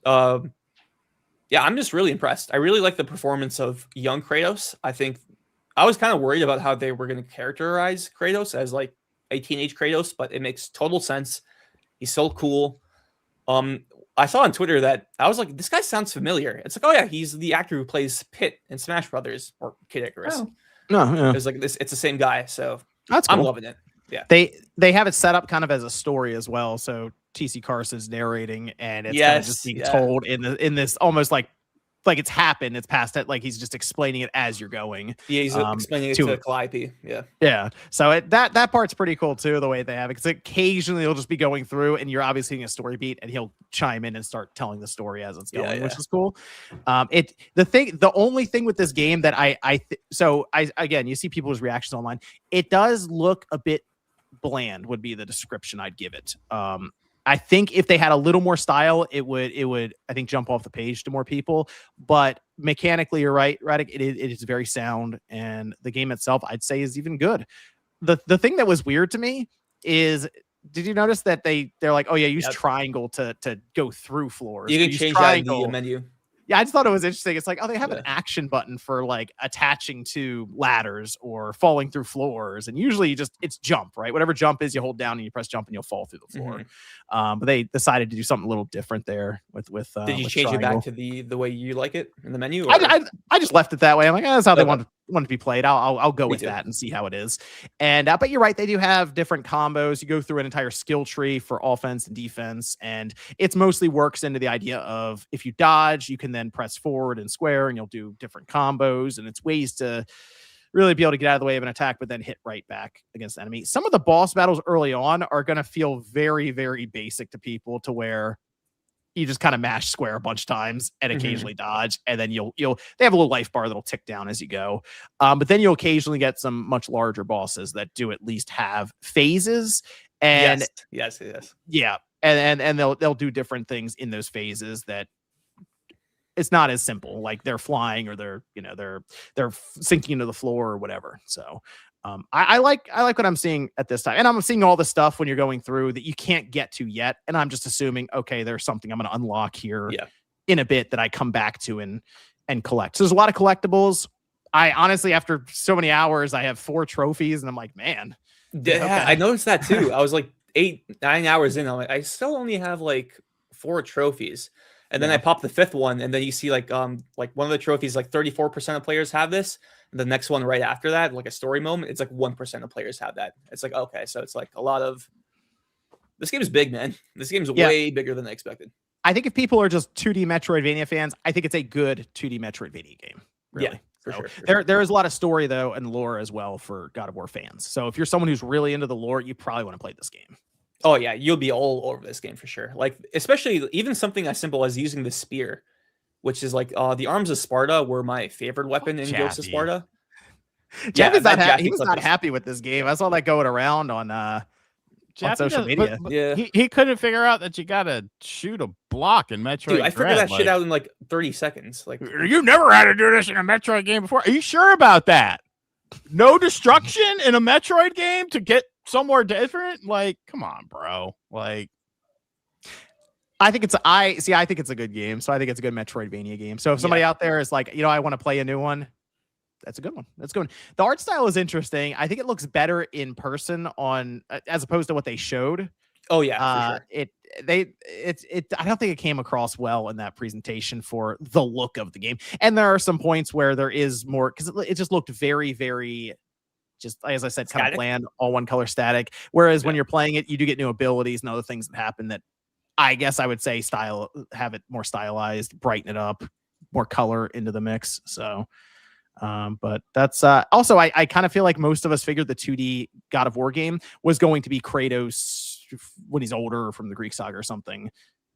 [SPEAKER 4] Yeah, I'm just really impressed. I really like the performance of young Kratos. I think I was kind of worried about how they were going to characterize Kratos as like a teenage Kratos, but it makes total sense. He's so cool. I saw on Twitter that I was like, this guy sounds familiar. It's like, oh yeah, he's the actor who plays Pit in Smash Brothers or Kid Icarus.
[SPEAKER 3] Oh.
[SPEAKER 1] No, yeah.
[SPEAKER 4] It's like this. It's the same guy. So
[SPEAKER 1] That's cool.
[SPEAKER 4] I'm loving it. Yeah.
[SPEAKER 1] They have it set up kind of as a story as well. So TC Carson's narrating, and it's kind of just being told in this almost like it's happened. It's past it. Like he's just explaining it as you're going.
[SPEAKER 4] Yeah, he's explaining it to Calliope. Yeah.
[SPEAKER 1] Yeah. So that part's pretty cool too, the way they have it. Because occasionally he'll just be going through, and you're obviously getting a story beat, and he'll chime in and start telling the story as it's going, which is cool. The only thing with this game that again, you see people's reactions online. It does look a bit bland, would be the description I'd give it. I think if they had a little more style, it would I think jump off the page to more people. But mechanically, you're right, Radic. It is very sound, and the game itself, I'd say, is even good. The thing that was weird to me is, did you notice that they're like, oh yeah, use triangle to go through floors.
[SPEAKER 4] You can change that in the menu.
[SPEAKER 1] Yeah, I just thought it was interesting. It's like, oh, they have an action button for like attaching to ladders or falling through floors. And usually it's jump, right? Whatever jump is, you hold down and you press jump and you'll fall through the floor. But they decided to do something a little different there with
[SPEAKER 4] Did you change
[SPEAKER 1] triangle.
[SPEAKER 4] it back to the way you like it in the menu? Or?
[SPEAKER 1] I just left it that way. I'm like, that's how they want to be played. I'll go with that and see how it is. And but you're right, they do have different combos. You go through an entire skill tree for offense and defense, and it's mostly works into the idea of if you dodge, you can then press forward and square, and you'll do different combos. And it's ways to really be able to get out of the way of an attack, but then hit right back against the enemy. Some of the boss battles early on are going to feel very, very basic to people, to where you just kind of mash square a bunch of times and occasionally dodge, and then they have a little life bar that'll tick down as you go. But then you'll occasionally get some much larger bosses that do at least have phases. And
[SPEAKER 4] yes.
[SPEAKER 1] Yeah. And they'll do different things in those phases that it's not as simple, like they're flying or they're sinking into the floor or whatever. So I like what I'm seeing at this time, and I'm seeing all the stuff when you're going through that you can't get to yet, and I'm just assuming, okay, there's something I'm going to unlock here in a bit that I come back to and collect. So there's a lot of collectibles. I honestly, after so many hours, I have 4 trophies, and I'm like, man.
[SPEAKER 4] Yeah, okay. I noticed that too. I was like 8-9 hours in. I'm like, I still only have like 4 trophies. And then I pop the 5th one, and then you see like one of the trophies, like 34% of players have this. And the next one right after that, like a story moment, it's like 1% of players have that. It's like, okay, so it's like a lot of. This game is big, man. This game is way bigger than I expected.
[SPEAKER 1] I think if people are just 2D Metroidvania fans, I think it's a good 2D Metroidvania game. Really.
[SPEAKER 4] Yeah, for
[SPEAKER 1] so
[SPEAKER 4] sure.
[SPEAKER 1] There is a lot of story though and lore as well for God of War fans. So if you're someone who's really into the lore, you probably want to play this game.
[SPEAKER 4] Oh yeah, you'll be all over this game for sure. Like, especially even something as simple as using the spear, which is like the arms of Sparta were my favorite weapon in Ghost of Sparta.
[SPEAKER 1] Jeff is not he was not happy with this game. I saw that going around on social media.
[SPEAKER 2] But he couldn't figure out that you gotta shoot a block in Metroid.
[SPEAKER 4] Dude, I figured that shit out in like 30 seconds. Like,
[SPEAKER 2] you never had to do this in a Metroid game before. Are you sure about that? No destruction in a Metroid game to get somewhere different? Like, come on, bro. Like,
[SPEAKER 1] I think it's a good game. So I think it's a good Metroidvania game. So if somebody out there is like, I want to play a new one, that's a good one. That's a good one. The art style is interesting. I think it looks better in person as opposed to what they showed.
[SPEAKER 4] Oh yeah, for sure.
[SPEAKER 1] I don't think it came across well in that presentation for the look of the game. And there are some points where there is more, because it just looked very, very, just as I said, kind of bland, all one color static. Whereas when you're playing it, you do get new abilities and other things that happen that I guess I would say have it more stylized, brighten it up, more color into the mix. So, but that's also I kind of feel like most of us figured the 2D God of War game was going to be Kratos when he's older from the Greek saga or something,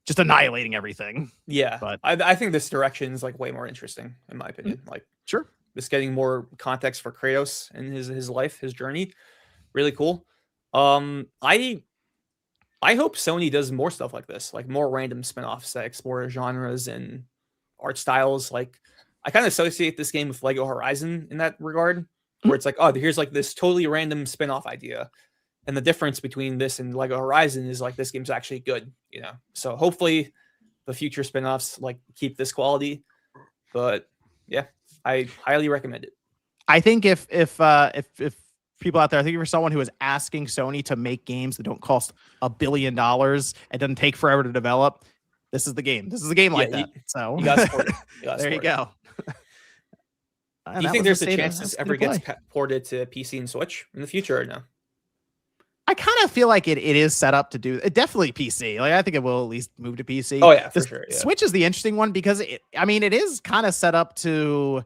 [SPEAKER 1] just annihilating everything.
[SPEAKER 4] Yeah,
[SPEAKER 1] but
[SPEAKER 4] I think this direction is like way more interesting in my opinion. Like,
[SPEAKER 1] sure,
[SPEAKER 4] just getting more context for Kratos and his life, his journey, really cool. I hope Sony does more stuff like this, like more random spinoffs that explore genres and art styles. Like, I kind of associate this game with Lego Horizon in that regard, where it's like, oh, here's like this totally random spin-off idea. And the difference between this and Lego Horizon is like, this game's actually good, So hopefully the future spin-offs like keep this quality. But yeah, I highly recommend it.
[SPEAKER 1] I think if people out there, I think if you're someone who is asking Sony to make games that don't cost $1 billion and doesn't take forever to develop, this is the game. This is a game like that. So
[SPEAKER 4] you got to support it.
[SPEAKER 1] There you go.
[SPEAKER 4] Do you think there's a chance this ever gets ported to PC and Switch in the future or no?
[SPEAKER 1] I kind of feel like it is set up to do it. Definitely PC. Like, I think it will at least move to PC.
[SPEAKER 4] Oh yeah, for sure. Yeah.
[SPEAKER 1] Switch is the interesting one because it is kind of set up to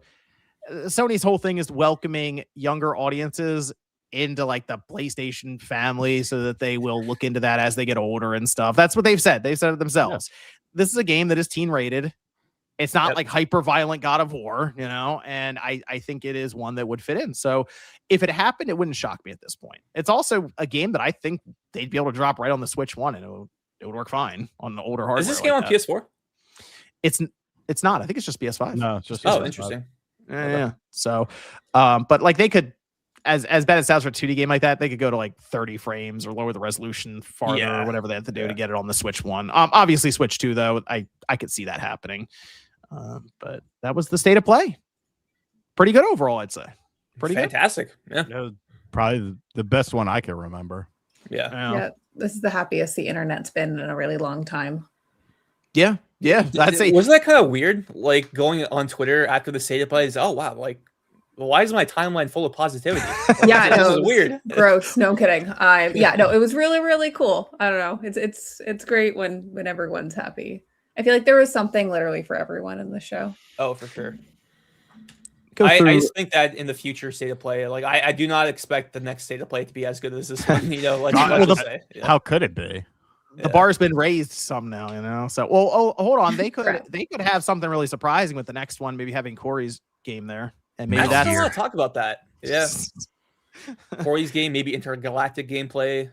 [SPEAKER 1] Sony's whole thing is welcoming younger audiences into like the PlayStation family so that they will look into that as they get older and stuff. That's what they've said. They've said it themselves. Yeah. This is a game that is teen rated. It's not like hyper violent God of War, and I think it is one that would fit in. So if it happened, it wouldn't shock me at this point. It's also a game that I think they'd be able to drop right on the Switch 1 and it would work fine on the older hardware.
[SPEAKER 4] Is this game on PS4?
[SPEAKER 1] It's not. I think it's just PS5.
[SPEAKER 2] No, it's just
[SPEAKER 4] PS5. Interesting.
[SPEAKER 1] Yeah. So, but like they could, as bad as it sounds for a 2D game like that, they could go to like 30 frames or lower the resolution farther or whatever they have to do to get it on the Switch 1. Obviously Switch 2 though, I could see that happening. But that was the state of play. Pretty good overall, I'd say. Pretty
[SPEAKER 4] fantastic.
[SPEAKER 2] Good. Yeah. Probably the best one I can remember.
[SPEAKER 3] Yeah. This is the happiest the internet's been in a really long time.
[SPEAKER 1] Yeah. That's
[SPEAKER 4] wasn't that kind of weird? Like going on Twitter after the state of play is, oh wow, like why is my timeline full of positivity?
[SPEAKER 3] Yeah,
[SPEAKER 4] this is weird.
[SPEAKER 3] Gross. No kidding. It was really, really cool. I don't know. It's great when everyone's happy. I feel like there was something literally for everyone in the show.
[SPEAKER 4] Oh, for sure. I just think that in the future state of play, like I do not expect the next state of play to be as good as this one. You know, let's just say. Yeah.
[SPEAKER 2] How could it be?
[SPEAKER 1] The bar's been raised some now, you know. So, well, hold on. They could have something really surprising with the next one. Maybe having Corey's game there, and maybe
[SPEAKER 4] I don't want to talk about that. Yeah, Corey's game, maybe intergalactic gameplay.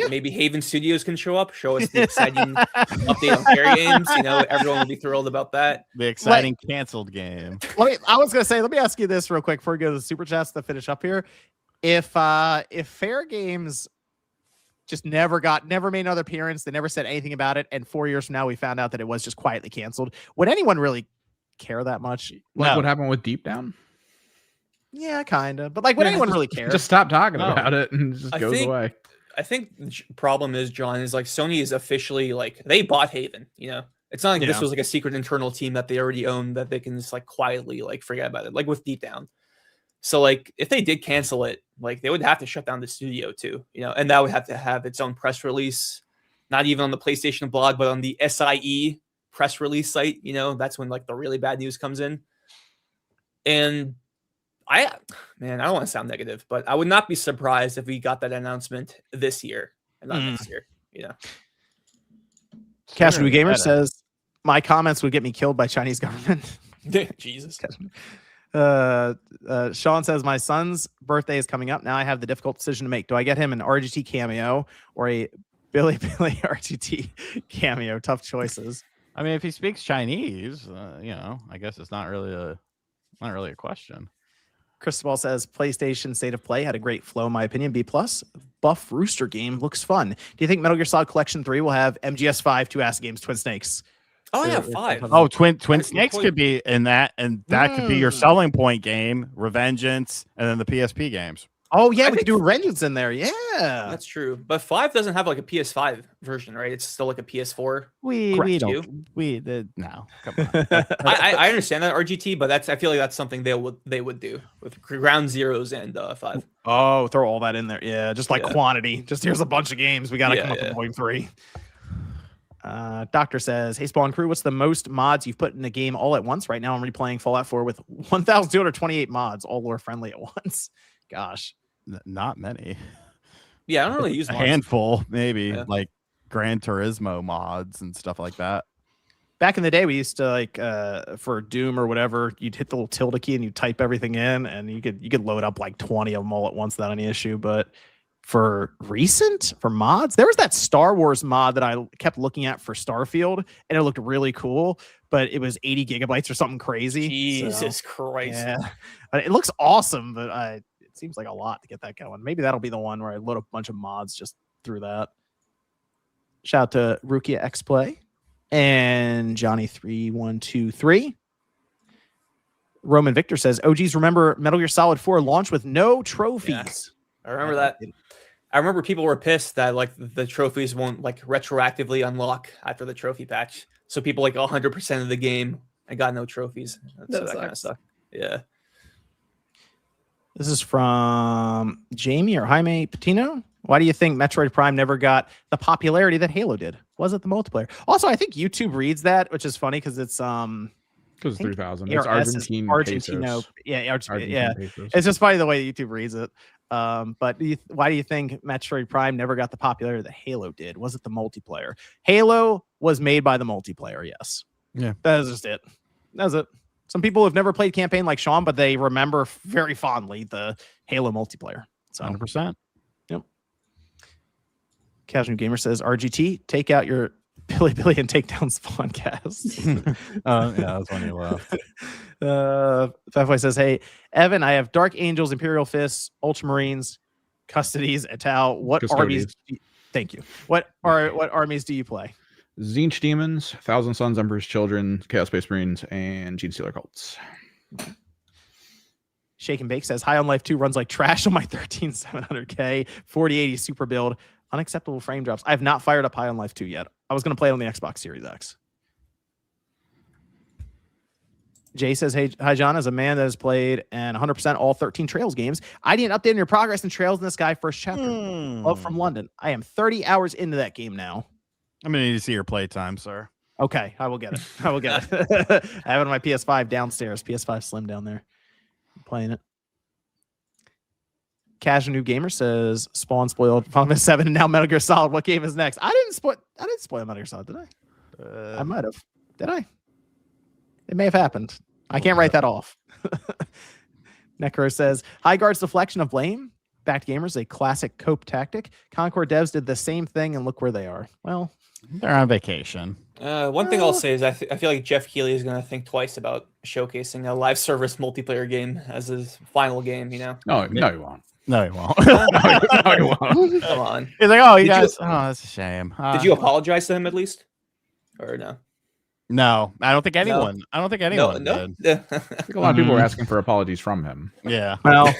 [SPEAKER 4] Maybe Haven Studios can show us the exciting update on Carry Games. You know, everyone will be thrilled about that.
[SPEAKER 2] The exciting canceled game.
[SPEAKER 1] I was gonna say, let me ask you this real quick before we go to the super chats to finish up here. If Fair Games just never made another appearance, they never said anything about it, and 4 years from now we found out that it was just quietly canceled, would anyone really care that much?
[SPEAKER 5] Like what happened with Deep Down?
[SPEAKER 1] Yeah, kind of. But like, would anyone really care?
[SPEAKER 5] Just stop talking about it and it just goes away.
[SPEAKER 4] I think the problem is, John, is like Sony is officially like they bought Haven. You know, it's not like this was like a secret internal team that they already owned that they can just like quietly like forget about it, like with Deep Down. So like if they did cancel it, like they would have to shut down the studio too, you know, and that would have to have its own press release, not even on the PlayStation blog, but on the SIE press release site. You know, that's when like the really bad news comes in. And I don't want to sound negative, but I would not be surprised if we got that announcement this year and not next year. You know,
[SPEAKER 1] Casual Gamer says my comments would get me killed by Chinese government.
[SPEAKER 4] Jesus.
[SPEAKER 1] Sean says my son's birthday is coming up. Now I have the difficult decision to make. Do I get him an RGT cameo or a Billy RGT cameo? Tough choices.
[SPEAKER 2] I mean, if he speaks Chinese, you know, I guess it's not really a question.
[SPEAKER 1] Cristobal says PlayStation State of Play had a great flow, in my opinion. B+. Buff Rooster game looks fun. Do you think Metal Gear Solid Collection 3 will have MGS 5, Two Ass Games, Twin Snakes?
[SPEAKER 4] Oh yeah, 5.
[SPEAKER 2] Oh, Twin Snakes could be in that, and that could be your selling point game, Revengeance, and then the PSP games.
[SPEAKER 1] Oh yeah, we could do Revengeance in there. Yeah,
[SPEAKER 4] that's true. But 5 doesn't have like a PS5 version, right? It's still like a PS4.
[SPEAKER 2] No, come on.
[SPEAKER 4] I understand that RGT, but I feel like that's something they would do with Ground Zeroes and 5.
[SPEAKER 1] Oh, throw all that in there. Yeah, just like quantity. Just here's a bunch of games. We gotta come up with point 3. Doctor says, hey, Spawn Crew, what's the most mods you've put in a game all at once? Right now, I'm replaying Fallout 4 with 1,228 mods, all lore friendly at once. Gosh,
[SPEAKER 2] not many.
[SPEAKER 4] Yeah, I don't really use
[SPEAKER 2] a handful, maybe like Gran Turismo mods and stuff like that.
[SPEAKER 1] Back in the day, we used to like for Doom or whatever, you'd hit the little tilde key and you type everything in, and you could load up like 20 of them all at once without any issue. But for mods, there was that Star Wars mod that I kept looking at for Starfield, and it looked really cool, but it was 80 gigabytes or something crazy.
[SPEAKER 4] Jesus Christ.
[SPEAKER 1] Yeah, it looks awesome, but it seems like a lot to get that going. Maybe that'll be the one where I load a bunch of mods just through that. Shout out to Rukia X Play and Johnny3123. Roman Victor says, OGs remember Metal Gear Solid 4 launched with no trophies.
[SPEAKER 4] I remember that. I remember people were pissed that like the trophies won't like retroactively unlock after the trophy patch. So people like 100% of the game and got no trophies. That kind of stuff. Yeah.
[SPEAKER 1] This is from Jamie or Jaime Patino. Why do you think Metroid Prime never got the popularity that Halo did? Was it the multiplayer? Also, I think YouTube reads that, which is funny because it's
[SPEAKER 5] because 3,000. It's Argentino.
[SPEAKER 1] Pesos. Yeah.
[SPEAKER 5] Pesos.
[SPEAKER 1] It's just funny the way YouTube reads it. But why do you think Metroid Prime never got the popularity that Halo did? Was it the multiplayer? Halo was made by the multiplayer, yes.
[SPEAKER 2] Yeah.
[SPEAKER 1] That is just it. That's it. Some people have never played campaign like Sean, but they remember very fondly the Halo multiplayer. So
[SPEAKER 2] 100%.
[SPEAKER 1] Yep. Casual Gamer says, RGT, take out your Billy and take down Spawncast.
[SPEAKER 2] Yeah, that's when you left.
[SPEAKER 1] Fatboy says, hey, Evan, I have Dark Angels, Imperial Fists, Ultramarines, Custodies, Etal. What armies? Thank you. What armies do you play?
[SPEAKER 5] Zinch Demons, Thousand Sons, Emperor's Children, Chaos Space Marines, and Gene Stealer Cults.
[SPEAKER 1] Shake and Bake says, High on Life 2 runs like trash on my 13700K 4080 super build. Unacceptable frame drops. I have not fired up High on Life 2 yet. I was going to play it on the Xbox Series X. Jay says, hey, hi, John. As a man that has played and 100% all 13 Trails games, I need an update on your progress in Trails in the Sky first chapter. Love from London. I am 30 hours into that game now.
[SPEAKER 2] I'm going to need to see your playtime, sir.
[SPEAKER 1] Okay, I will get it. I have it on my PS5 downstairs. PS5 Slim down there. playing it. Casual New Gamer says Spawn spoiled Final Fantasy 7 and now Metal Gear Solid. What game is next? I didn't spoil Metal Gear Solid, did I? I might have. Did I? It may have happened. I can't write that off. Necro says Highguard's deflection of blame. Backed gamers, a classic cope tactic. Concord devs did the same thing, and look where they are. Well,
[SPEAKER 2] they're on vacation.
[SPEAKER 4] One thing I'll say is I feel like Jeff Keighley is going to think twice about showcasing a live service multiplayer game as his final game. You know?
[SPEAKER 5] No, he won't.
[SPEAKER 2] No, he won't.
[SPEAKER 5] No, he won't.
[SPEAKER 4] Come on.
[SPEAKER 2] He's like, oh, you guys. Oh, that's a shame.
[SPEAKER 4] Did you apologize to him at least, or no?
[SPEAKER 2] No, I don't think anyone.
[SPEAKER 4] No.
[SPEAKER 2] I don't think anyone did.
[SPEAKER 5] I think a lot of people were asking for apologies from him.
[SPEAKER 2] Yeah.
[SPEAKER 1] Well.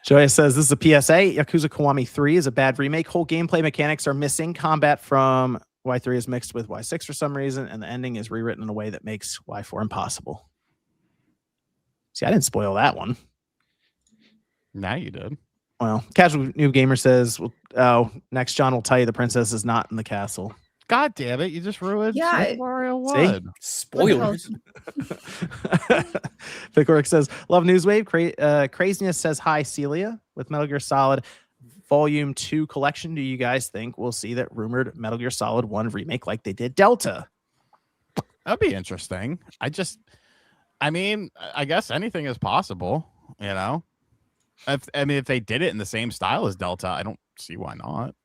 [SPEAKER 1] Joya says this is a PSA. Yakuza Kiwami 3 is a bad remake. Whole gameplay mechanics are missing. Combat from Y3 is mixed with Y6 for some reason, and the ending is rewritten in a way that makes Y4 impossible. See, I didn't spoil that one.
[SPEAKER 2] Now you did.
[SPEAKER 1] Well, Casual New Gamer says, oh, next John will tell you the princess is not in the castle.
[SPEAKER 2] God damn it. You just ruined Super Mario 1.
[SPEAKER 4] Spoilers.
[SPEAKER 1] Pickwork says, love Newswave. Craziness says, hi, Celia. With Metal Gear Solid Volume 2 collection, do you guys think we'll see that rumored Metal Gear Solid 1 remake like they did Delta?
[SPEAKER 2] That'd be interesting. I guess anything is possible, you know? If they did it in the same style as Delta, I don't see why not.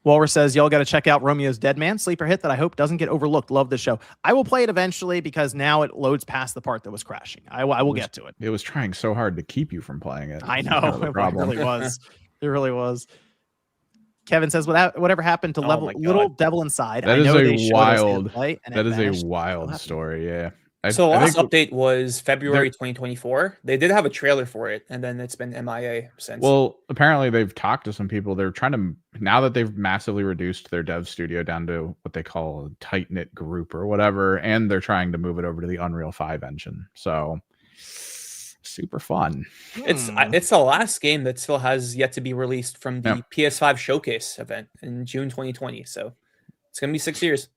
[SPEAKER 1] Walrus says, y'all got to check out Romeo's Dead Man, sleeper hit that I hope doesn't get overlooked. Love the show. I will play it eventually because now it loads past the part that was crashing. I will get to it.
[SPEAKER 5] It was trying so hard to keep you from playing it.
[SPEAKER 1] I know. It really was. It really was. Kevin says, whatever happened to Little Devil Inside?
[SPEAKER 5] That
[SPEAKER 1] I know
[SPEAKER 5] is
[SPEAKER 1] a wild.
[SPEAKER 5] That is a wild story. Yeah.
[SPEAKER 4] So the last update was February 2024. They did have a trailer for it, and then it's been MIA since.
[SPEAKER 5] Well, apparently they've talked to some people. They're trying to, now that they've massively reduced their dev studio down to what they call a tight-knit group or whatever, and they're trying to move it over to the Unreal 5 engine. So super fun.
[SPEAKER 4] It's the last game that still has yet to be released from the PS5 showcase event in June 2020. So it's gonna be 6 years.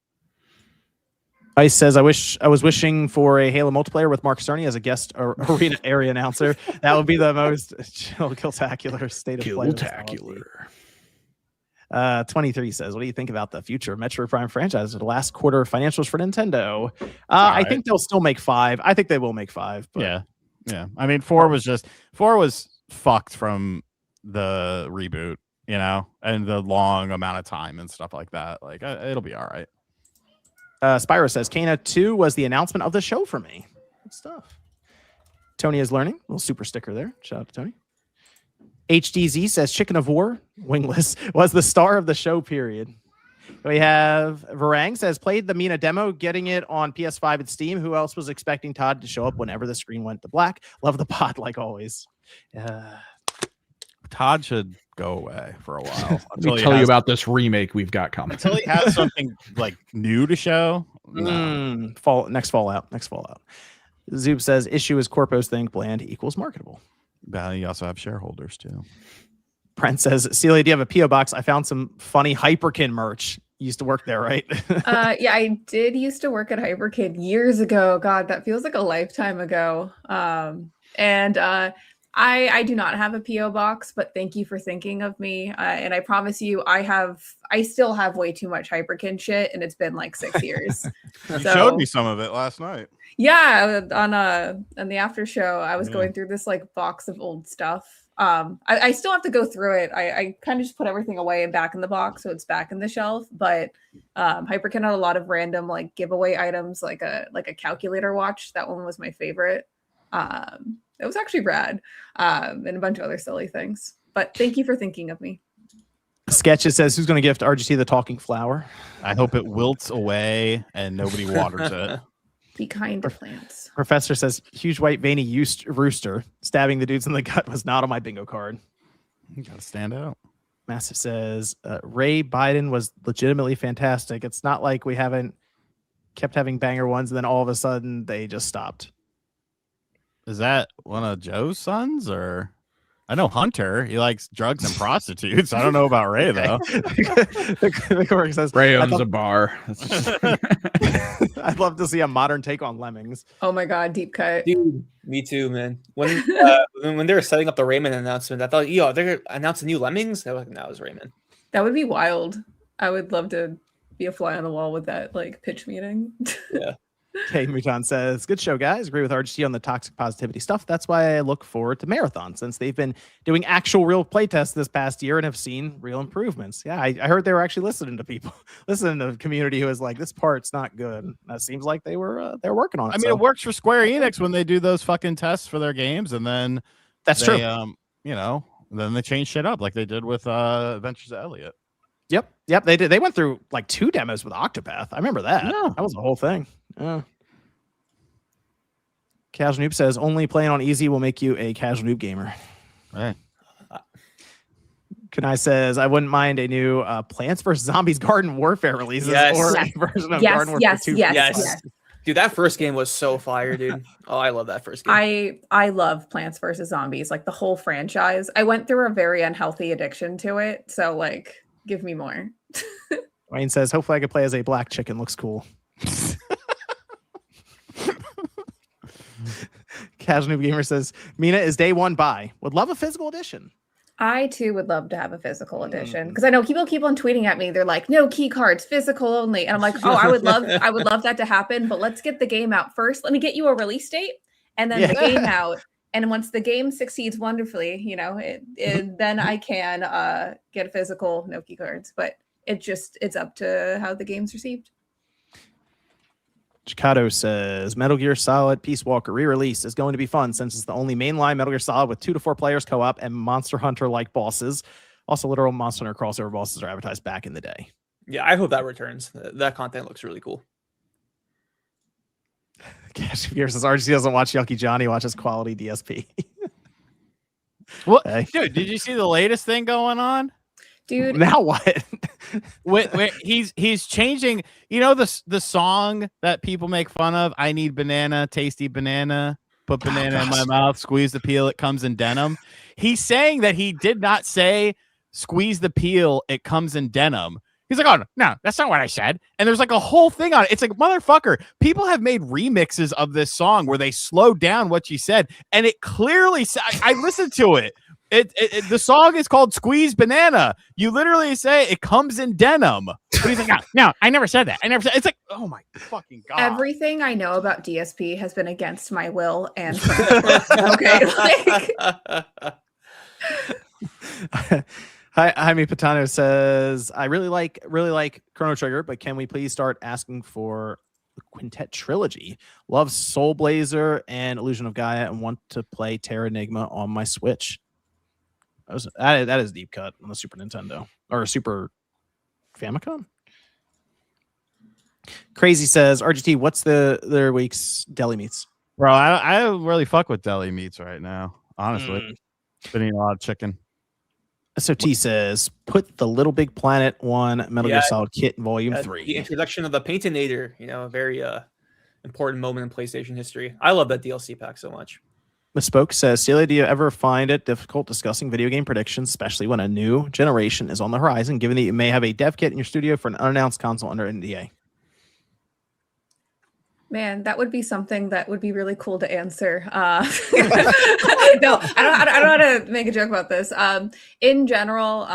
[SPEAKER 1] Ice says, I was wishing for a Halo multiplayer with Mark Cerny as a guest arena area announcer. That would be the most kill-tacular state of play.
[SPEAKER 5] Kill-tacular.
[SPEAKER 1] 23 says, what do you think about the future of Metroid Prime franchise? The last quarter financials for Nintendo. I think they'll still make 5. I think they will make 5. But...
[SPEAKER 2] Yeah. I mean, 4 was fucked from the reboot, you know, and the long amount of time and stuff like that. Like, it'll be all right.
[SPEAKER 1] Spyro says, Kana 2 was the announcement of the show for me. Good stuff. Tony is learning. Little super sticker there. Shout out to Tony. HDZ says, Chicken of War, wingless, was the star of the show, period. We have Varang says, played the Mina demo, getting it on PS5 and Steam. Who else was expecting Todd to show up whenever the screen went to black? Love the pod, like always.
[SPEAKER 2] Todd should go away for a while.
[SPEAKER 5] Let me tell you about this remake we've got coming.
[SPEAKER 2] Until he has something like new to show.
[SPEAKER 1] Next Fallout. Zoob says, issue is corpos think bland equals marketable.
[SPEAKER 2] You also have shareholders too.
[SPEAKER 1] Brent says, Celia, do you have a P.O. box? I found some funny Hyperkin merch. You used to work there, right?
[SPEAKER 3] Yeah, I did used to work at Hyperkin years ago. God, that feels like a lifetime ago. I do not have a P.O. box, but thank you for thinking of me. And I promise you, I still have way too much Hyperkin shit, and it's been like 6 years.
[SPEAKER 2] You showed me some of it last night.
[SPEAKER 3] Yeah, on the after show, I was going through this like box of old stuff. I still have to go through it. I kind of just put everything away and back in the box, so it's back in the shelf. But Hyperkin had a lot of random like giveaway items, like a calculator watch. That one was my favorite. It was actually rad, and a bunch of other silly things. But thank you for thinking of me.
[SPEAKER 1] Sketches says, who's going to gift RGT the talking flower?
[SPEAKER 2] I hope it wilts away and nobody waters it.
[SPEAKER 3] Be kind to plants.
[SPEAKER 1] Professor says, huge white veiny rooster stabbing the dudes in the gut was not on my bingo card.
[SPEAKER 2] You got to stand out.
[SPEAKER 1] Massive says, Ray Biden was legitimately fantastic. It's not like we haven't kept having banger ones and then all of a sudden they just stopped.
[SPEAKER 2] Is that one of Joe's sons or? I know Hunter. He likes drugs and prostitutes. I don't know about Ray though.
[SPEAKER 1] The Cork says
[SPEAKER 5] Ray owns a bar.
[SPEAKER 1] I'd love to see a modern take on Lemmings.
[SPEAKER 3] Oh my god, deep cut.
[SPEAKER 4] Dude, me too, man. When they were setting up the Rayman announcement, I thought, they're gonna announce a new Lemmings. They're like, no, it was Rayman.
[SPEAKER 3] That would be wild. I would love to be a fly on the wall with that like pitch meeting.
[SPEAKER 4] Yeah.
[SPEAKER 1] Kay Mouton says, good show, guys. Agree with RGT on the toxic positivity stuff. That's why I look forward to Marathon, since they've been doing actual real playtests this past year and have seen real improvements. Yeah, I heard they were actually listening to people, listening to the community who was like, this part's not good. That seems like they're working on it.
[SPEAKER 2] I mean, it works for Square Enix when they do those fucking tests for their games, and then
[SPEAKER 1] that's true.
[SPEAKER 2] Then they change shit up like they did with Adventures of Elliot.
[SPEAKER 1] Yep, they did. They went through like 2 demos with Octopath. I remember that.
[SPEAKER 2] Yeah.
[SPEAKER 1] That was the whole thing. Casual Noob says, only playing on easy will make you a casual noob gamer.
[SPEAKER 2] Right.
[SPEAKER 1] Kanai says, I wouldn't mind a new Plants vs. Zombies Garden Warfare releases or a version of Garden Warfare 2.
[SPEAKER 3] Yes.
[SPEAKER 4] Dude, that first game was so fire, dude. Oh, I love that first game.
[SPEAKER 3] I love Plants vs. Zombies, like the whole franchise. I went through a very unhealthy addiction to it. So like, give me more.
[SPEAKER 1] Wayne says, hopefully I could play as a black chicken. Looks cool. Casual Noob Gamer says, Mina is day one buy. Would love a physical edition.
[SPEAKER 3] I too would love to have a physical edition because I know people keep on tweeting at me. They're like, no key cards, physical only. And I'm like, oh, I would love that to happen. But let's get the game out first. Let me get you a release date and then the game out. And once the game succeeds wonderfully, then I can get a physical, no key cards. But it's up to how the game's received.
[SPEAKER 1] Chikado says, Metal Gear Solid Peace Walker re-release is going to be fun since it's the only mainline Metal Gear Solid with 2 to 4 players co-op and Monster Hunter-like bosses. Also, literal Monster Hunter crossover bosses are advertised back in the day.
[SPEAKER 4] Yeah, I hope that returns. That content looks really cool.
[SPEAKER 1] Cash Gear says, RGC doesn't watch Yucky Johnny, watches quality DSP.
[SPEAKER 2] What? Hey. Dude, did you see the latest thing going on?
[SPEAKER 3] Dude,
[SPEAKER 1] now what?
[SPEAKER 2] wait, he's changing. You know the song that people make fun of. I need banana, tasty banana. Put banana in my mouth. Squeeze the peel. It comes in denim. He's saying that he did not say squeeze the peel. It comes in denim. He's like, oh no, that's not what I said. And there's like a whole thing on it. It's like, motherfucker. People have made remixes of this song where they slow down what you said, and it clearly. I listened to it. The song is called Squeeze Banana. You literally say it comes in denim. But he's like, no, I never said that. I never said. It's like, oh my fucking god.
[SPEAKER 3] Everything I know about DSP has been against my will and okay.
[SPEAKER 1] Jaime Patano says, I really like Chrono Trigger, but can we please start asking for the Quintet trilogy? Love Soul Blazer and Illusion of Gaia and want to play Terra Enigma on my Switch. That is deep cut on the Super Nintendo or Super Famicom. Crazy says, RGT, what's their week's deli meats?
[SPEAKER 2] Bro, I don't really fuck with deli meats right now. Honestly, been eating a lot of chicken.
[SPEAKER 1] SOT says, put the Little Big Planet 1 Metal Gear Solid kit in Volume 3.
[SPEAKER 4] The introduction of the Paintinator, a very important moment in PlayStation history. I love that DLC pack so much.
[SPEAKER 1] Misspoke says, Celia, do you ever find it difficult discussing video game predictions, especially when a new generation is on the horizon, given that you may have a dev kit in your studio for an unannounced console under NDA?
[SPEAKER 3] Man, that would be something that would be really cool to answer. No, I don't know how to make a joke about this. In general,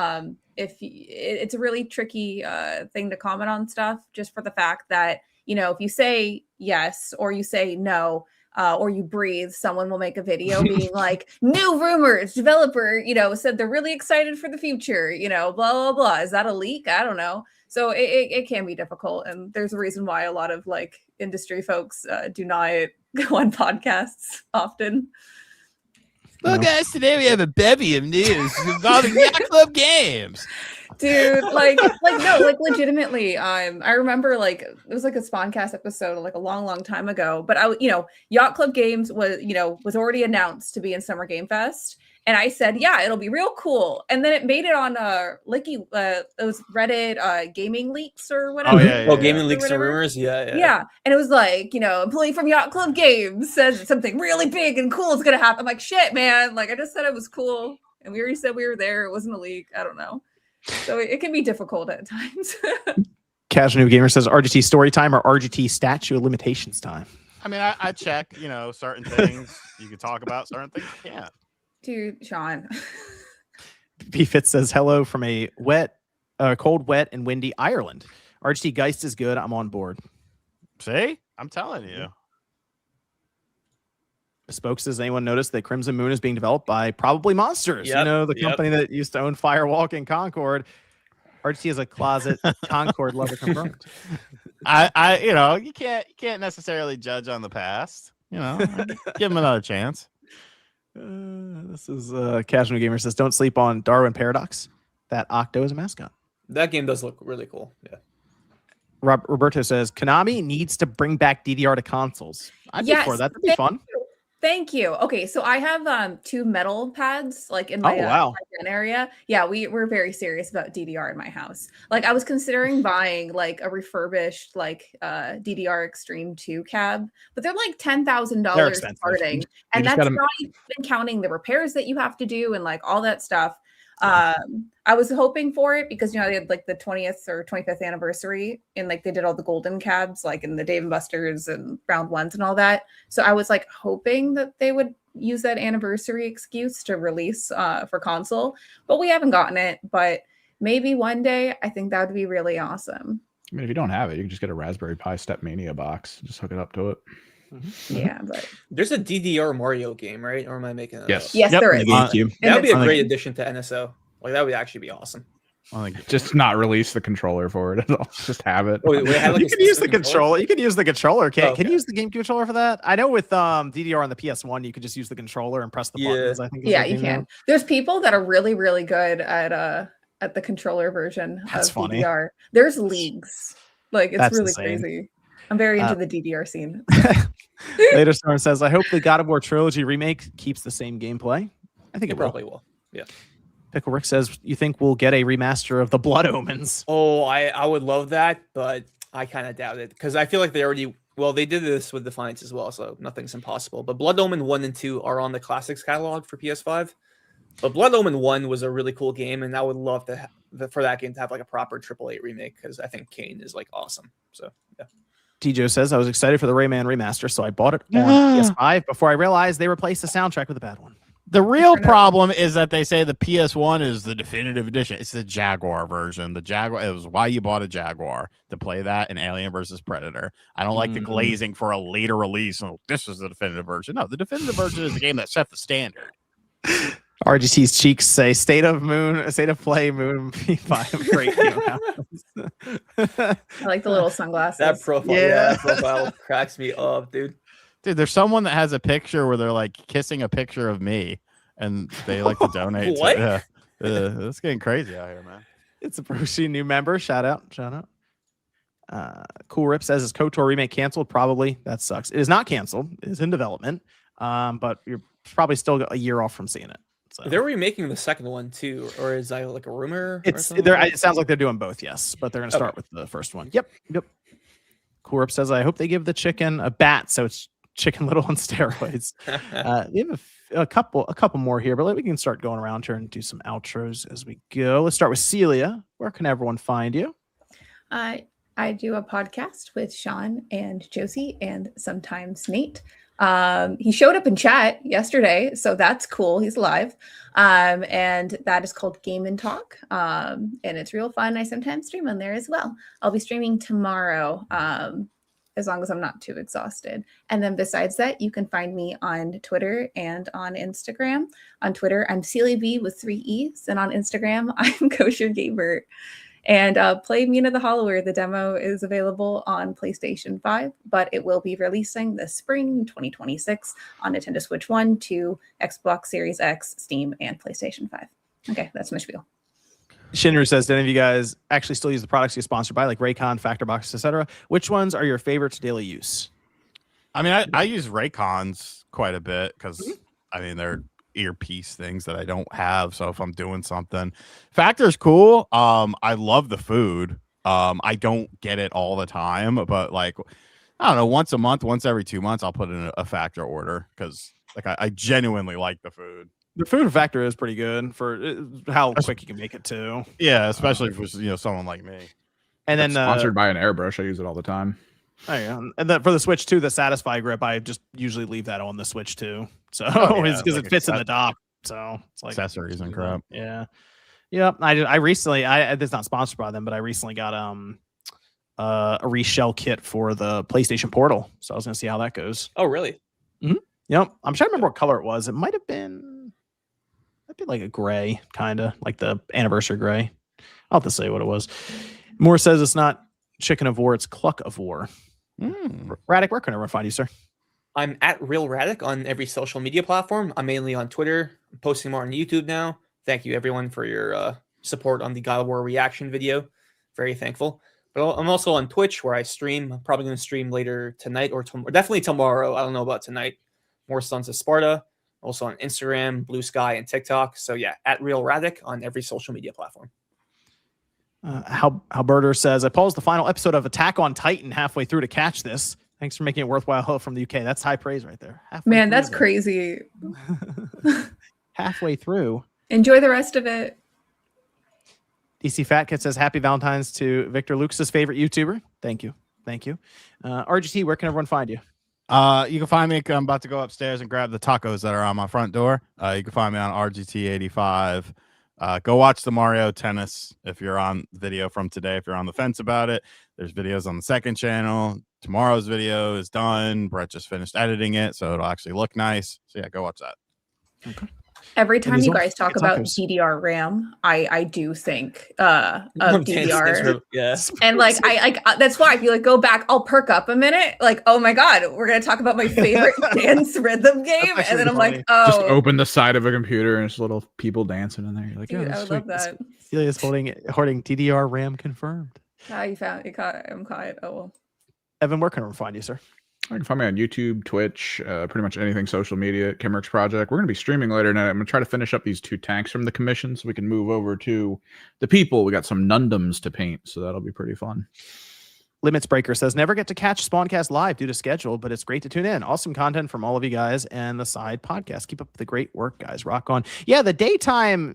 [SPEAKER 3] it's a really tricky thing to comment on stuff, just for the fact that, if you say yes or you say no, or you breathe, someone will make a video being like, new rumors, developer, said they're really excited for the future, blah, blah, blah. Is that a leak? I don't know. So it can be difficult. And there's a reason why a lot of industry folks do not go on podcasts often.
[SPEAKER 2] Well, guys, today we have a bevy of news involving Yacht Club games.
[SPEAKER 3] Dude, no, legitimately. I remember it was a Spawncast episode a long time ago. But Yacht Club Games was already announced to be in Summer Game Fest, And I said, yeah, it'll be real cool. And then it made it on it was Reddit gaming leaks or whatever.
[SPEAKER 4] Gaming leaks and rumors. Yeah.
[SPEAKER 3] And it was like, employee from Yacht Club Games says something really big and cool is gonna happen. I'm like, shit, man. Like I just said it was cool. And we already said we were there. It wasn't a leak. I don't know. So it can be difficult at times.
[SPEAKER 1] Casual New Gamer says RGT story time or RGT statute of limitations time.
[SPEAKER 2] I mean, I check, certain things you can talk about, certain things you can't.
[SPEAKER 3] Dude, Sean.
[SPEAKER 1] BFit says hello from a cold, wet, and windy Ireland. RGT Geist is good. I'm on board.
[SPEAKER 2] See? I'm telling you.
[SPEAKER 1] Spoke says, anyone notice that Crimson Moon is being developed by Probably Monsters?
[SPEAKER 4] Yep,
[SPEAKER 1] The company that used to own Firewalk and Concord. RGT is a closet Concord lover confirmed.
[SPEAKER 2] You can't necessarily judge on the past. Give them another chance.
[SPEAKER 1] This is Casual Gamer says, don't sleep on Darwin Paradox. That Octo is a mascot.
[SPEAKER 4] That game does look really cool. Yeah.
[SPEAKER 1] Roberto says, Konami needs to bring back DDR to consoles. I'd be for that. That'd be fun.
[SPEAKER 3] Thank you. Okay, so I have 2 metal pads like in my my den area. Yeah, we're very serious about DDR in my house. Like I was considering buying like a refurbished like DDR Extreme 2 cab, but they're like $10,000 starting, and that's not even counting the repairs that you have to do and like all that stuff. I was hoping for it because they had like the 20th or 25th anniversary and like they did all the golden cabs like in the Dave & Buster's and round ones and all that. So I was like hoping that they would use that anniversary excuse to release for console, but we haven't gotten it. But maybe one day. I think that would be really awesome.
[SPEAKER 5] I mean, if you don't have it, you can just get a Raspberry Pi Step Mania box, just hook it up to it.
[SPEAKER 3] Yeah, but
[SPEAKER 4] there's a DDR Mario game, right? Or am I making that
[SPEAKER 5] yes?
[SPEAKER 4] up?
[SPEAKER 3] Yes, there is.
[SPEAKER 4] That would be a great addition to NSO. Like that would actually be awesome.
[SPEAKER 5] Just not release the controller for it at all. Just have it.
[SPEAKER 1] You can use the controller. You can use the controller. Can you use the GameCube controller for that? I know with DDR on the PS1, you could just use the controller and press the buttons. I think.
[SPEAKER 3] Yeah, you can. There's people that are really, really good at the controller version of DDR. There's leagues. Like it's really crazy. I'm very into the DDR scene.
[SPEAKER 1] Later Storm says, I hope the God of War trilogy remake keeps the same gameplay. I think it
[SPEAKER 4] probably will. Yeah.
[SPEAKER 1] Pickle Rick says, you think we'll get a remaster of the Blood Omens?
[SPEAKER 4] Oh, I would love that, but I kind of doubt it because I feel like they did this with Defiance as well, so nothing's impossible. But Blood Omen 1 and 2 are on the Classics catalog for PS5. But Blood Omen 1 was a really cool game, and I would love to for that game to have like a proper AAA remake because I think Kain is like awesome. So yeah.
[SPEAKER 1] TJ says, I was excited for the Rayman remaster, so I bought it on PS5 before I realized they replaced the soundtrack with a bad one.
[SPEAKER 2] The real problem is that they say the PS1 is the definitive edition. It's the Jaguar version. The Jaguar, it was why you bought a Jaguar, to play that in Alien versus Predator. I don't like the glazing for a later release. Oh, this is the definitive version. No, the definitive version is the game that set the standard.
[SPEAKER 1] RGT's cheeks say State of Play Moon P5. Great game.
[SPEAKER 3] I like the little sunglasses.
[SPEAKER 4] That profile, that profile cracks me up, dude.
[SPEAKER 2] Dude, there's someone that has a picture where they're like kissing a picture of me, and they like to donate.
[SPEAKER 4] What?
[SPEAKER 2] It's getting crazy out here, man.
[SPEAKER 1] It's a Broshi new member. Shout out. Cool Rip says, is KOTOR remake canceled? Probably. That sucks. It is not canceled. It is in development. But you're probably still a year off from seeing it. So.
[SPEAKER 4] They're remaking the second one too, or is that like a rumor?
[SPEAKER 1] It sounds like they're doing both, yes, but they're going to start with the first one. Yep. Cool Rip says, I hope they give the chicken a bat, so it's Chicken Little on steroids. We have a couple more here, but we can start going around here and do some outros as we go. Let's start with Celia. Where can everyone find you?
[SPEAKER 3] I do a podcast with Sean and Josie and sometimes Nate. He showed up in chat yesterday, so that's cool. He's live. And that is called Game and Talk. And it's real fun. I sometimes stream on there as well. I'll be streaming tomorrow. As long as I'm not too exhausted. And then besides that, you can find me on Twitter and on Instagram. On Twitter, I'm Celia B with 3 E's. And on Instagram, I'm Kosher Gamer. And play Mina the Hollower. The demo is available on PlayStation 5, but it will be releasing this spring 2026 on Nintendo Switch 1, 2, Xbox Series X, Steam, and PlayStation 5. Okay, that's my spiel.
[SPEAKER 1] Shinru says, do any of you guys actually still use the products you sponsored by, like Raycon, Factorbox, etc.? Which ones are your favorites daily use?
[SPEAKER 2] I mean, I use Raycons quite a bit because I mean they're earpiece things that I don't have. So if I'm doing something, Factor's cool. I love the food. I don't get it all the time, but like, I don't know, once a month, once every 2 months, I'll put in a Factor order because like I genuinely like the food.
[SPEAKER 1] The food factor is pretty good for how quick you can make it too.
[SPEAKER 2] Yeah, especially for someone like me.
[SPEAKER 1] And then
[SPEAKER 5] sponsored by an airbrush. I use it all the time.
[SPEAKER 1] Oh yeah, and then for the Switch 2, the Satisfy grip, I just usually leave that on the Switch 2, so it's because
[SPEAKER 2] like
[SPEAKER 1] it fits in the dock. So it's like
[SPEAKER 2] accessories and crap.
[SPEAKER 1] Yeah, yeah. I recently, it's not sponsored by them, but I recently got a reshell kit for the PlayStation Portal, so I was gonna see how that goes.
[SPEAKER 4] Oh really?
[SPEAKER 1] Mm-hmm. Yep. I'm trying to remember what color it was. It might have been like a gray, kind of like the anniversary gray. I'll have to say what it was. Moore says it's not Chicken of War, it's Cluck of War. Radic, where can everyone find you, sir?
[SPEAKER 4] I'm at Real Radic on every social media platform. I'm mainly on Twitter. I'm posting more on YouTube now. Thank you, everyone, for your support on the God of War reaction video. Very thankful. But I'm also on Twitch where I stream. I'm probably going to stream later tonight or definitely tomorrow. I don't know about tonight. More Sons of Sparta. Also on Instagram, Blue Sky, and TikTok. So yeah, at Real Radic on every social media platform.
[SPEAKER 1] Halberter says, I paused the final episode of Attack on Titan halfway through to catch this. Thanks for making it worthwhile. Hello from the UK. That's high praise right there.
[SPEAKER 3] Man, that's crazy.
[SPEAKER 1] Halfway through.
[SPEAKER 3] Enjoy the rest of it.
[SPEAKER 1] DC Fat Kid says, happy Valentine's to Victor Lucas's favorite YouTuber. Thank you. Thank you. RGT, where can everyone find you?
[SPEAKER 2] You can find me. I'm about to go upstairs and grab the tacos that are on my front door. You can find me on RGT85. Go watch the Mario Tennis if you're on video from today. If you're on the fence about it, there's videos on the second channel. Tomorrow's video is done. Brett just finished editing it, so it'll actually look nice. So yeah, go watch that.
[SPEAKER 1] Okay.
[SPEAKER 3] Every time you guys talk about DDR RAM, I do think of DDR.
[SPEAKER 4] Yeah.
[SPEAKER 3] And like I that's why I feel like go back, I'll perk up a minute. Like, oh my god, we're gonna talk about my favorite dance rhythm game. And then I'm like, oh,
[SPEAKER 5] just open the side of a computer and there's little people dancing in there. You're like,
[SPEAKER 3] dude,
[SPEAKER 5] oh,
[SPEAKER 3] I would love that.
[SPEAKER 1] Celia's hoarding DDR RAM confirmed.
[SPEAKER 3] You found it. I'm caught. Oh well.
[SPEAKER 1] Evan, where can everyone find you, sir?
[SPEAKER 5] You can find me on YouTube, Twitch, pretty much anything social media, Kimmerix Project. We're going to be streaming later tonight. I'm going to try to finish up these 2 tanks from the commission so we can move over to the people. We got some Nundums to paint, so that'll be pretty fun.
[SPEAKER 1] Limits Breaker says, never get to catch Spawncast live due to schedule, but it's great to tune in. Awesome content from all of you guys and the side podcast. Keep up the great work, guys. Rock on. Yeah, the daytime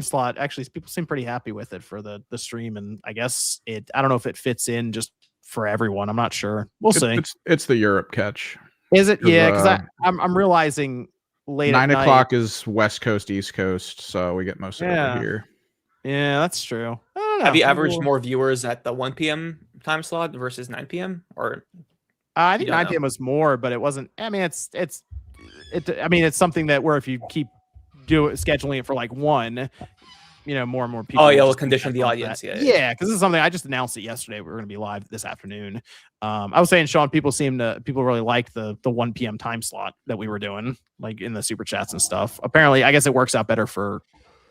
[SPEAKER 1] slot, actually, people seem pretty happy with it for the stream, and I guess I don't know if it fits in just for everyone. I'm not sure. We'll see.
[SPEAKER 5] It's the Europe catch.
[SPEAKER 1] Is it? Yeah, because I'm realizing late
[SPEAKER 5] 9
[SPEAKER 1] at
[SPEAKER 5] o'clock is West Coast, East Coast, so we get most of it over here.
[SPEAKER 1] Yeah, that's true. I don't know.
[SPEAKER 4] Have you averaged more viewers at the 1 p.m. time slot versus 9 p.m. or?
[SPEAKER 1] I think 9 p.m. was more, but it wasn't. I mean, it's something that where if you keep scheduling it for like 1. More and more people.
[SPEAKER 4] Oh, yeah, we'll condition the audience.
[SPEAKER 1] Yeah, because this is something I just announced it yesterday. We're going to be live this afternoon. I was saying, Sean, people really liked the 1 p.m. time slot that we were doing, like in the super chats and stuff. Apparently, I guess it works out better for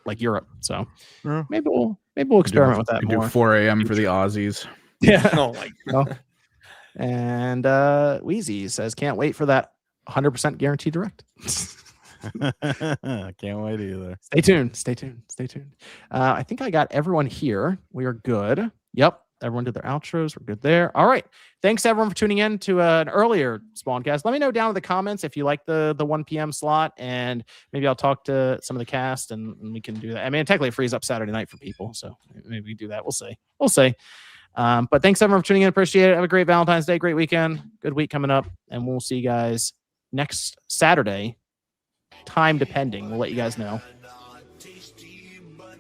[SPEAKER 1] like Europe. So maybe we'll experiment with that more.
[SPEAKER 5] Do 4 a.m. for the Aussies.
[SPEAKER 1] Yeah.
[SPEAKER 4] Oh my god.
[SPEAKER 1] And Wheezy says, can't wait for that 100% guaranteed direct.
[SPEAKER 2] Can't wait either.
[SPEAKER 1] Stay tuned. I think I got everyone here. We are good. Yep. Everyone did their outros. We're good there. All right. Thanks everyone for tuning in to an earlier Spawncast. Let me know down in the comments if you like the 1 p.m. slot, and maybe I'll talk to some of the cast and we can do that. I mean, it technically frees up Saturday night for people, so maybe we do that. We'll see. But thanks everyone for tuning in. Appreciate it. Have a great Valentine's Day, great weekend, good week coming up, and we'll see you guys next Saturday. Time depending. We'll let you guys know.